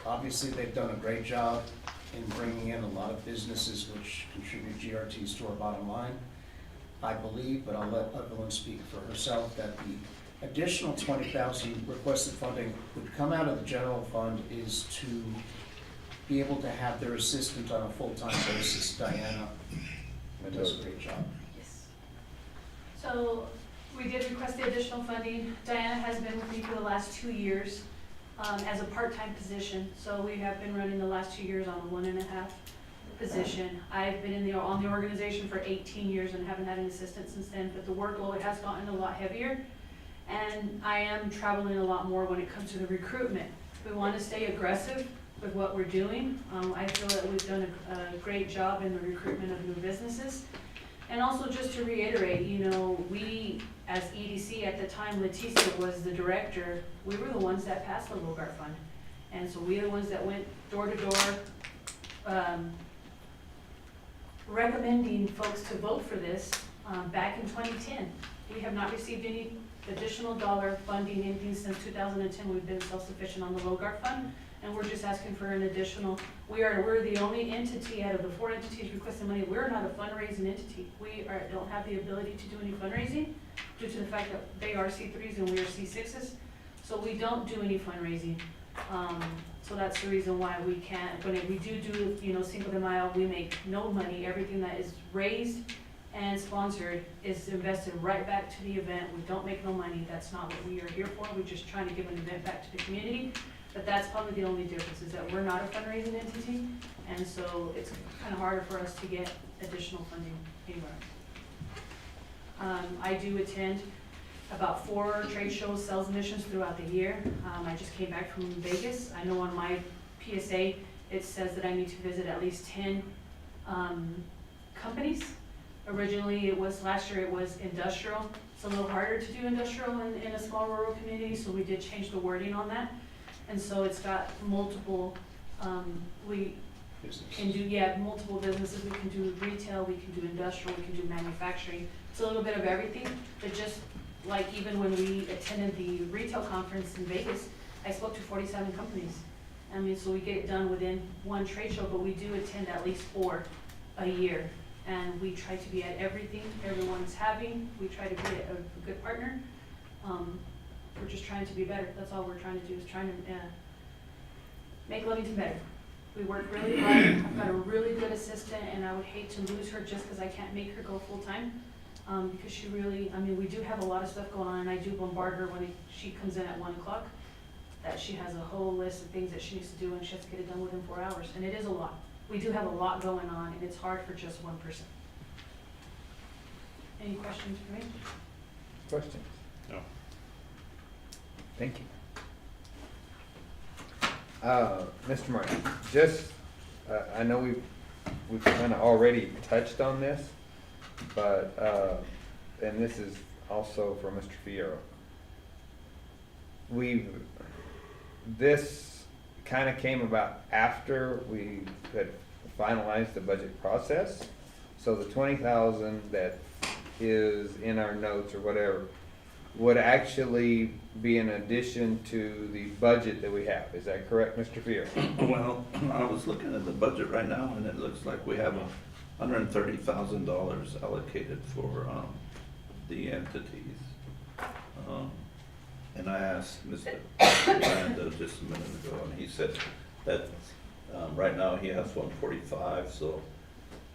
Speaker 11: Obviously, they've done a great job in bringing in a lot of businesses which contribute GRTs to our bottom line. I believe, but I'll let Evelyn speak for herself, that the additional $20,000 requested funding would come out of the general fund is to be able to have their assistant on a full-time basis, Diana. That does a great job.
Speaker 21: Yes. So we did request the additional funding. Diana has been with me for the last 2 years as a part-time position. So we have been running the last 2 years on a 1.5 position. I've been on the organization for 18 years and haven't had an assistant since then, but the workload has gotten a lot heavier. And I am traveling a lot more when it comes to the recruitment. We want to stay aggressive with what we're doing. I feel that we've done a great job in the recruitment of new businesses. And also just to reiterate, we as EDC at the time, Leticia was the director, we were the ones that passed the LOGART fund. And so we are the ones that went door to door recommending folks to vote for this back in 2010. We have not received any additional dollar funding, anything since 2010. We've been self-sufficient on the LOGART fund. and we're just asking for an additional, we're the only entity out of the 4 entities requesting money, we're not a fundraising entity. Don't have the ability to do any fundraising due to the fact that they are C3s and we are C6s, so we don't do any fundraising. So that's the reason why we can't, but if we do, Cinco de Mayo, we make no money. Everything that is raised and sponsored is invested right back to the event. We don't make no money. That's not what we are here for. We're just trying to give an event back to the community. But that's probably the only difference, is that we're not a fundraising entity, and so it's kind of harder for us to get additional funding anywhere. I do attend about 4 trade shows, sales missions throughout the year. I just came back from Vegas. I know on my PSA, it says that I need to visit at least 10 companies. Originally, last year it was industrial. It's a little harder to do industrial in a small rural community, so we did change the wording on that. And so it's got multiple, we can do, multiple businesses. We can do retail, we can do industrial, we can do manufacturing. It's a little bit of everything, but just like even when we attended the retail conference in Vegas, I spoke to 47 companies. I mean, so we get it done within one trade show, but we do attend at least 4 a year. And we try to be at everything everyone's having. We try to be a good partner. We're just trying to be better. That's all we're trying to do, is trying to make Lovington better. We work really hard. I've got a really good assistant, and I would hate to lose her just because I can't make her go full time. Because she really, we do have a lot of stuff going on, and I do bombard her when she comes in at 1 o'clock, that she has a whole list of things that she needs to do, and she has to get it done within 4 hours, and it is a lot. We do have a lot going on, and it's hard for just one person. Any questions for me?
Speaker 4: Questions?
Speaker 1: No.
Speaker 4: Thank you. Mr. Martin, just, I know we've kind of already touched on this, but, and this is also for Mr. Fierro. This kind of came about after we had finalized the budget process. So the 20,000 that is in our notes or whatever would actually be in addition to the budget that we have. Is that correct, Mr. Fierro?
Speaker 10: Well, I was looking at the budget right now, and it looks like we have $130,000 allocated for the entities. And I asked Mr. Miranda just a minute ago, and he said that right now he has 145, so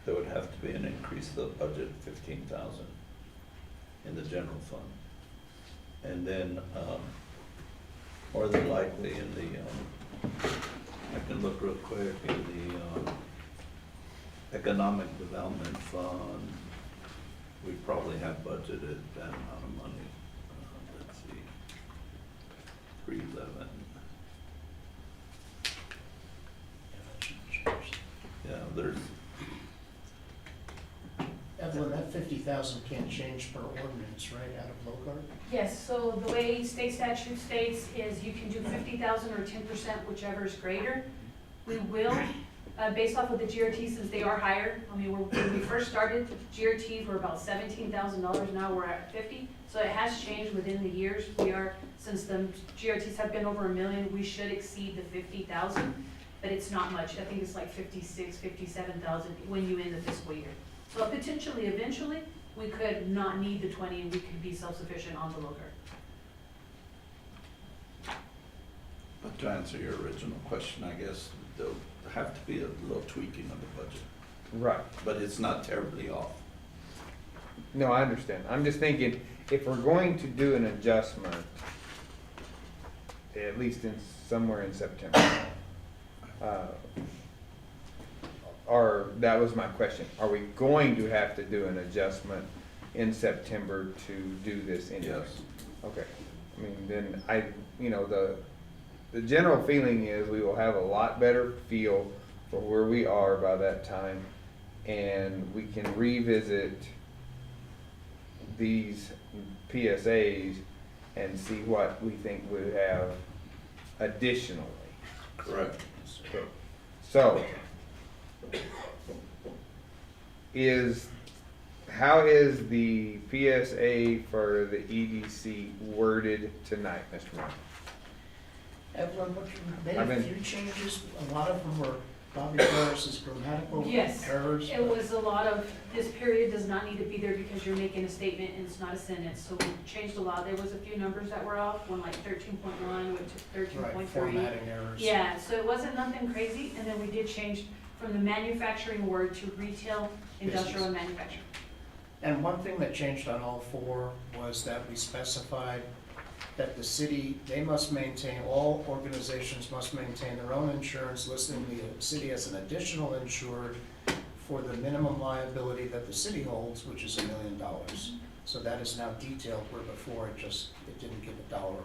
Speaker 10: there would have to be an increase of the budget of 15,000 in the general fund. And then more than likely in the, I can look real quick, in the economic development fund, we probably have budgeted that amount of money. Let's see, 311. Yeah, there's.
Speaker 11: Evelyn, that 50,000 can't change per ordinance, right, out of LOCAR?
Speaker 21: Yes, so the way state statute states is you can do 50,000 or 10%, whichever is greater. We will, based off of the GRT, since they are higher. When we first started, GRTs were about $17,000, now we're at 50. So it has changed within the years. Since the GRTs have been over $1 million, we should exceed the 50,000, but it's not much. I think it's like 56, 57,000 when you end the fiscal year. So potentially, eventually, we could not need the 20 and we could be self-sufficient on the LOCAR.
Speaker 10: But to answer your original question, I guess there'll have to be a little tweaking of the budget.
Speaker 4: Right.
Speaker 10: But it's not terribly off.
Speaker 4: No, I understand. I'm just thinking, if we're going to do an adjustment, at least somewhere in September, or that was my question, are we going to have to do an adjustment in September to do this anyway?
Speaker 10: Yes.
Speaker 4: Okay. Then the general feeling is we will have a lot better feel for where we are by that time, and we can revisit these PSAs and see what we think we have additionally.
Speaker 10: Correct.
Speaker 4: So, how is the PSA for the EDC worded tonight, Mr. Martin?
Speaker 11: Evelyn, they
Speaker 4: I've
Speaker 11: had a
Speaker 4: been-
Speaker 11: few changes, a lot of them were Bobby Harris's grammatical
Speaker 21: Yes,
Speaker 11: errors.
Speaker 21: it was a lot of, this period does not need to be there because you're making a statement and it's not a sentence, so we changed a lot. There was a few numbers that were off, one like 13.1 went to 13.3.
Speaker 11: Right, formatting errors.
Speaker 21: Yeah, so it wasn't nothing crazy, and then we did change from the manufacturing word to retail, industrial, and manufacturing.
Speaker 11: And one thing that changed on all four was that we specified that the city, they must maintain, all organizations must maintain their own insurance, listing the city as an additional insured for the minimum liability that the city holds, which is $1 million. So that is now detailed, where before it didn't give a dollar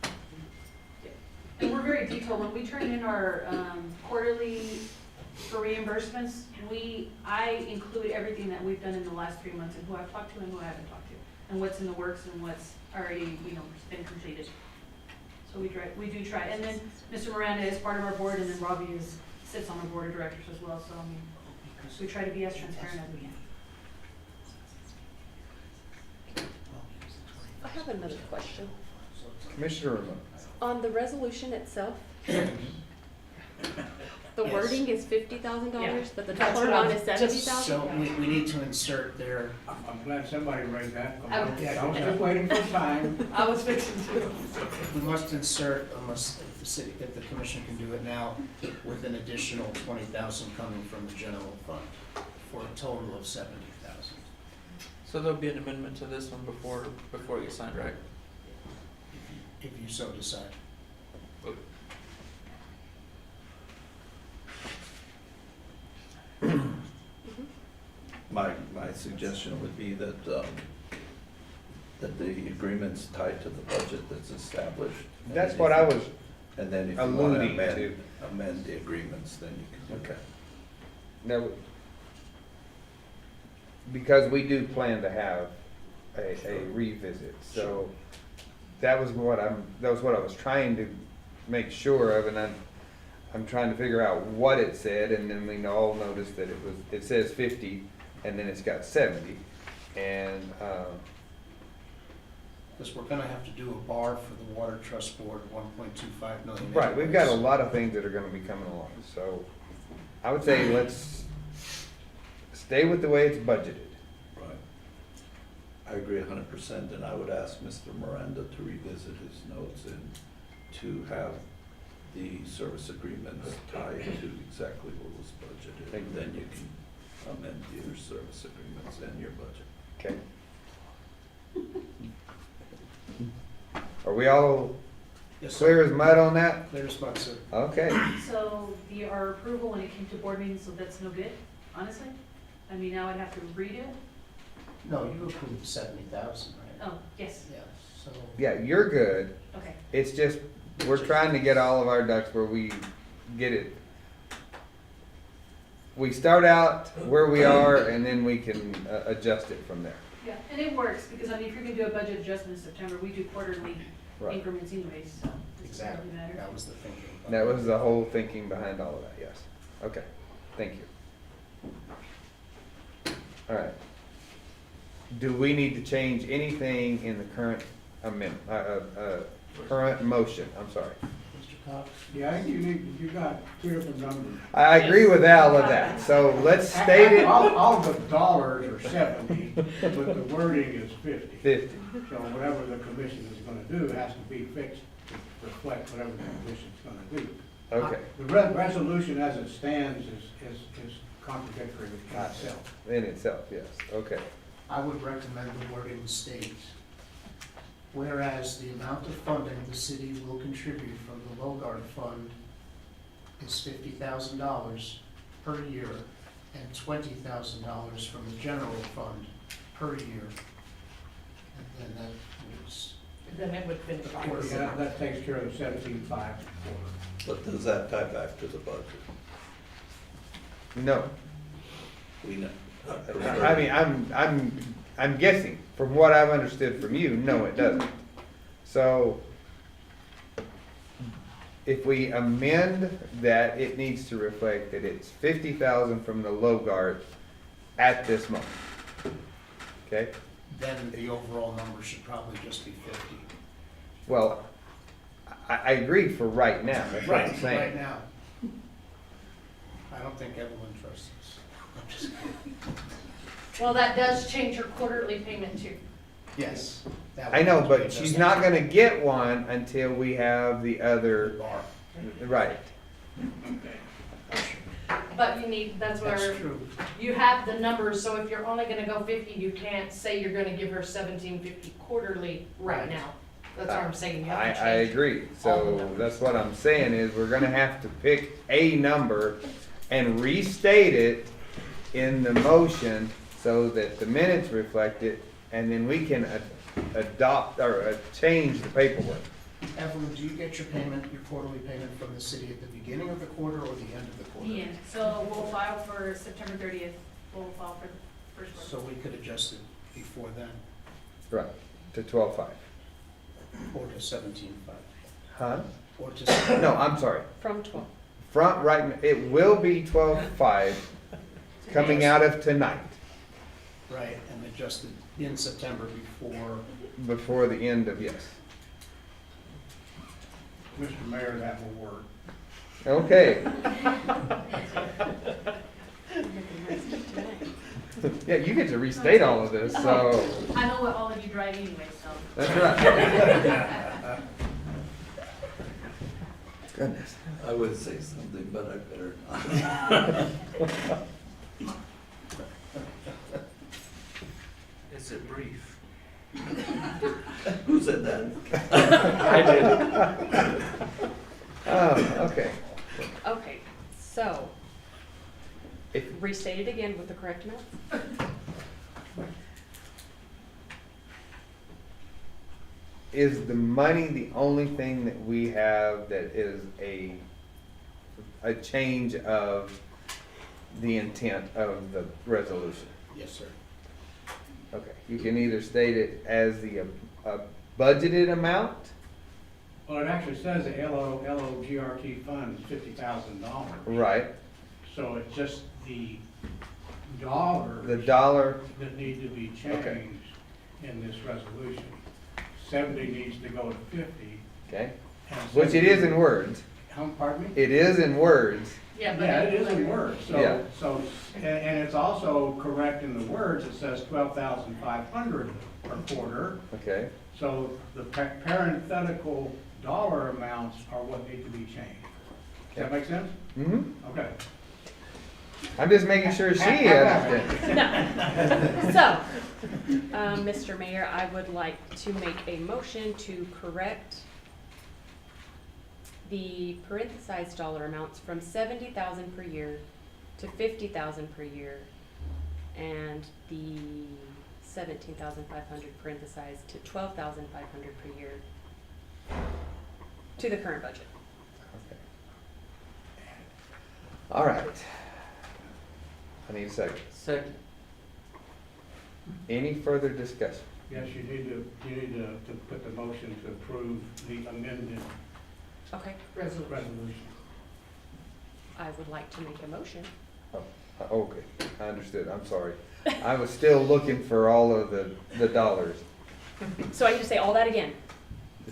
Speaker 11: amount.
Speaker 21: And we're very detailed, when we turn in our quarterly for reimbursements, I include everything that we've done in the last 3 months, and who I've talked to and who I haven't talked to, and what's in the works and what's already, been completed. So we do try, and then Mr. Miranda is part of our board, and then Robbie sits on our board of directors as well, so we try to be as transparent as we can.
Speaker 5: I have another question.
Speaker 4: Commissioner Ramon.
Speaker 5: On the resolution itself, the wording is $50,000, but the
Speaker 11: That's
Speaker 5: dollar
Speaker 11: what I
Speaker 5: amount is
Speaker 11: was-
Speaker 5: $70,000?
Speaker 11: So we need to insert there.
Speaker 6: I'm glad somebody raised that.
Speaker 21: I
Speaker 6: I was just waiting for time.
Speaker 21: I was fixing to.
Speaker 11: We must insert, unless if the commission can do it now, with an additional 20,000 coming from the general fund, for a total of 70,000.
Speaker 3: So there'll be an amendment to this one before it gets signed, right?
Speaker 11: If you so decide.
Speaker 10: My suggestion would be that, that the agreement's tied to the budget that's established.
Speaker 4: That's what I was
Speaker 10: And then if you want
Speaker 4: alluding
Speaker 10: to
Speaker 4: to.
Speaker 10: amend the agreements, then you can do that.
Speaker 4: Now, because we do plan to have a revisit, so that was what I was trying to make sure of, and I'm trying to figure out what it said, and then we all noticed that it says 50, and then it's got 70, and,
Speaker 11: Because we're gonna have to do a bar for the Water Trust Board, 1.25 million.
Speaker 4: right, we've got a lot of things that are gonna be coming along, so I would say let's stay with the way it's budgeted.
Speaker 10: Right. I agree 100%, and I would ask Mr. Miranda to revisit his notes and to have the service agreements tied to exactly what was budgeted. And then you can amend your service agreements and your budget.
Speaker 4: Okay. Are we all
Speaker 11: Yes, sir.
Speaker 4: clear as mud on that?
Speaker 11: Clear as mud, sir.
Speaker 4: Okay.
Speaker 21: So our approval when it came to board meetings, so that's no good, honestly? I mean, now I'd have to redo it?
Speaker 11: No, you approved 70,000, right?
Speaker 21: Oh, yes,
Speaker 11: Yeah, so.
Speaker 4: Yeah, you're good.
Speaker 21: okay.
Speaker 4: It's just, we're trying to get all of our ducks where we get it. We start out where we are and then we can adjust it from there.
Speaker 21: Yeah, and it works, because if you're gonna do a budget adjustment in September, we do quarterly
Speaker 4: Right.
Speaker 21: increments anyways, so. it doesn't
Speaker 11: Exactly,
Speaker 21: really matter.
Speaker 11: that was the thinking.
Speaker 4: That was the whole thinking behind all of that, yes. Okay, thank you. All right. Do we need to change anything in the current amendment, current motion? I'm sorry.
Speaker 11: Mr. Cox?
Speaker 6: Yeah, I think you got two different numbers.
Speaker 4: I agree with all of that, so let's state it.
Speaker 6: All the dollars are 70, but the wording is 50.
Speaker 4: 50.
Speaker 6: So whatever the commission is gonna do has to be fixed to reflect whatever the commission's gonna do.
Speaker 4: Okay.
Speaker 6: The resolution as it stands is contradictory with itself.
Speaker 4: In itself, yes, okay.
Speaker 11: I would recommend the wording states, whereas the amount of funding the city will contribute from the Logard Fund is $50,000 per year and $20,000 from the general fund per year. And then that was.
Speaker 12: Then it would finish.
Speaker 6: Yeah, that takes care of the 17.5.
Speaker 10: But does that tie back to the budget?
Speaker 4: No.
Speaker 10: We know.
Speaker 4: I mean, I'm guessing, from what I've understood from you, no, it doesn't. So, if we amend that, it needs to reflect that it's 50,000 from the Logard at this moment. Okay?
Speaker 11: Then the overall number should probably just be 50.
Speaker 4: Well, I agree for right now, that's what I'm
Speaker 11: Right
Speaker 4: saying.
Speaker 11: now. I don't think Evelyn trusts us. I'm just kidding.
Speaker 12: Well, that does change your quarterly payment too.
Speaker 11: Yes. that
Speaker 4: I know,
Speaker 11: would be
Speaker 4: but she's
Speaker 11: adjusted.
Speaker 4: not gonna get one until we have the other,
Speaker 11: Bar.
Speaker 4: right.
Speaker 12: But you need, that's where
Speaker 11: That's true.
Speaker 12: you have the numbers, so if you're only gonna go 50, you can't say you're gonna give her 1750 quarterly right
Speaker 11: Right.
Speaker 12: now. That's what I'm saying, you
Speaker 4: I
Speaker 12: have to change.
Speaker 4: agree,
Speaker 12: all the
Speaker 4: so
Speaker 12: numbers.
Speaker 4: that's what I'm saying is we're gonna have to pick a number and restate it in the motion so that the minutes reflect it, and then we can adopt or change the paperwork.
Speaker 11: Evelyn, do you get your payment, your quarterly payment from the city at the beginning of the quarter or the end of the quarter?
Speaker 21: The end. So we'll file for September 30th, we'll file for the first
Speaker 11: So
Speaker 21: quarter.
Speaker 11: we could adjust it before then,
Speaker 4: Right, to 12.5.
Speaker 11: or to 17.5,
Speaker 4: Huh?
Speaker 11: or to.
Speaker 4: No, I'm sorry.
Speaker 5: From 12.
Speaker 4: Front right, it will be 12.5 coming out of tonight,
Speaker 11: Right, and adjusted in September
Speaker 4: before the end of, yes.
Speaker 6: Mr. Mayor, that will work.
Speaker 4: Okay. Yeah, you get to restate all of this, so,
Speaker 21: I know what all of you drive anyway, so.
Speaker 4: that's right. Goodness.
Speaker 10: I would say something, but I better not.
Speaker 3: Is it brief?
Speaker 10: Who said that?
Speaker 3: I did.
Speaker 4: Oh, okay.
Speaker 5: Okay, so,
Speaker 4: If,
Speaker 5: restate it again with the correct amount?
Speaker 4: is the money the only thing that we have that is a change of the intent of the resolution?
Speaker 11: Yes, sir.
Speaker 4: Okay, you can either state it as the budgeted amount,
Speaker 6: Well, it actually says the LOGRT fund is $50,000.
Speaker 4: right,
Speaker 6: So it's just the dollars.
Speaker 4: the dollar,
Speaker 6: That need to be
Speaker 4: Okay.
Speaker 6: changed in this resolution. 70 needs to go to 50.
Speaker 4: okay,
Speaker 6: and
Speaker 4: which it is in words,
Speaker 6: Pardon me?
Speaker 4: it is in words,
Speaker 12: Yeah, but.
Speaker 6: Yeah, it is in words,
Speaker 4: Yeah.
Speaker 6: and it's also correct in the words, it says 12,500 per quarter.
Speaker 4: okay,
Speaker 6: So the parenthetical dollar amounts are what need to be changed. Does that make sense?
Speaker 4: mm-hmm,
Speaker 6: Okay.
Speaker 4: I'm just making sure she understands.
Speaker 5: No. So, Mr. Mayor, I would like to make a motion to correct the parenthesized dollar amounts from 70,000 per year to 50,000 per year, and the 17,500 parenthesized to 12,500 per year to the current budget.
Speaker 4: Okay. All right. I need a second.
Speaker 3: Second.
Speaker 4: Any further discussion?
Speaker 6: Yes, you need to put the motion to approve the amended
Speaker 5: Okay.
Speaker 6: resolution.
Speaker 5: I would like to make a motion.
Speaker 4: Okay, I understood, I'm sorry. I was still looking for all of the dollars.
Speaker 5: So I need to say all that again?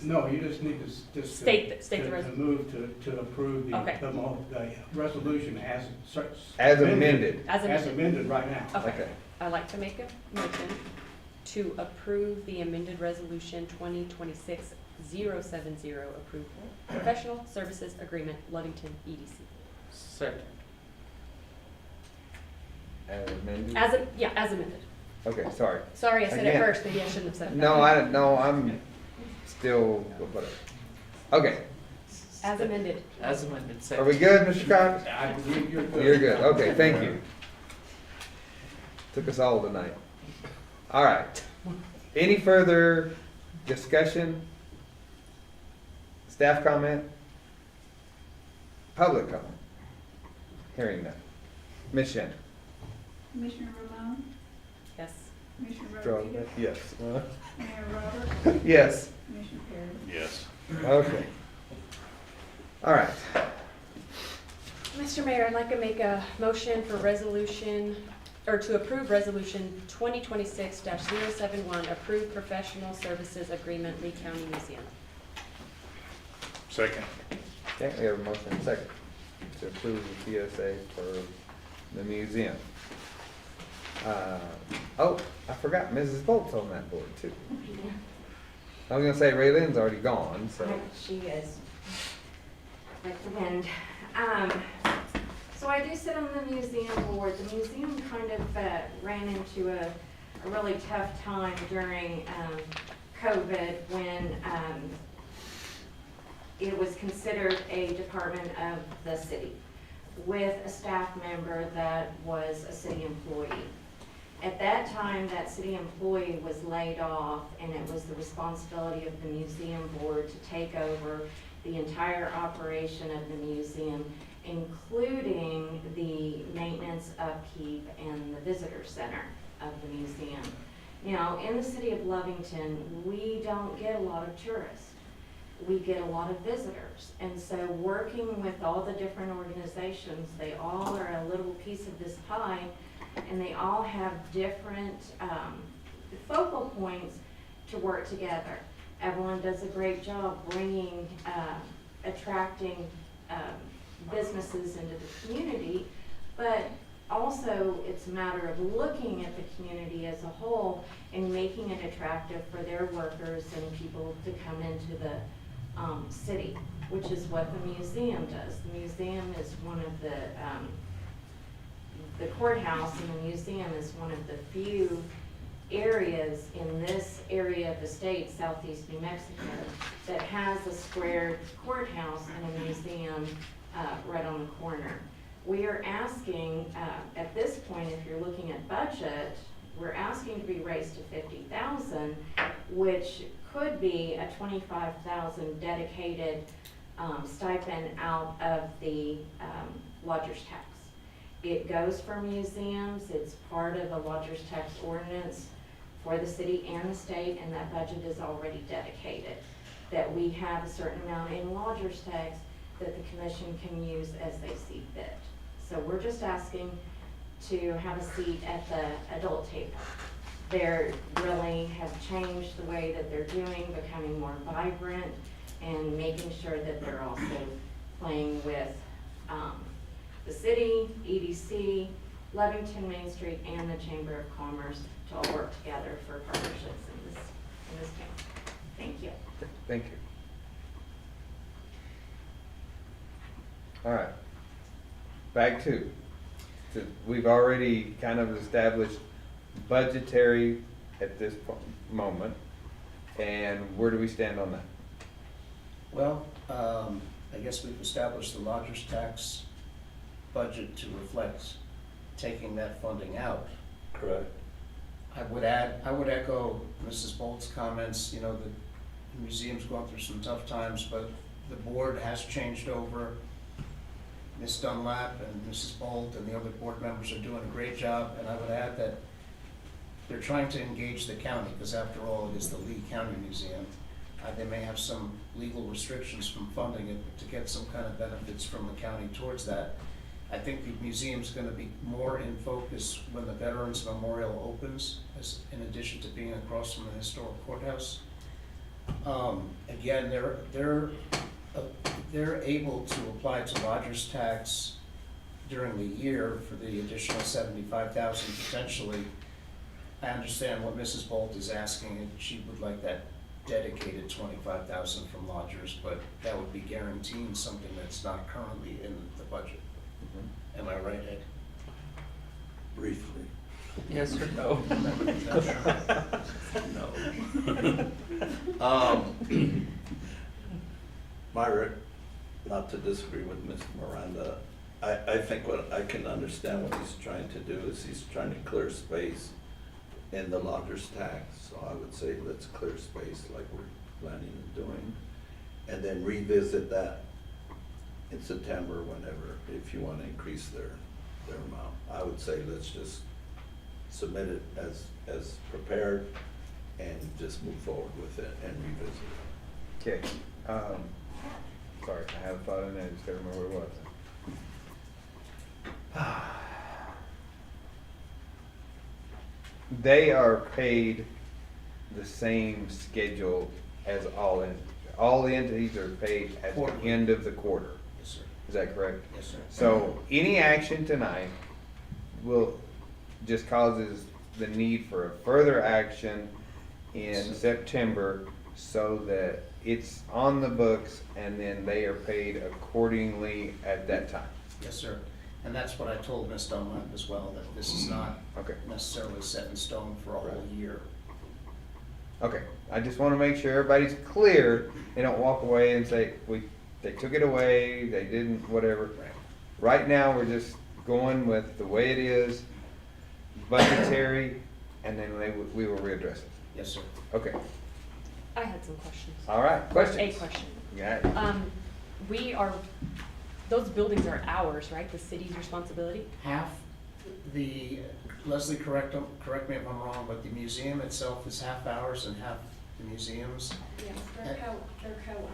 Speaker 6: No, you just need to, just.
Speaker 5: State the
Speaker 6: to
Speaker 5: resolution.
Speaker 6: move to approve the
Speaker 5: Okay.
Speaker 6: the resolution as.
Speaker 4: As amended.
Speaker 6: As amended right now.
Speaker 5: Okay. I'd like to make a motion to approve the amended resolution 2026-070, approve professional services agreement, Lovington EDC.
Speaker 3: Second.
Speaker 4: As amended?
Speaker 5: As amended.
Speaker 4: Okay, sorry.
Speaker 5: Sorry, I said it
Speaker 4: Again.
Speaker 5: first, maybe I shouldn't have said it.
Speaker 4: No, I'm still, whatever. Okay,
Speaker 5: As amended.
Speaker 3: As amended,
Speaker 4: are
Speaker 3: second.
Speaker 4: we good, Mr. Cox?
Speaker 6: I believe you're good.
Speaker 4: You're good, okay, thank you. Took us all tonight. All right. Any further discussion? Staff comment? Public comment? Hearing none. Ms. Shannon?
Speaker 2: Commissioner Ramon,
Speaker 5: Yes.
Speaker 2: Commissioner Rodriguez,
Speaker 4: Yes.
Speaker 2: Mayor Roberts,
Speaker 4: Yes.
Speaker 2: Commissioner Perry.
Speaker 1: Yes.
Speaker 4: Okay. All right.
Speaker 5: Mr. Mayor, I'd like to make a motion for resolution, or to approve resolution 2026-071, approved professional services agreement, Lee County Museum.
Speaker 1: Second.
Speaker 4: Okay, we have a motion and a second to approve the PSA for the museum. Oh, I forgot, Mrs. Bolt's on that board too. I was gonna say Ray Lynn's already gone, so.
Speaker 15: She is. Like the wind. So I do sit on the museum board. The museum kind of ran into a really tough time during COVID when it was considered a department of the city with a staff member that was a city employee. At that time, that city employee was laid off, and it was the responsibility of the museum board to take over the entire operation of the museum, including the maintenance, upkeep, and the visitor center of the museum. Now, in the city of Lovington, we don't get a lot of tourists. We get a lot of visitors. And so working with all the different organizations, they all are a little piece of this pie, and they all have different focal points to work together. Evelyn does a great job bringing, attracting businesses into the community, but also it's a matter of looking at the community as a whole and making it attractive for their workers and people to come into the city, which is what the museum does. The museum is one of the courthouse and the museum is one of the few areas in this area of the state, southeast New Mexico, that has a square courthouse and a museum right on the corner. We are asking, at this point, if you're looking at budget, we're asking to be raised to $50,000, which could be a $25,000 dedicated stipend out of the lodger's tax. It goes for museums, it's part of a lodger's tax ordinance for the city and the state, and that budget is already dedicated. That we have a certain amount in lodger's tax that the commission can use as they see fit. So we're just asking to have a seat at the adult table. They really have changed the way that they're doing, becoming more vibrant, and making sure that they're also playing with the city, EDC, Lovington Main Street, and the Chamber of Commerce to all work together for partnerships in this town. Thank you.
Speaker 4: Thank you. All right. Bag two. So we've already kind of established budgetary at this moment, and where do we stand on that?
Speaker 11: Well, I guess we've established the lodger's tax budget to reflect taking that funding out.
Speaker 10: Correct.
Speaker 11: I would echo Mrs. Bolt's comments. You know, the museum's going through some tough times, but the board has changed over. Ms. Dunlap and Mrs. Bolt and the other board members are doing a great job, and I would add that they're trying to engage the county, because after all, it is the Lee County Museum. They may have some legal restrictions from funding it, but to get some kind of benefits from the county towards that. I think the museum's gonna be more in focus when the Veterans Memorial opens, as in addition to being across from the historic courthouse. Again, they're able to apply to lodger's tax during the year for the additional $75,000 potentially. I understand what Mrs. Bolt is asking, and she would like that dedicated $25,000 from lodgers, but that would be guaranteeing something that's not currently in the budget. Am I right, Ed?
Speaker 10: Briefly.
Speaker 3: Yes or no?
Speaker 10: No. Myra, not to disagree with Mr. Miranda, I think what I can understand what he's trying to do is he's trying to clear space in the lodger's tax. So I would say let's clear space like we're planning on doing, and then revisit that in September, whenever, if you want to increase their amount. I would say let's just submit it as prepared and just move forward with it and revisit it.
Speaker 4: Okay. Sorry, I had a thought in there, I just gotta remember what it was. They are paid the same schedule as all indigent all the entities are paid at the
Speaker 11: Quarterly.
Speaker 4: end of the quarter.
Speaker 11: Yes, sir.
Speaker 4: Is that correct?
Speaker 11: Yes, sir.
Speaker 4: So any action tonight will, just causes the need for a further action in September so that it's on the books and then they are paid accordingly at that time.
Speaker 11: Yes, sir. And that's what I told Ms. Dunlap as well, that this is not
Speaker 4: Okay.
Speaker 11: necessarily set in stone for a whole year.
Speaker 4: Okay, I just wanna make sure everybody's clear, they don't walk away and say, they took it away, they didn't, whatever.
Speaker 11: Right.
Speaker 4: Right now, we're just going with the way it is, budgetary, and then we will readdress it.
Speaker 11: Yes, sir.
Speaker 4: Okay,
Speaker 5: I had some questions.
Speaker 4: all right, questions?
Speaker 5: A question.
Speaker 4: Yeah,
Speaker 5: Those buildings are ours, right? The city's responsibility?
Speaker 11: Half, Leslie, correct me if I'm wrong, but the museum itself is half ours and half the museum's.
Speaker 12: Yes,
Speaker 11: they're
Speaker 12: co-owned.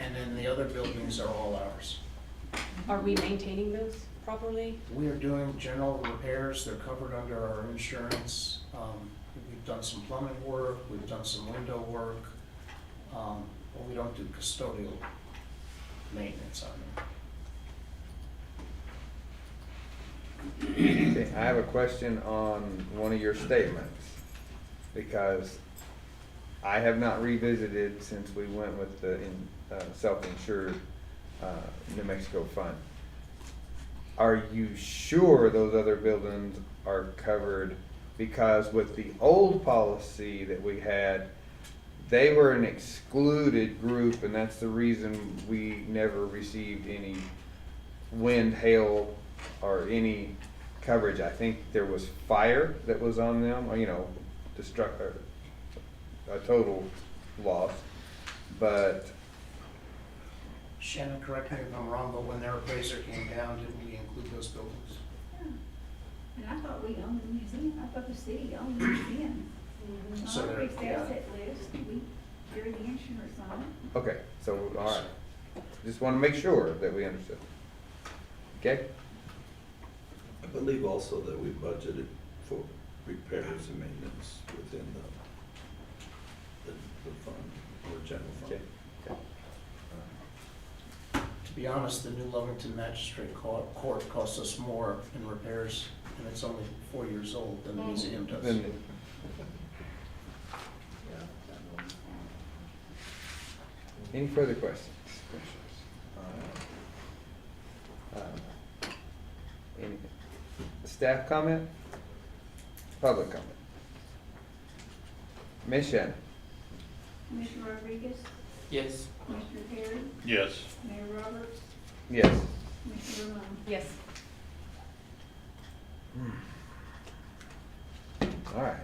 Speaker 11: And then the other buildings are all ours.
Speaker 5: Are we maintaining those properly?
Speaker 11: We are doing general repairs, they're covered under our insurance. We've done some plumbing work, we've done some window work, but we don't do custodial maintenance on them.
Speaker 4: okay, I have a question on one of your statements, because I have not revisited since we went with the self-insured New Mexico fund. Are you sure those other buildings are covered? Because with the old policy that we had, they were an excluded group, and that's the reason we never received any wind, hail, or any coverage. I think there was fire that was on them, or, or a total loss, but
Speaker 11: Shannon, correct me if I'm wrong, but when their appraiser came down, didn't we include those buildings?
Speaker 2: And I thought we owned the museum, I thought the city owned the museum.
Speaker 11: So
Speaker 2: On our
Speaker 11: they're-
Speaker 2: fixed
Speaker 11: yeah.
Speaker 2: asset list, you're the insurance on it.
Speaker 4: okay, so, all right. Just want to make sure that we understood. Okay?
Speaker 10: I believe also that we budgeted for repairs and maintenance within the fund, or general fund.
Speaker 4: Okay.
Speaker 11: To be honest, the new Lovington Magistrate Court costs us more in repairs, and it's only 4 years old than the museum does.
Speaker 4: Then- Any further questions? Any staff comment? Public comment? Ms. Shannon?
Speaker 2: Commissioner Rodriguez,
Speaker 3: Yes.
Speaker 2: Commissioner Perry,
Speaker 1: Yes.
Speaker 2: Mayor Roberts,
Speaker 4: Yes.
Speaker 2: Commissioner Ramon.
Speaker 5: Yes.
Speaker 4: All right.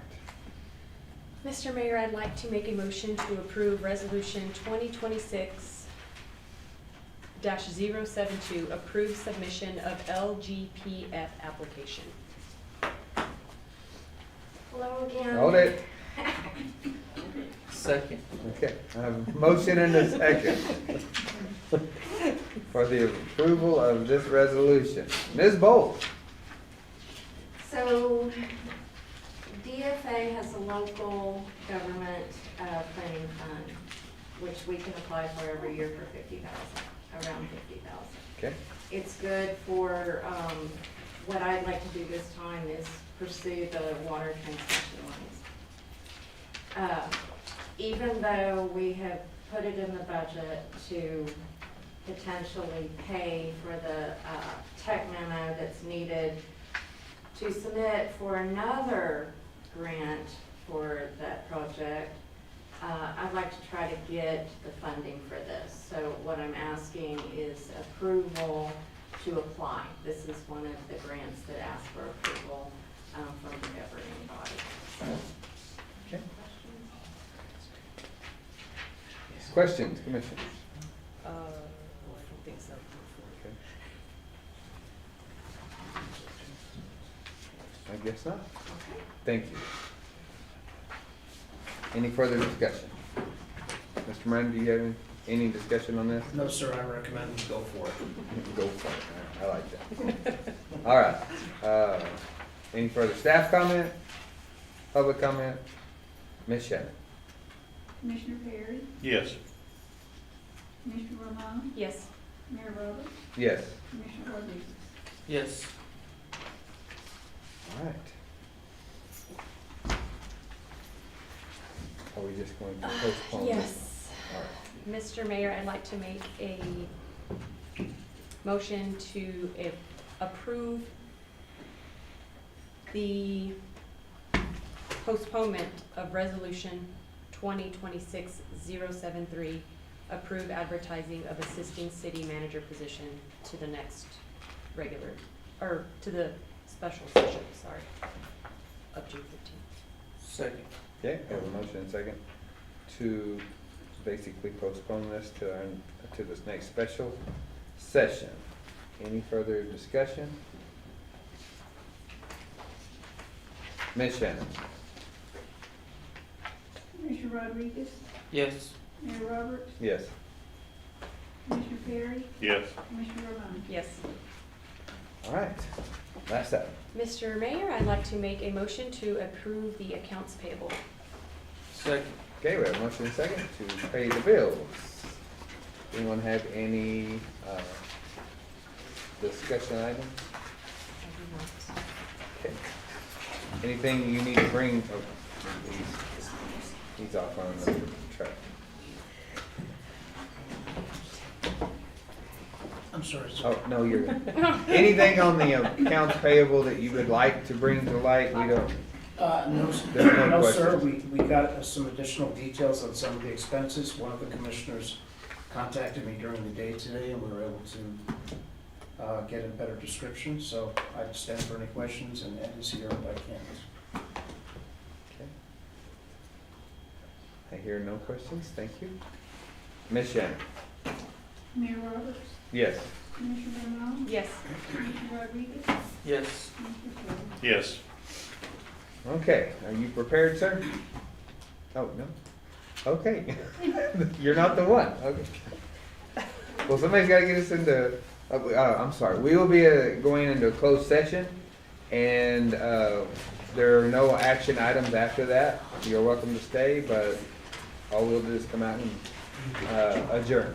Speaker 5: Mr. Mayor, I'd like to make a motion to approve Resolution 2026-072, approve submission of LGPF application.
Speaker 15: Hello again.
Speaker 4: Hold it.
Speaker 3: Second.
Speaker 4: Okay, I have a motion and a second for the approval of this resolution. Ms. Bolt?
Speaker 15: So DFA has a local government planning fund, which we can apply for every year for around 50,000.
Speaker 4: Okay.
Speaker 15: It's good for, what I'd like to do this time is pursue the water transmission lines. Even though we have put it in the budget to potentially pay for the tech memo that's needed to submit for another grant for that project, I'd like to try to get the funding for this. So what I'm asking is approval to apply. This is one of the grants that asks for approval from the governing body.
Speaker 4: Okay. Questions, commissioners?
Speaker 5: I don't think so.
Speaker 4: Okay. I guess not. Thank you. Any further discussion? Mr. Miranda, do you have any discussion on this?
Speaker 11: No, sir, I recommend we go for it.
Speaker 4: Go for it. I like that. All right. Any further staff comment? Public comment? Ms. Shannon?
Speaker 2: Commissioner Perry,
Speaker 1: Yes.
Speaker 2: Commissioner Romano,
Speaker 5: Yes.
Speaker 2: Mayor Roberts,
Speaker 4: Yes.
Speaker 2: Commissioner Rodriguez.
Speaker 3: Yes.
Speaker 4: All right. Are we just going to postpone this?
Speaker 5: Yes.
Speaker 4: All right.
Speaker 5: Mr. Mayor, I'd like to make a motion to approve the postponement of Resolution 2026-073, approve advertising of assisting city manager position to the next regular, or to the special session, sorry, of June 15th.
Speaker 3: Second.
Speaker 4: Okay, we have a motion and second to basically postpone this to this next special session. Any further discussion? Ms. Shannon?
Speaker 2: Commissioner Rodriguez,
Speaker 3: Yes.
Speaker 2: Mayor Roberts,
Speaker 4: Yes.
Speaker 2: Commissioner Perry,
Speaker 1: Yes.
Speaker 2: Commissioner Romano.
Speaker 5: Yes.
Speaker 4: All right, last up.
Speaker 5: Mr. Mayor, I'd like to make a motion to approve the accounts payable.
Speaker 3: Second.
Speaker 4: Okay, we have a motion and second to pay the bills. Anyone have any discussion items?
Speaker 5: I do not.
Speaker 4: Okay. Anything you need to bring, oh, he's off on the track.
Speaker 11: I'm sorry, sir.
Speaker 4: Oh, no, you're good. Anything on the accounts payable that you would like to bring to light? We don't,
Speaker 11: No,
Speaker 4: There's no
Speaker 11: no, sir,
Speaker 4: questions.
Speaker 11: we got some additional details on some of the expenses. One of the commissioners contacted me during the day today, and we were able to get a better description, so I stand for any questions, and Ed is here if I can.
Speaker 4: okay. I hear no questions, thank you. Ms. Shannon?
Speaker 2: Mayor Roberts,
Speaker 4: Yes.
Speaker 2: Commissioner Romano,
Speaker 5: Yes.
Speaker 2: Commissioner Rodriguez,
Speaker 3: Yes.
Speaker 2: Commissioner Perry.
Speaker 1: Yes.
Speaker 4: Okay, are you prepared, sir? Oh, no? Okay. You're not the one, okay. Well, somebody's gotta get us into, I'm sorry, we will be going into a closed session, and there are no action items after that. You're welcome to stay, but all we'll do is come out and adjourn.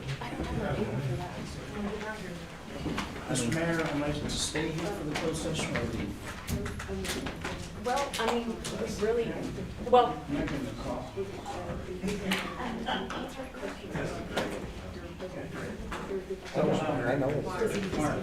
Speaker 11: Mr. Mayor, am I to stay here for the closed session or leave?
Speaker 5: Well, I mean, we really, well,
Speaker 4: I know.
Speaker 6: Mark,